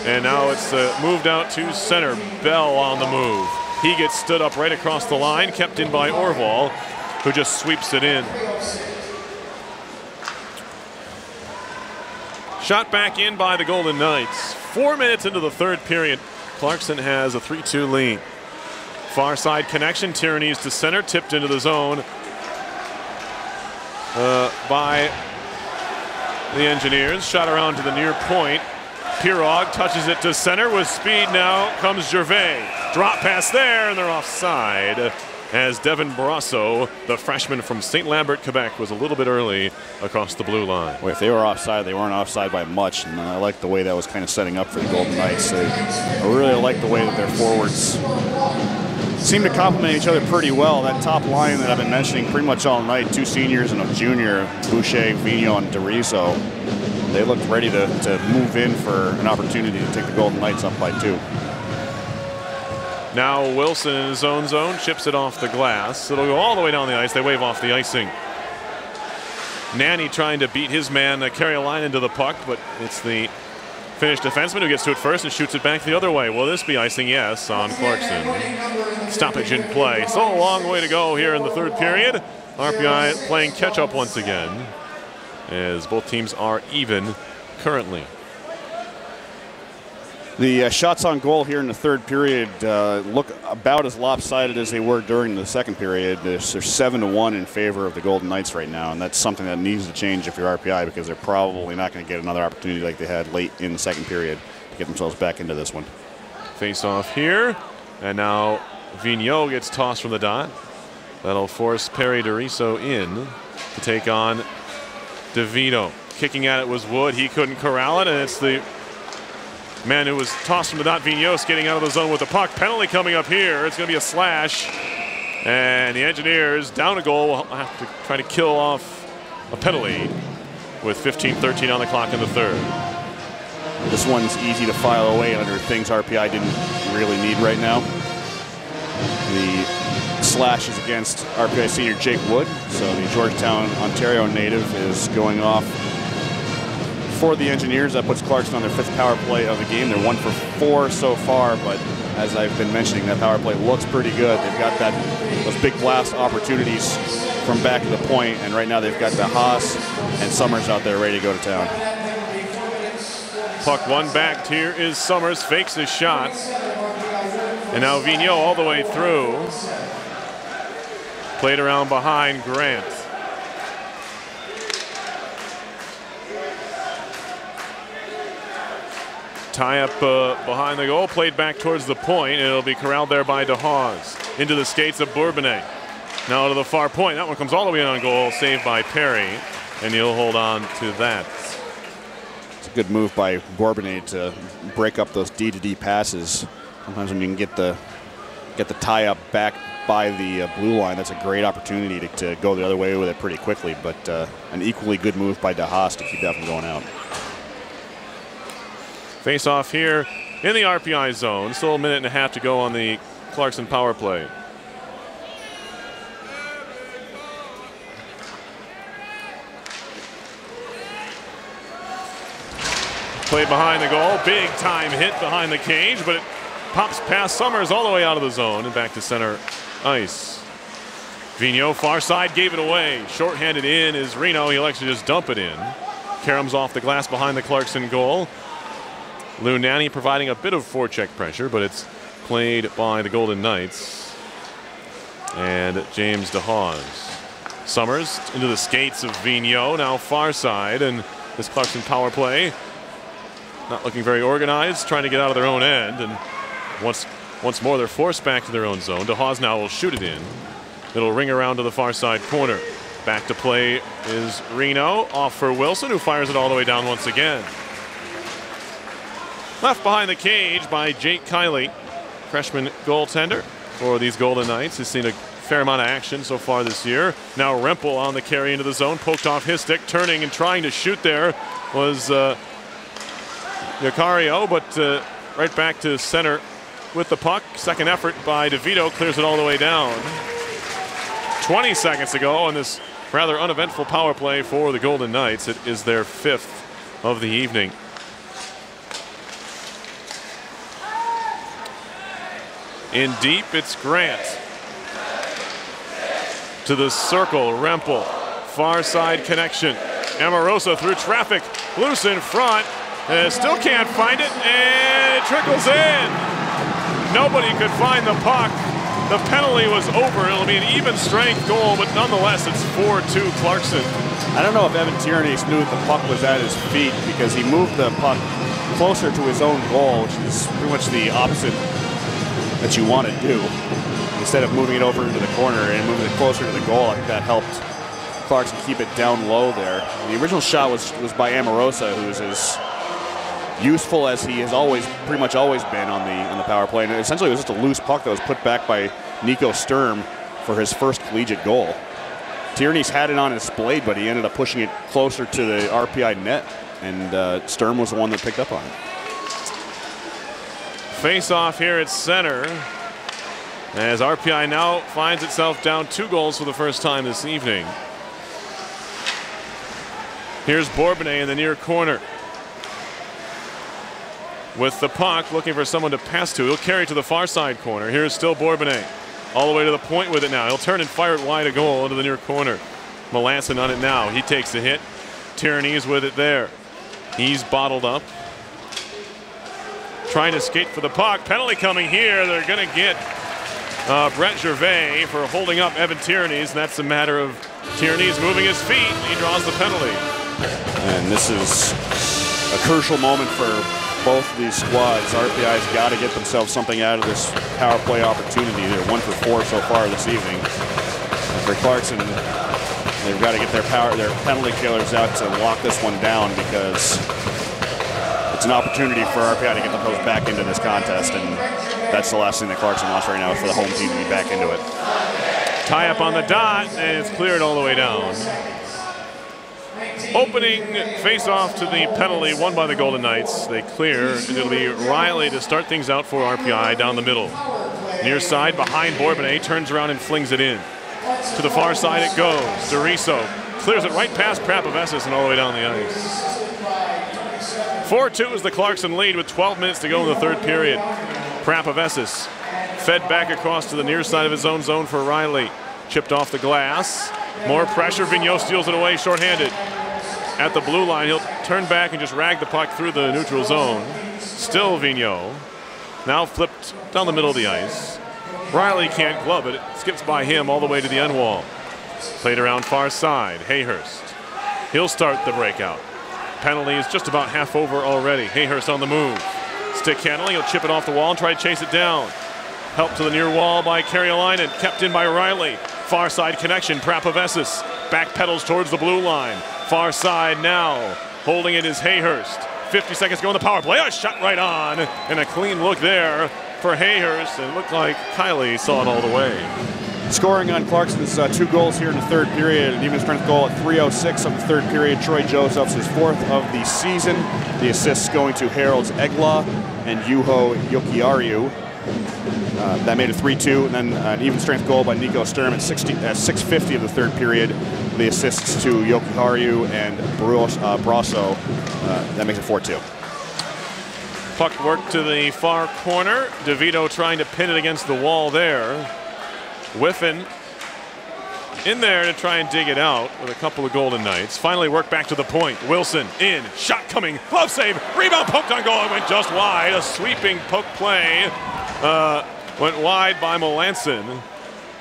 And now it's moved out to center. Bell on the move. He gets stood up right across the line, kept in by Orval, who just sweeps it in. Shot back in by the Golden Knights. 4 minutes into the 3rd period, Clarkson has a 3-2 lead. Far side connection, Tyrannies to center, tipped into the zone by the Engineers. Shot around to the near point. Pirog touches it to center with speed. Now comes Gervais. Drop pass there, and they're offside, as Devin Barrasso, the freshman from St. Lambert, Quebec, was a little bit early across the blue line. Well, if they were offside, they weren't offside by much, and I like the way that was kind of setting up for the Golden Knights. I really like the way that their forwards seem to complement each other pretty well. That top line that I've been mentioning pretty much all night, 2 seniors and a junior, Boucher, Vigneault, and DeRiso, they looked ready to move in for an opportunity to take the Golden Knights up by 2. Now Wilson in his own zone, chips it off the glass. It'll go all the way down the ice. They wave off the icing. Nanny trying to beat his man, carry a line into the puck, but it's the Finnish defenseman who gets to it first and shoots it back the other way. Will this be icing? Yes, on Clarkson. Stoppage in play. So a long way to go here in the 3rd period. RPI playing catch-up once again, as both teams are even currently. The shots on goal here in the 3rd period look about as lopsided as they were during the 2nd period. They're 7-1 in favor of the Golden Knights right now, and that's something that needs to change if you're RPI, because they're probably not going to get another opportunity like they had late in the 2nd period to get themselves back into this one. Face off here, and now Vigneault gets tossed from the dot. That'll force Perry DeRiso in to take on DeVito. Kicking at it was Wood. He couldn't corral it, and it's the man who was tossed from the dot, Vigneault, getting out of the zone with the puck. Penalty coming up here. It's going to be a slash. And the Engineers, down a goal, will have to try to kill off a penalty with 15:13 on the clock in the 3rd. This one's easy to file away under things RPI didn't really need right now. The slash is against RPI senior Jake Wood. So the Georgetown, Ontario native is going off for the Engineers. That puts Clarkson on their 5th power play of the game. They're 1 for 4 so far, but as I've been mentioning, that power play looks pretty good. They've got those big blast opportunities from back of the point, and right now they've got the Haas and Summers out there ready to go to town. Puck won back. Here is Summers, fakes his shot. And now Vigneault all the way through. Played around behind Grant. Tie up behind the goal, played back towards the point. It'll be corralled there by DeHaas. Into the skates of Bourbonnais. Now to the far point. That one comes all the way on goal, saved by Perry, and he'll hold on to that. good move by Bourbonnais to break up those D-to-D passes. Sometimes when you can get the tie up back by the blue line, that's a great opportunity to go the other way with it pretty quickly. But an equally good move by DeHaas to keep that from going out. Face off here in the RPI zone. Still a minute and a half to go on the Clarkson power play. Played behind the goal. Big time hit behind the cage, but it pops past Summers all the way out of the zone and back to center ice. Vigneault, far side, gave it away. Short-handed in is Reno. He elects to just dump it in. Karams off the glass behind the Clarkson goal. Lou Nanny providing a bit of forecheck pressure, but it's played by the Golden Knights. And James DeHaas. Summers into the skates of Vigneault, now far side, and this Clarkson power play not looking very organized, trying to get out of their own end, and once more they're forced back to their own zone. DeHaas now will shoot it in. It'll ring around to the far side corner. Back to play is Reno, off for Wilson, who fires it all the way down once again. Left behind the cage by Jake Kiley, freshman goaltender for these Golden Knights. He's seen a fair amount of action so far this year. Now Rempel on the carry into the zone, poked off his stick, turning and trying to shoot there was Vicario, but right back to center with the puck. Second effort by DeVito clears it all the way down. 20 seconds ago on this rather uneventful power play for the Golden Knights. It is their 5th of the evening. In deep, it's Grant. To the circle, Rempel. Far side connection. Amorosa through traffic, loose in front. Still can't find it, and it trickles in. Nobody could find the puck. The penalty was over. It'll be an even strength goal, but nonetheless, it's 4-2 Clarkson. I don't know if Evan Tierney knew the puck was at his feet, because he moved the puck closer to his own goal, which is pretty much the opposite that you want to do. Instead of moving it over into the corner and moving it closer to the goal, I think that helped Clarkson keep it down low there. The original shot was by Amorosa, who is as useful as he has pretty much always been on the power play. And essentially it was just a loose puck that was put back by Nico Sturm for his first collegiate goal. Tierney's had it on his blade, but he ended up pushing it closer to the RPI net, and Sturm was the one that picked up on it. Face off here at center, as RPI now finds itself down 2 goals for the first time this evening. Here's Bourbonnais in the near corner. With the puck, looking for someone to pass to. He'll carry to the far side corner. Here's still Bourbonnais. All the way to the point with it now. He'll turn and fire it wide, a goal into the near corner. Melanson on it now. He takes the hit. Tierney's with it there. He's bottled up. Trying to skate for the puck. Penalty coming here. They're going to get Brett Gervais for holding up Evan Tierney's, and that's a matter of Tierney's moving his feet. He draws the penalty. And this is a crucial moment for both of these squads. RPI's got to get themselves something out of this power play opportunity. They're 1 for 4 so far this evening. And for Clarkson, they've got to get their penalty killers out to lock this one down, because it's an opportunity for RPI to get themselves back into this contest, and that's the last thing that Clarkson wants right now, is for the home team to be back into it. Tie up on the dot, and it's cleared all the way down. Opening face-off to the penalty won by the Golden Knights. They clear, and it'll be Riley to start things out for RPI down the middle. Near side behind Bourbonnais, turns around and flings it in. To the far side it goes. Doriso clears it right past Prapovessis and all the way down the ice. 4-2 is the Clarkson lead with 12 minutes to go in the third period. Prapovessis fed back across to the near side of his own zone for Riley. Chipped off the glass. More pressure. Vigneault steals it away, shorthanded. At the blue line, he'll turn back and just rag the puck through the neutral zone. Still Vigneault. Now flipped down the middle of the ice. Riley can't glove it. It skips by him all the way to the end wall. Played around far side. Hayhurst. He'll start the breakout. Penalty is just about half over already. Hayhurst on the move. Stick handling. He'll chip it off the wall and try to chase it down. Help to the near wall by Carriolainen. Kept in by Riley. Far side connection. Prapovessis back pedals towards the blue line. Far side now. Holding it is Hayhurst. 50 seconds to go in the power play. A shot right on, and a clean look there for Hayhurst. And it looked like Kylie saw it all the way. Scoring on Clarkson's 2 goals here in the third period. An even strength goal at 3:06 of the third period. Troy Josephs, his 4th of the season. The assists going to Harold's Egla and Juho Jokiharju. That made it 3-2, and then an even strength goal by Nico Sturm at 6:50 of the third period. The assists to Jokiharju and Brasso. That makes it 4-2. Puck worked to the far corner. DeVito trying to pin it against the wall there. Whiffen in there to try and dig it out with a couple of Golden Knights. Finally worked back to the point. Wilson in, shot coming, glove save, rebound, poked on goal, it went just wide. A sweeping poke play went wide by Melanson.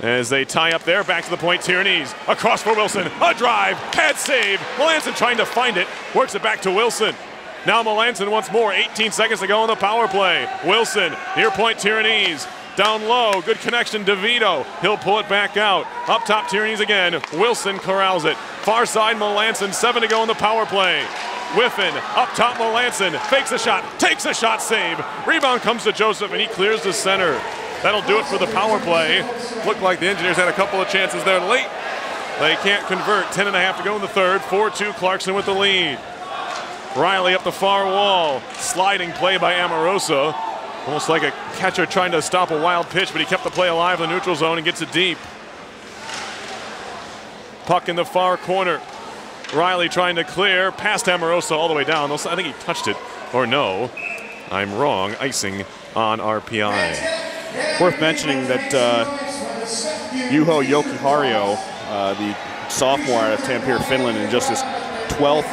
As they tie up there, back to the point, Tierney's across for Wilson, a drive, pad save. Melanson trying to find it, works it back to Wilson. Now Melanson once more, 18 seconds to go in the power play. Wilson, near point, Tierney's. Down low, good connection, DeVito. He'll pull it back out. Up top, Tierney's again. Wilson corrals it. Far side, Melanson, 7 to go in the power play. Whiffen, up top, Melanson, fakes a shot, takes a shot, save. Rebound comes to Joseph, and he clears the center. That'll do it for the power play. Looked like the Engineers had a couple of chances there late. They can't convert. 10.5 to go in the third. 4-2, Clarkson with the lead. Riley up the far wall. Sliding play by Amoroso. Almost like a catcher trying to stop a wild pitch, but he kept the play alive in the neutral zone and gets it deep. Puck in the far corner. Riley trying to clear past Amoroso all the way down. I think he touched it. Or no, I'm wrong. Icing on RPI. Worth mentioning that Juho Jokiharju, the sophomore out of Tampere, Finland, in just his 12th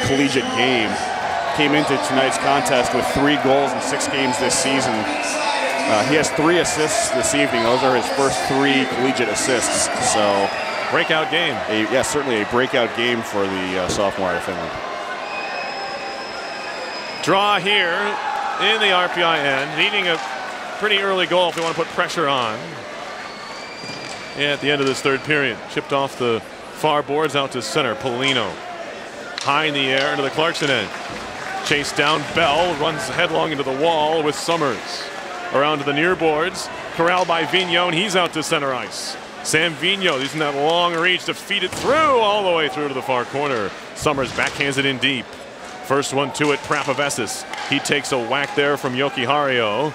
collegiate game, came into tonight's contest with 3 goals in 6 games this season. He has 3 assists this evening. Those are his first 3 collegiate assists. So, breakout game. Certainly a breakout game for the sophomore out of Finland. Draw here in the RPI end, needing a pretty early goal if they want to put pressure on. Yeah, at the end of this third period, chipped off the far boards out to center. Polino high in the air into the Clarkson end. Chased down, Bell runs headlong into the wall with Summers. Around to the near boards, corralled by Vigneault, and he's out to center ice. Sam Vigneault using that long reach to feed it through, all the way through to the far corner. Summers backhands it in deep. First one to it, Prapavesis. He takes a whack there from Jokiharju.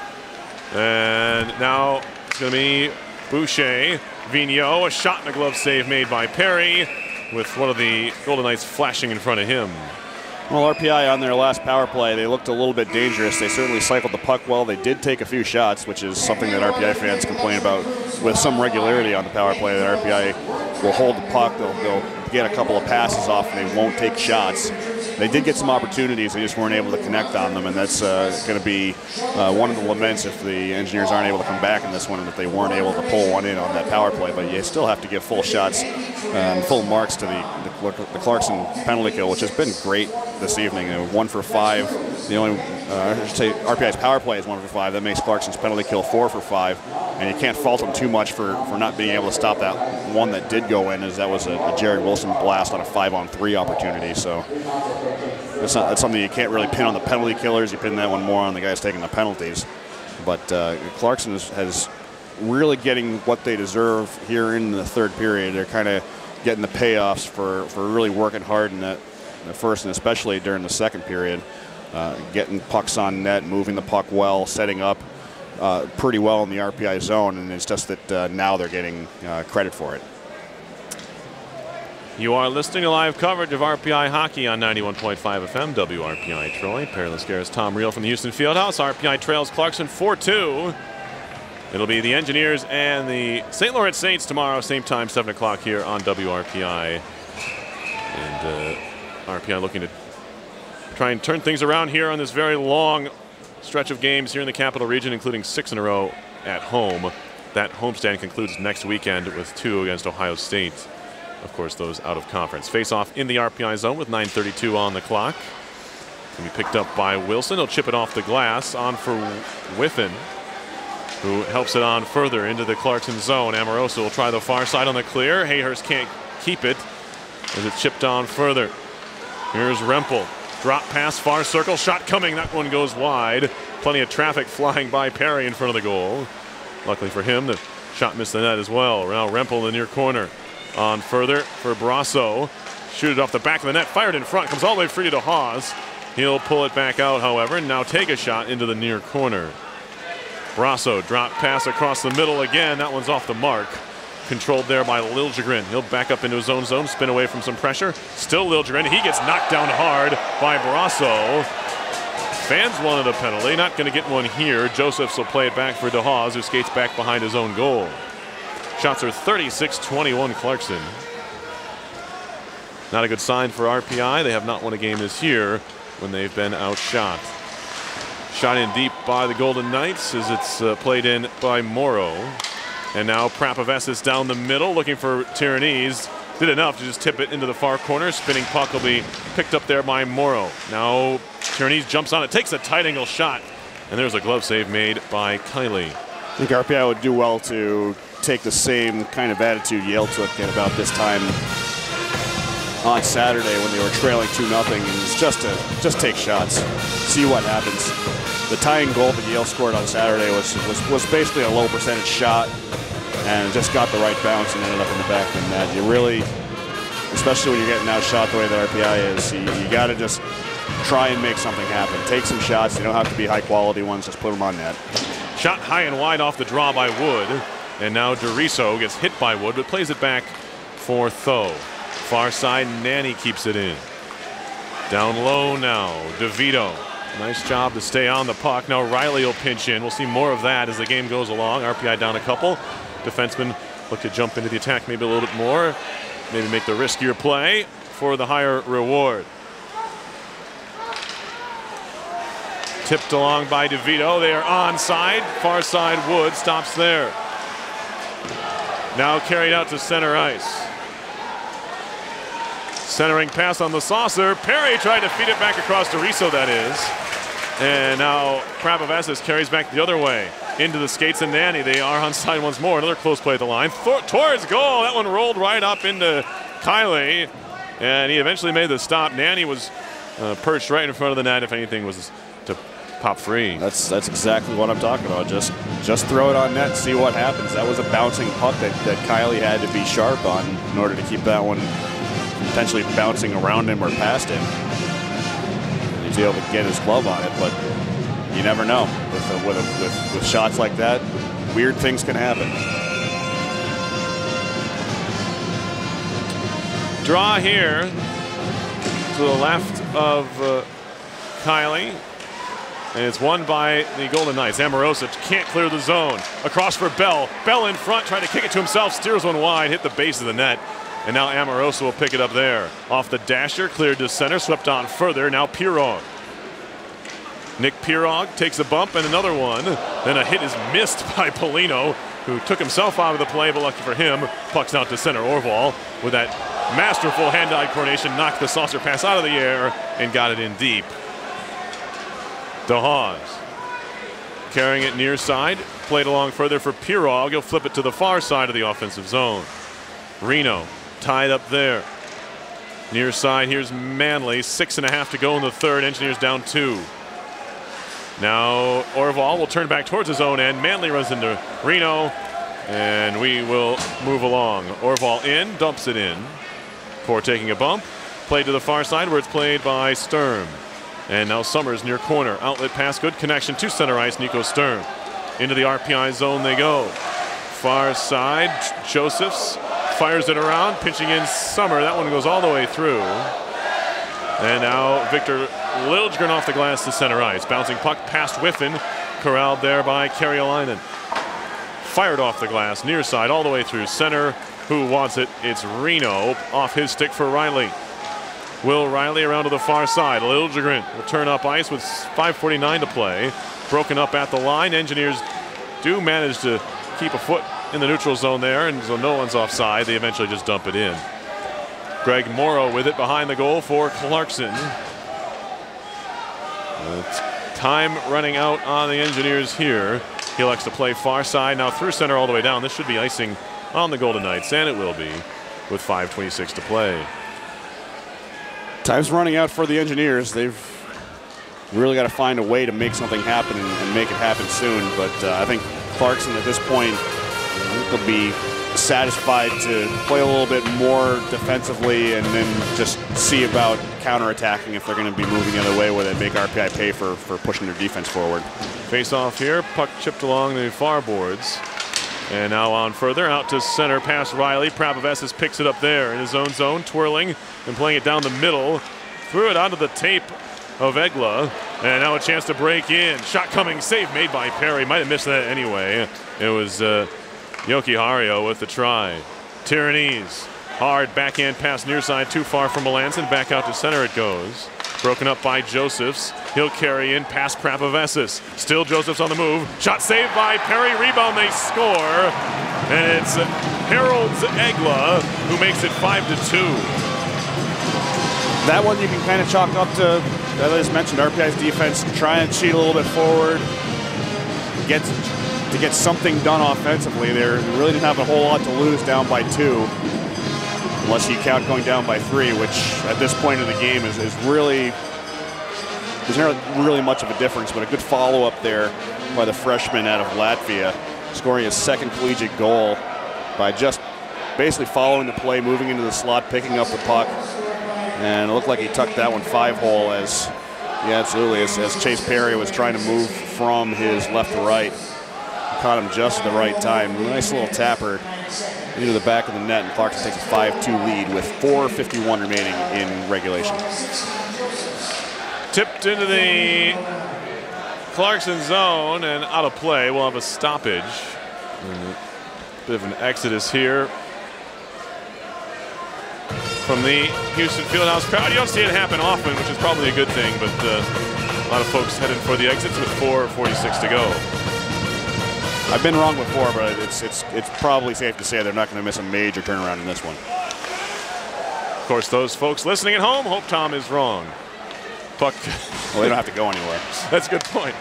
And now it's going to be Boucher. Vigneault, a shot and a glove save made by Perry, with one of the Golden Knights flashing in front of him. Well, RPI on their last power play, they looked a little bit dangerous. They certainly cycled the puck well. They did take a few shots, which is something that RPI fans complain about with some regularity on the power play, that RPI will hold the puck, they'll get a couple of passes off, and they won't take shots. They did get some opportunities, they just weren't able to connect on them, and that's going to be one of the laments if the Engineers aren't able to come back in this one, and that they weren't able to pull one in on that power play. But you still have to give full shots and full marks to the Clarkson penalty kill, which has been great this evening. 1 for 5. The only, I should say, RPI's power play is 1 for 5. That makes Clarkson's penalty kill 4 for 5. And you can't fault them too much for not being able to stop that one that did go in, as that was a Jared Wilson blast on a 5-on-3 opportunity. So that's something you can't really pin on the penalty killers. You pin that one more on the guys taking the penalties. But Clarkson has really getting what they deserve here in the third period. They're kind of getting the payoffs for really working hard in the first and especially during the second period. Getting pucks on net, moving the puck well, setting up pretty well in the RPI zone, and it's just that now they're getting credit for it. You are listening to live coverage of RPI hockey on 91.5 FM, WRPI Troy. Perilous Garrett's Tom Reel from the Houston Fieldhouse. RPI trails Clarkson 4-2. It'll be the Engineers and the St. Lawrence Saints tomorrow, same time, 7 o'clock here on WRPI. And RPI looking to try and turn things around here on this very long stretch of games here in the Capital Region, including 6 in a row at home. That homestand concludes next weekend with 2 against Ohio State. Of course, those out of conference. Face-off in the RPI zone with 9:32 on the clock. Can be picked up by Wilson. He'll chip it off the glass. On for Whiffen, who helps it on further into the Clarkson zone. Amoroso will try the far side on the clear. Hayhurst can't keep it as it's chipped on further. Here's Rempel. Drop pass, far circle, shot coming. That one goes wide. Plenty of traffic flying by Perry in front of the goal. Luckily for him, the shot missed the net as well. Now Rempel in the near corner. On further for Brasso. Shoot it off the back of the net, fired in front, comes all the way free to Hawes. He'll pull it back out, however, and now take a shot into the near corner. Brasso, drop pass across the middle again. That one's off the mark. Controlled there by Liljegren. He'll back up into his own zone, spin away from some pressure. Still Liljegren. He gets knocked down hard by Brasso. Fans wanted a penalty. Not going to get one here. Josephs will play it back for DeHaas, who skates back behind his own goal. Shots are 36-21 Clarkson. Not a good sign for RPI. They have not won a game this year when they've been outshot. Shot in deep by the Golden Knights as it's played in by Morrow. And now Prapavesis down the middle looking for Tyranese. Did enough to just tip it into the far corner. Spinning puck will be picked up there by Morrow. Now Tyranese jumps on it, takes a tight angle shot. And there's a glove save made by Kiley. I think RPI would do well to take the same kind of attitude Yale took at about this time on Saturday when they were trailing 2-0, and just take shots, see what happens. The tying goal that Yale scored on Saturday was basically a low percentage shot, and just got the right bounce and ended up in the back of the net. You really, especially when you're getting outshot the way that RPI is, you got to just try and make something happen. Take some shots. They don't have to be high quality ones. Just put them on net. Shot high and wide off the draw by Wood, and now Doriso gets hit by Wood, but plays it back for Tho. Far side, Nanny keeps it in. Down low now, DeVito. Nice job to stay on the puck. Now Riley will pinch in. We'll see more of that as the game goes along. RPI down a couple. Defensemen look to jump into the attack maybe a little bit more. Maybe make the riskier play for the higher reward. Tipped along by DeVito. They are onside. Far side, Wood stops there. Now carried out to center ice. Centering pass on the saucer. Perry tried to feed it back across to Riso, that is. And now Prapavesis carries back the other way into the skates and Nanny. They are onside once more. Another close play at the line. Towards goal. That one rolled right up into Kiley. And he eventually made the stop. Nanny was perched right in front of the net. If anything was to pop free. That's exactly what I'm talking about. Just throw it on net, see what happens. That was a bouncing puck that Kiley had to be sharp on in order to keep that one potentially bouncing around him or past him. He's able to get his glove on it, but you never know. With shots like that, weird things can happen. Draw here to the left of Kiley. And it's won by the Golden Knights. Amorosa can't clear the zone. Across for Bell. Bell in front, trying to kick it to himself. Steers one wide, hit the base of the net. And now Amorosa will pick it up there. Off the dasher, cleared to center, swept on further. Now Pirog. Nick Pirog takes a bump and another one. Then a hit is missed by Polino, who took himself out of the play, but lucky for him, pucks out to center. Orval, with that masterful hand-eye coordination, knocked the saucer pass out of the air and got it in deep. DeHaas carrying it near side, played along further for Pirog. He'll flip it to the far side of the offensive zone. Reno tied up there. Near side, here's Manley. 6.5 to go in the third. Engineers down 2. Now Orval will turn back towards his own end. Manley runs into Reno, and we will move along. Orval in, dumps it in. Core taking a bump. Played to the far side where it's played by Sturm. And now Summers near corner. Outlet pass, good connection to center ice. Nico Sturm. Into the RPI zone they go. Far side, Josephs fires it around, pinching in Summer. That one goes all the way through. And now Victor Liljegren off the glass to center ice. Bouncing puck past Whiffen, corralled there by Karjalainen. Fired off the glass, near side, all the way through center. Who wants it? It's Reno, off his stick for Riley. Will Riley around to the far side. Liljegren will turn up ice with 5:49 to play. Broken up at the line. Engineers do manage to keep a foot in the neutral zone there, and so no one's offside. They eventually just dump it in. Greg Morrow with it behind the goal for Clarkson. Time running out on the Engineers here. He likes to play far side now through center all the way down. This should be icing on the Golden Knights, and it will be with 5:26 to play. Time's running out for the Engineers. They've really got to find a way to make something happen and make it happen soon. But I think Clarkson at this point will be satisfied to play a little bit more defensively and then just see about counterattacking if they're going to be moving the other way where they make RPI pay for pushing their defense forward. Face off here, puck chipped along the far boards. And now on further, out to center, past Riley. Prabhavessis picks it up there in his own zone, twirling and playing it down the middle. Threw it onto the tape of Egla. And now a chance to break in. Shot coming, save made by Perry. Might have missed that anyway. It was Yoki Hario with the try. Tyrannies, hard backhand pass near side, too far from Melanson. Back out to center it goes. Broken up by Josephs. He'll carry in past Prabhavessis. Still Josephs on the move. Shot saved by Perry. Rebound, they score. And it's Harold's Egla who makes it 5-2. That one you can kind of chalk up to, as I just mentioned, RPI's defense trying to cheat a little bit forward. To get something done offensively. They really didn't have a whole lot to lose down by 2. Unless you count going down by 3, which at this point of the game is really, there's not really much of a difference, but a good follow-up there by the freshman out of Latvia, scoring his second collegiate goal by just basically following the play, moving into the slot, picking up the puck, and it looked like he tucked that one 5-hole as, yeah, absolutely, as Chase Perry was trying to move from his left to right. Caught him just at the right time. Nice little tapper into the back of the net, and Clarkson takes a 5-2 lead with 4:51 remaining in regulation. Tipped into the Clarkson zone and out of play. We'll have a stoppage. Bit of an exodus here from the Houston Fieldhouse crowd. You don't see it happen often, which is probably a good thing, but a lot of folks headed for the exits with 4:46 to go. I've been wrong before, but it's probably safe to say they're not going to miss a major turnaround in this one. Of course, those folks listening at home hope Tom is wrong. Puck. Well, they don't have to go anywhere. That's a good point.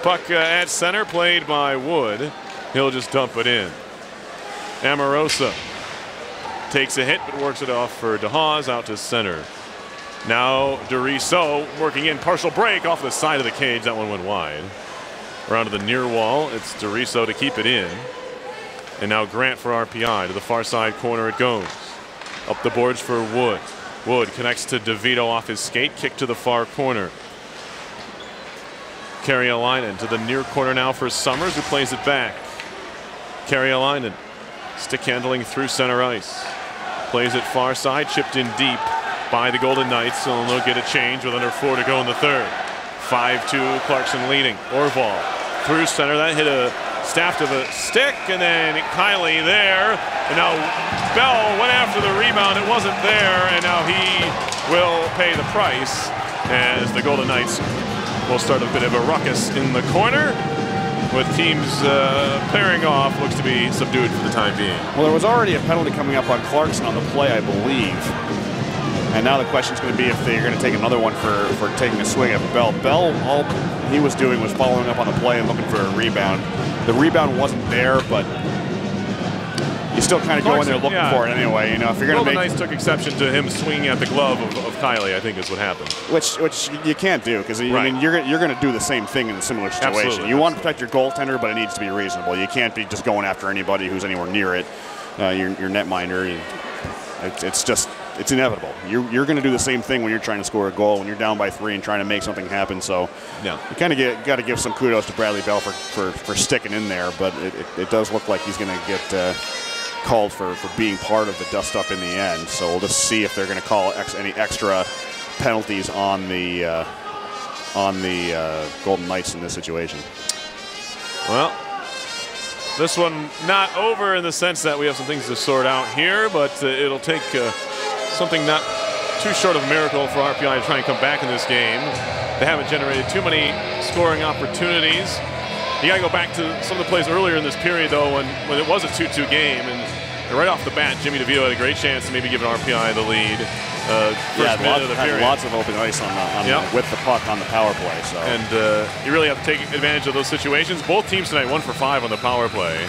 Puck at center, played by Wood. He'll just dump it in. Amorosa takes a hit, but works it off for DeHaas out to center. Now Deriso working in, partial break off the side of the cage. That one went wide. Around to the near wall, it's Deriso to keep it in. And now Grant for RPI. To the far side corner it goes. Up the boards for Wood. Wood connects to DeVito off his skate, kick to the far corner. Karjalainen to the near corner now for Summers, who plays it back. Karjalainen, stick handling through center ice. Plays it far side, chipped in deep by the Golden Knights, so they'll get a change with under 4 to go in the third. 5-2, Clarkson leading. Orval through center, that hit a staff of a stick, and then Kiley there. And now Bell went after the rebound, it wasn't there, and now he will pay the price as the Golden Knights will start a bit of a ruckus in the corner with teams pairing off. Looks to be subdued for the time being. Well, there was already a penalty coming up on Clarkson on the play, I believe. And now the question is going to be if they're going to take another one for taking a swing at Bell. Bell, all he was doing was following up on the play and looking for a rebound. The rebound wasn't there, but you still kind of go in there looking for it anyway. You know, if you're going to make. The Knights took exception to him swinging at the glove of Kiley, I think is what happened. Which you can't do, because I mean, you're going to do the same thing in a similar situation. Absolutely. You want to protect your goaltender, but it needs to be reasonable. You can't be just going after anybody who's anywhere near it. Your netminder. It's inevitable. You're going to do the same thing when you're trying to score a goal, when you're down by 3 and trying to make something happen. So you kind of got to give some kudos to Bradley Bell for sticking in there, but it does look like he's going to get called for being part of the dust-up in the end. So we'll just see if they're going to call any extra penalties on the Golden Knights in this situation. Well, this one not over in the sense that we have some things to sort out here, but it'll take something not too short of a miracle for RPI to try and come back in this game. They haven't generated too many scoring opportunities. You got to go back to some of the plays earlier in this period, though, when it was a 2-2 game. And right off the bat, Jimmy DeVito had a great chance to maybe give an RPI the lead. First minute of the period. Lots of open ice with the puck on the power play. So. And you really have to take advantage of those situations. Both teams tonight 1 for 5 on the power play.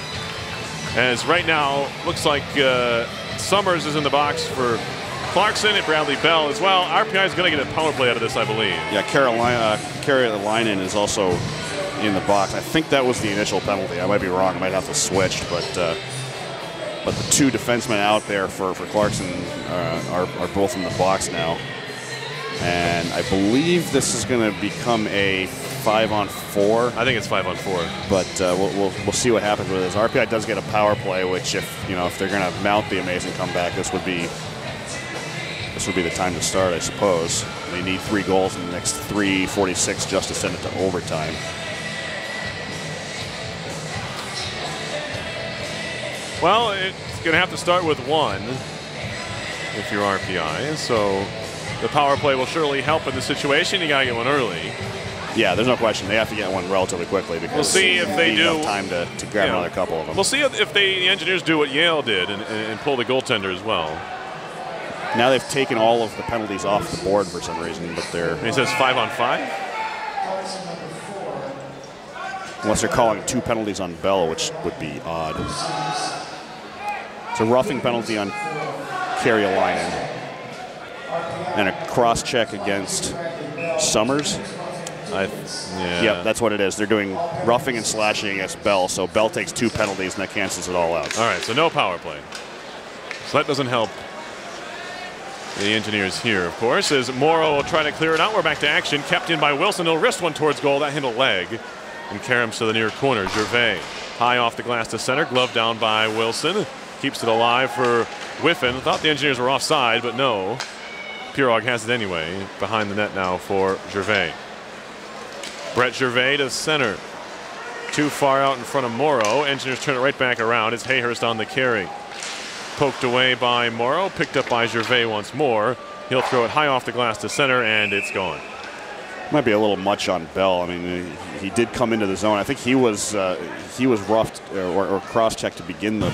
As right now, looks like Summers is in the box for Clarkson and Bradley Bell as well. RPI is going to get a power play out of this, I believe. Yeah, Carolina is also in the box. I think that was the initial penalty. I might be wrong. I might have to switch, but the two defensemen out there for Clarkson are both in the box now. And I believe this is going to become a 5-on-4. I think it's 5-on-4. But we'll see what happens with this. RPI does get a power play, which if they're going to mount the amazing comeback, this would be the time to start, I suppose. They need 3 goals in the next 3:46 just to send it to overtime. Well, it's going to have to start with 1 if you're RPI. So the power play will surely help in the situation. You got to get one early. Yeah, there's no question. They have to get one relatively quickly because we'll see if they do enough time to grab another couple of them. We'll see if the Engineers do what Yale did and pull the goaltender as well. Now they've taken all of the penalties off the board for some reason, but they're... He says 5-on-5? Unless they're calling 2 penalties on Bell, which would be odd. It's a roughing penalty on Carolina and a cross-check against Summers. Yeah. Yep, that's what it is. They're doing roughing and slashing against Bell, so Bell takes 2 penalties and that cancels it all out. All right, so no power play. So that doesn't help the Engineers here, of course, as Morrow will try to clear it out. We're back to action. Kept in by Wilson. He'll wrist one towards goal. That handle leg. And Karams to the near corner. Gervais high off the glass to center. Glove down by Wilson. Keeps it alive for Whiffen. Thought the Engineers were offside, but no. Pirog has it anyway. Behind the net now for Gervais. Brett Gervais to center. Too far out in front of Morrow. Engineers turn it right back around. It's Hayhurst on the carry. Poked away by Morrow, picked up by Gervais once more. He'll throw it high off the glass to center, and it's gone. Might be a little much on Bell. I mean, he did come into the zone. I think he was roughed or cross-checked to begin the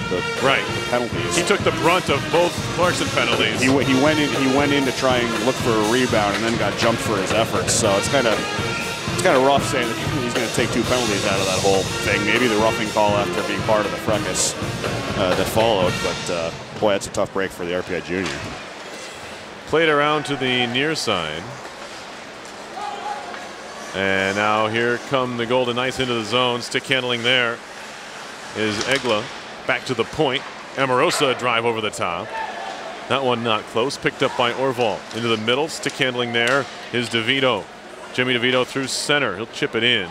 penalties. He took the brunt of both Clarkson penalties. He went in to try and look for a rebound, and then got jumped for his efforts. So it's kind of rough saying that he's going to take 2 penalties out of that whole thing. Maybe the roughing call after being part of the fracas that followed, but boy, that's a tough break for the RPI junior. Played around to the near side. And now here come the Golden Knights into the zone. Stick handling there is Egla. Back to the point. Amorosa drive over the top. That one not close. Picked up by Orval. Into the middle. Stick handling there is DeVito. Jimmy DeVito through center. He'll chip it in.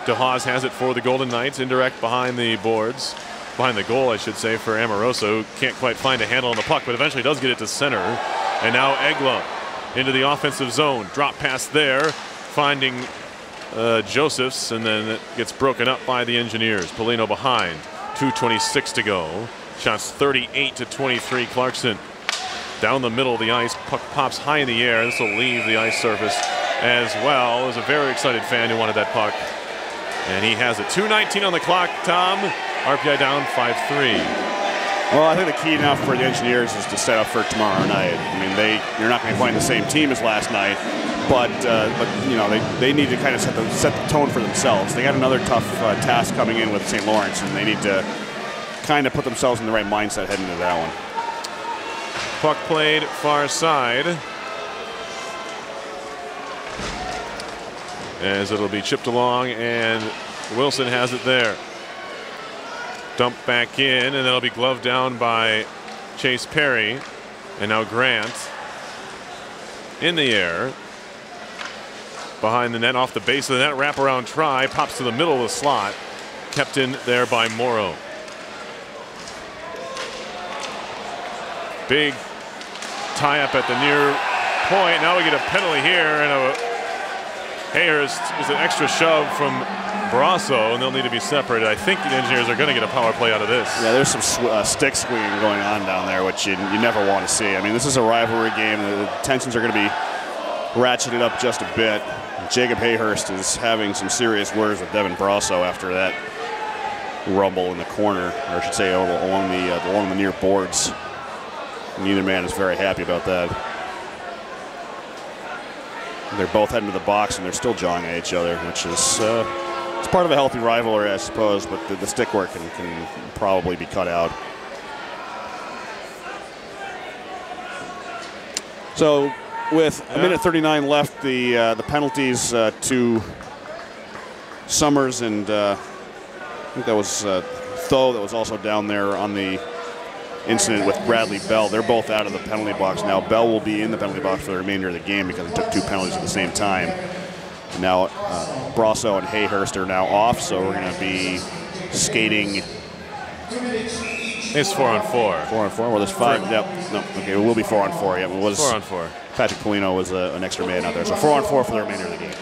DeHaas has it for the Golden Knights. Indirect behind the boards. Behind the goal, I should say, for Amorosa, who can't quite find a handle on the puck, but eventually does get it to center. And now Egla into the offensive zone. Drop pass there, finding Josephs, and then it gets broken up by the Engineers. Polino behind. 2:26 to go. Shots 38-23. Clarkson down the middle of the ice. Puck pops high in the air. This will leave the ice surface as well. There's a very excited fan who wanted that puck. And he has it. 2:19 on the clock, Tom. RPI down 5-3. Well, I think the key now for the Engineers is to set up for tomorrow night. I mean, you're not going to be playing the same team as last night, but they need to kind of set the tone for themselves. They got another tough task coming in with St. Lawrence, and they need to kind of put themselves in the right mindset heading into that one. Puck played far side, as it'll be chipped along, and Wilson has it there. Dumped back in, and then it'll be gloved down by Chase Perry. And now Grant in the air. Behind the net, off the base of the net, wraparound try, pops to the middle of the slot. Kept in there by Morrow. Big tie up at the near point. Now we get a penalty here, and Hayhurst is an extra shove from Brasso, and they'll need to be separated. I think the Engineers are going to get a power play out of this. Yeah, there's some stick swinging going on down there, which you never want to see. I mean, this is a rivalry game. The tensions are going to be ratcheted up just a bit. Jacob Hayhurst is having some serious words with Devin Brasso after that rumble in the corner, or I should say along the near boards. Neither man is very happy about that. They're both heading to the box, and they're still jawing at each other, which is it's part of a healthy rivalry, I suppose, but the stick work can probably be cut out. So with a minute 39 left, the penalties to Summers and I think that was Tho that was also down there on the incident with Bradley Bell. They're both out of the penalty box now. Bell will be in the penalty box for the remainder of the game because he took 2 penalties at the same time. Now Brasso and Hayhurst are now off, so we're going to be skating. It's 4-on-4. 4-on-4. Well, there's 5. Yep. No. Okay. It will be 4-on-4. Yeah. It was 4-on-4. Patrick Polino was an extra man out there, so 4-on-4 for the remainder of the game.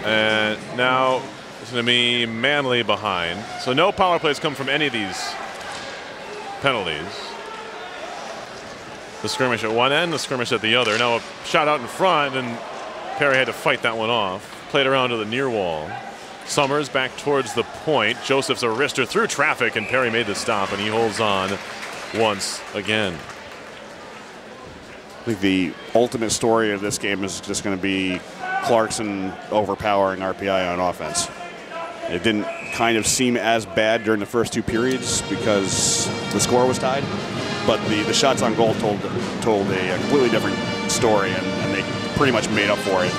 And now it's going to be Manley behind. So no power plays come from any of these penalties. The skirmish at one end, the skirmish at the other. Now a shot out in front, and Perry had to fight that one off. Played around to the near wall. Summers back towards the point. Joseph's a wrister through traffic, and Perry made the stop, and he holds on once again. I think the ultimate story of this game is just going to be Clarkson overpowering RPI on offense. It didn't kind of seem as bad during the first 2 periods because the score was tied, but the shots on goal told a completely different story, and they pretty much made up for it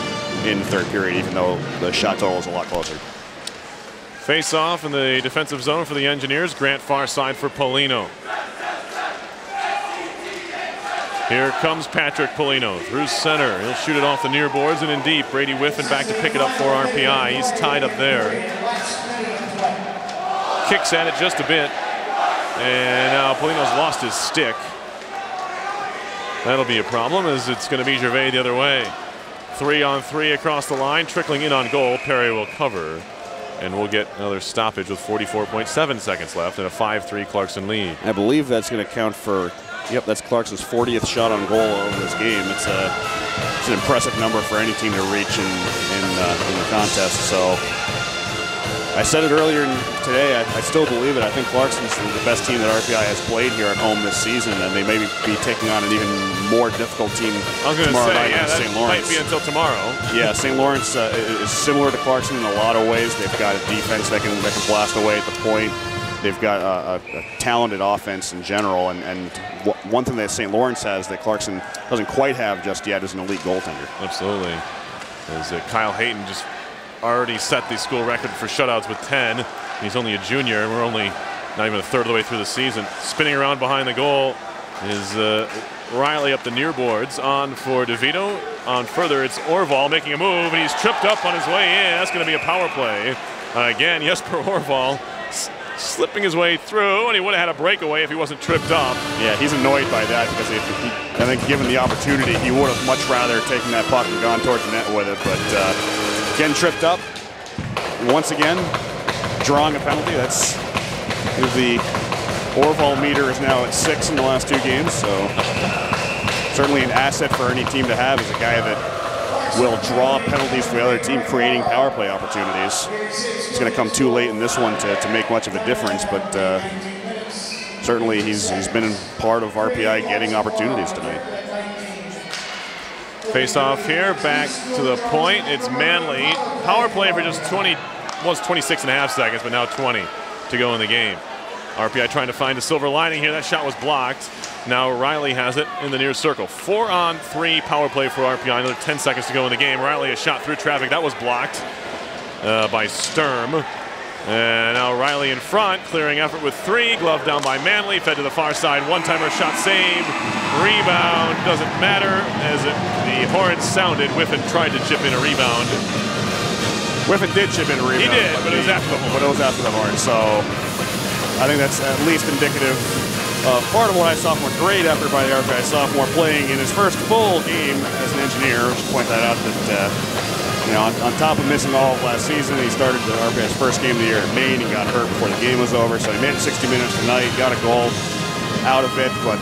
in the 3rd period, even though the shot total was a lot closer. Face off in the defensive zone for the Engineers. Grant far side for Polino. Here comes Patrick Polino through center. He'll shoot it off the near boards and in deep. Brady Whiffen back to pick it up for RPI. He's tied up there. Kicks at it just a bit. And now Polino's lost his stick. That'll be a problem as it's going to be Gervais the other way. 3-on-3 across the line, trickling in on goal. Perry will cover. And we'll get another stoppage with 44.7 seconds left and a 5-3 Clarkson lead. I believe that's going to count for, yep, that's Clarkson's 40th shot on goal over this game. It's an impressive number for any team to reach in the contest. So I said it earlier today, I still believe it. I think Clarkson's the best team that RPI has played here at home this season, and they may be taking on an even more difficult team tomorrow night against St. Lawrence. Might be until tomorrow. Yeah, St. Lawrence is similar to Clarkson in a lot of ways. They've got a defense that can blast away at the point. They've got a talented offense in general, and one thing that St. Lawrence has that Clarkson doesn't quite have just yet is an elite goaltender. Absolutely. As Kyle Hayton just already set the school record for shutouts with 10. He's only a junior, and we're only not even a third of the way through the season. Spinning around behind the goal is Riley up the near boards. On for DeVito. On further, it's Orval making a move, and he's tripped up on his way in. That's going to be a power play. Again, Jesper Orval slipping his way through, and he would have had a breakaway if he wasn't tripped up. Yeah, he's annoyed by that because I think given the opportunity, he would have much rather taken that puck and gone towards the net with it. But again, tripped up. Once again, drawing a penalty. That's the Orval meter is now at 6 in the last 2 games. So certainly an asset for any team to have is a guy that will draw penalties for the other team, creating power play opportunities. It's going to come too late in this one to make much of a difference, but certainly he's been part of RPI getting opportunities tonight. Face off here, back to the point. It's Manley. Power play for just 26.5 seconds, but now 20 to go in the game. RPI trying to find a silver lining here. That shot was blocked. Now Riley has it in the near circle. 4-on-3 power play for RPI. Another 10 seconds to go in the game. Riley a shot through traffic. That was blocked by Sturm. And now Riley in front, clearing effort with 3. Glove down by Manley. Fed to the far side. One-timer shot saved. Rebound doesn't matter as the horn sounded. Whiffen tried to chip in a rebound. Whiffen did chip in a rebound. He did, but it was after the horn. But it was after the horn. So I think that's at least indicative of part of what I saw from a great effort by the RPI sophomore playing in his first full game as an Engineer. I should point that out that, on top of missing all of last season, he started the RPI's first game of the year at Maine. He got hurt before the game was over, so he made it 60 minutes tonight, got a goal out of it. But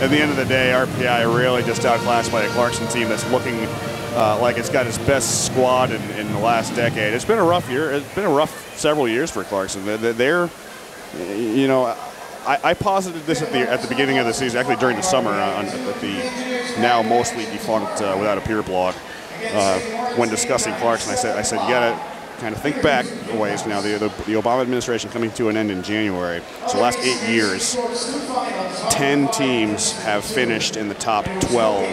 at the end of the day, RPI really just outclassed by a Clarkson team that's looking like it's got its best squad in the last decade. It's been a rough year. It's been a rough several years for Clarkson. I posited this at the beginning of the season, actually during the summer, at the now mostly defunct Without a Peer blog. When discussing Clarkson, I said you gotta kind of think back a ways now. The Obama administration coming to an end in January. So the last 8 years, 10 teams have finished in the top 12,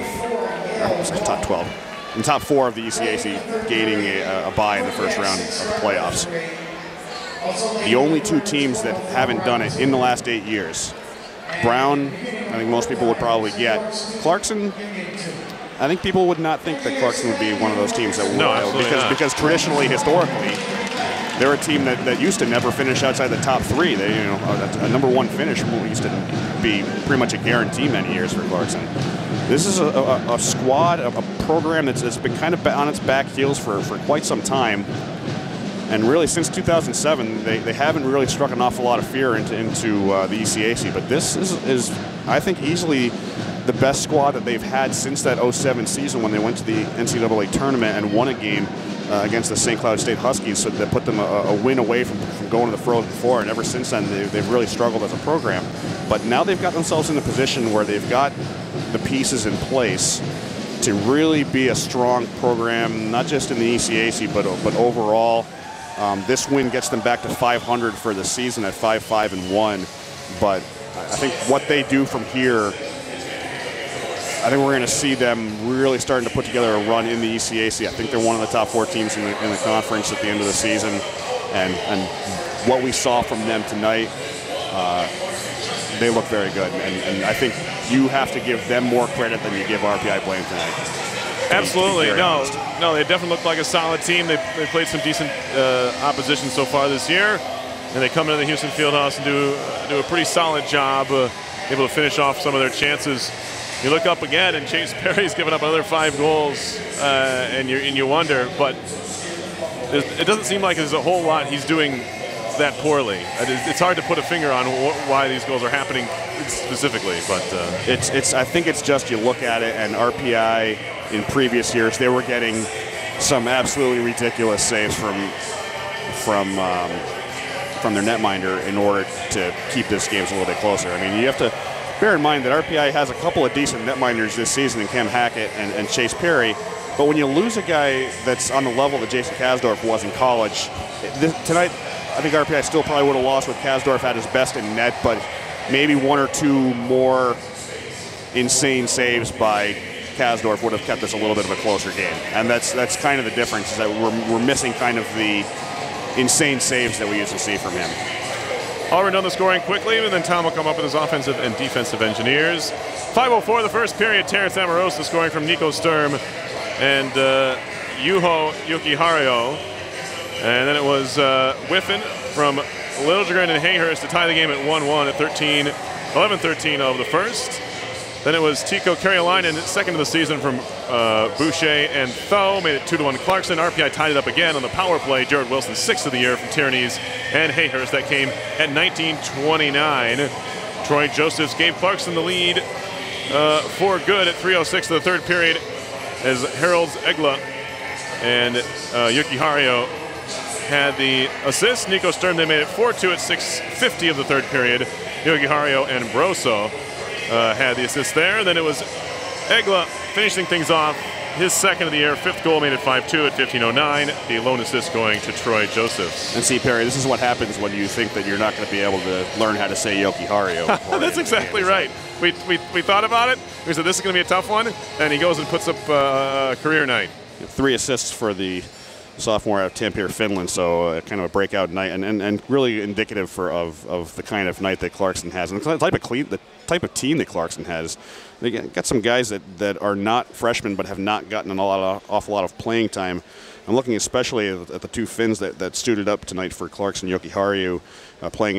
in top 4 of the ECAC, gaining a bye in the first round of the playoffs. The only 2 teams that haven't done it in the last 8 years, Brown, I think most people would probably get. Clarkson, I think people would not think that Clarkson would be one of those teams that would. No, because traditionally, historically, they're a team that used to never finish outside the top 3. They, a number 1 finish used to be pretty much a guarantee many years for Clarkson. This is a squad, a program that's been kind of on its back heels for quite some time. And really, since 2007, they haven't really struck an awful lot of fear into the ECAC. But this is, I think, easily the best squad that they've had since that 07 season when they went to the NCAA tournament and won a game against the St. Cloud State Huskies. So that put them a win away from going to the Frozen Four. And ever since then, they've really struggled as a program. But now they've got themselves in a position where they've got the pieces in place to really be a strong program, not just in the ECAC, but overall. This win gets them back to 500 for the season at 5-5-1. But I think what they do from here, I think we're going to see them really starting to put together a run in the ECAC. I think they're one of the top 4 teams in the conference at the end of the season. And what we saw from them tonight, they look very good. And I think you have to give them more credit than you give RPI blame tonight. Absolutely. No, they definitely look like a solid team. They played some decent opposition so far this year. And they come into the Houston Fieldhouse and do a pretty solid job, able to finish off some of their chances. You look up again, and Chase Perry's given up another 5 goals, and you wonder, but it doesn't seem like there's a whole lot he's doing that poorly. It's hard to put a finger on why these goals are happening specifically, but I think it's just you look at it, and RPI in previous years they were getting some absolutely ridiculous saves from their netminder in order to keep this games a little bit closer. I mean, you have to bear in mind that RPI has a couple of decent netminders this season in Cam Hackett and Chase Perry, but when you lose a guy that's on the level that Jason Kasdorf was in college, tonight I think RPI still probably would have lost with Kasdorf at his best in net, but maybe 1 or 2 more insane saves by Kasdorf would have kept this a little bit of a closer game. And that's kind of the difference, is that we're missing kind of the insane saves that we used to see from him. I'll run down the scoring quickly, and then Tom will come up with his offensive and defensive engineers. 5:04 the first period. Terrence Amoroso scoring from Nico Sturm and Yuho Yukihario. And then it was Whiffen from Littlegren and Hayhurst to tie the game at 1-1 at 11-13 of the first. Then it was Tico Carolina, second of the season from Boucher and Tho, made it 2-1 Clarkson. RPI tied it up again on the power play. Jared Wilson, 6th of the year from Tierney's and Hayhurst. That came at 19-29. Troy Josephs gave Clarkson the lead for good at 3:06 of the third period as Harold's Egla and Yukihario had the assist. Nico Sturm, they made it 4-2 at 6:50 of the third period. Yukihario and Broso had the assist there. Then it was Egla finishing things off, his second of the year, 5th goal, made it 5-2 at 15:09. The lone assist going to Troy Josephs. And see, Perry, this is what happens when you think that you're not going to be able to learn how to say Yukihario. That's exactly right. We thought about it. We said this is going to be a tough one, and he goes and puts up a career night. 3 assists for the sophomore out of Tampere, Finland, so kind of a breakout night, and really indicative of the kind of night that Clarkson has, and the type of team that Clarkson has. They got some guys that are not freshmen but have not gotten an awful lot of playing time. I'm looking especially at the 2 Finns that suited up tonight for Clarkson. Yukihario playing in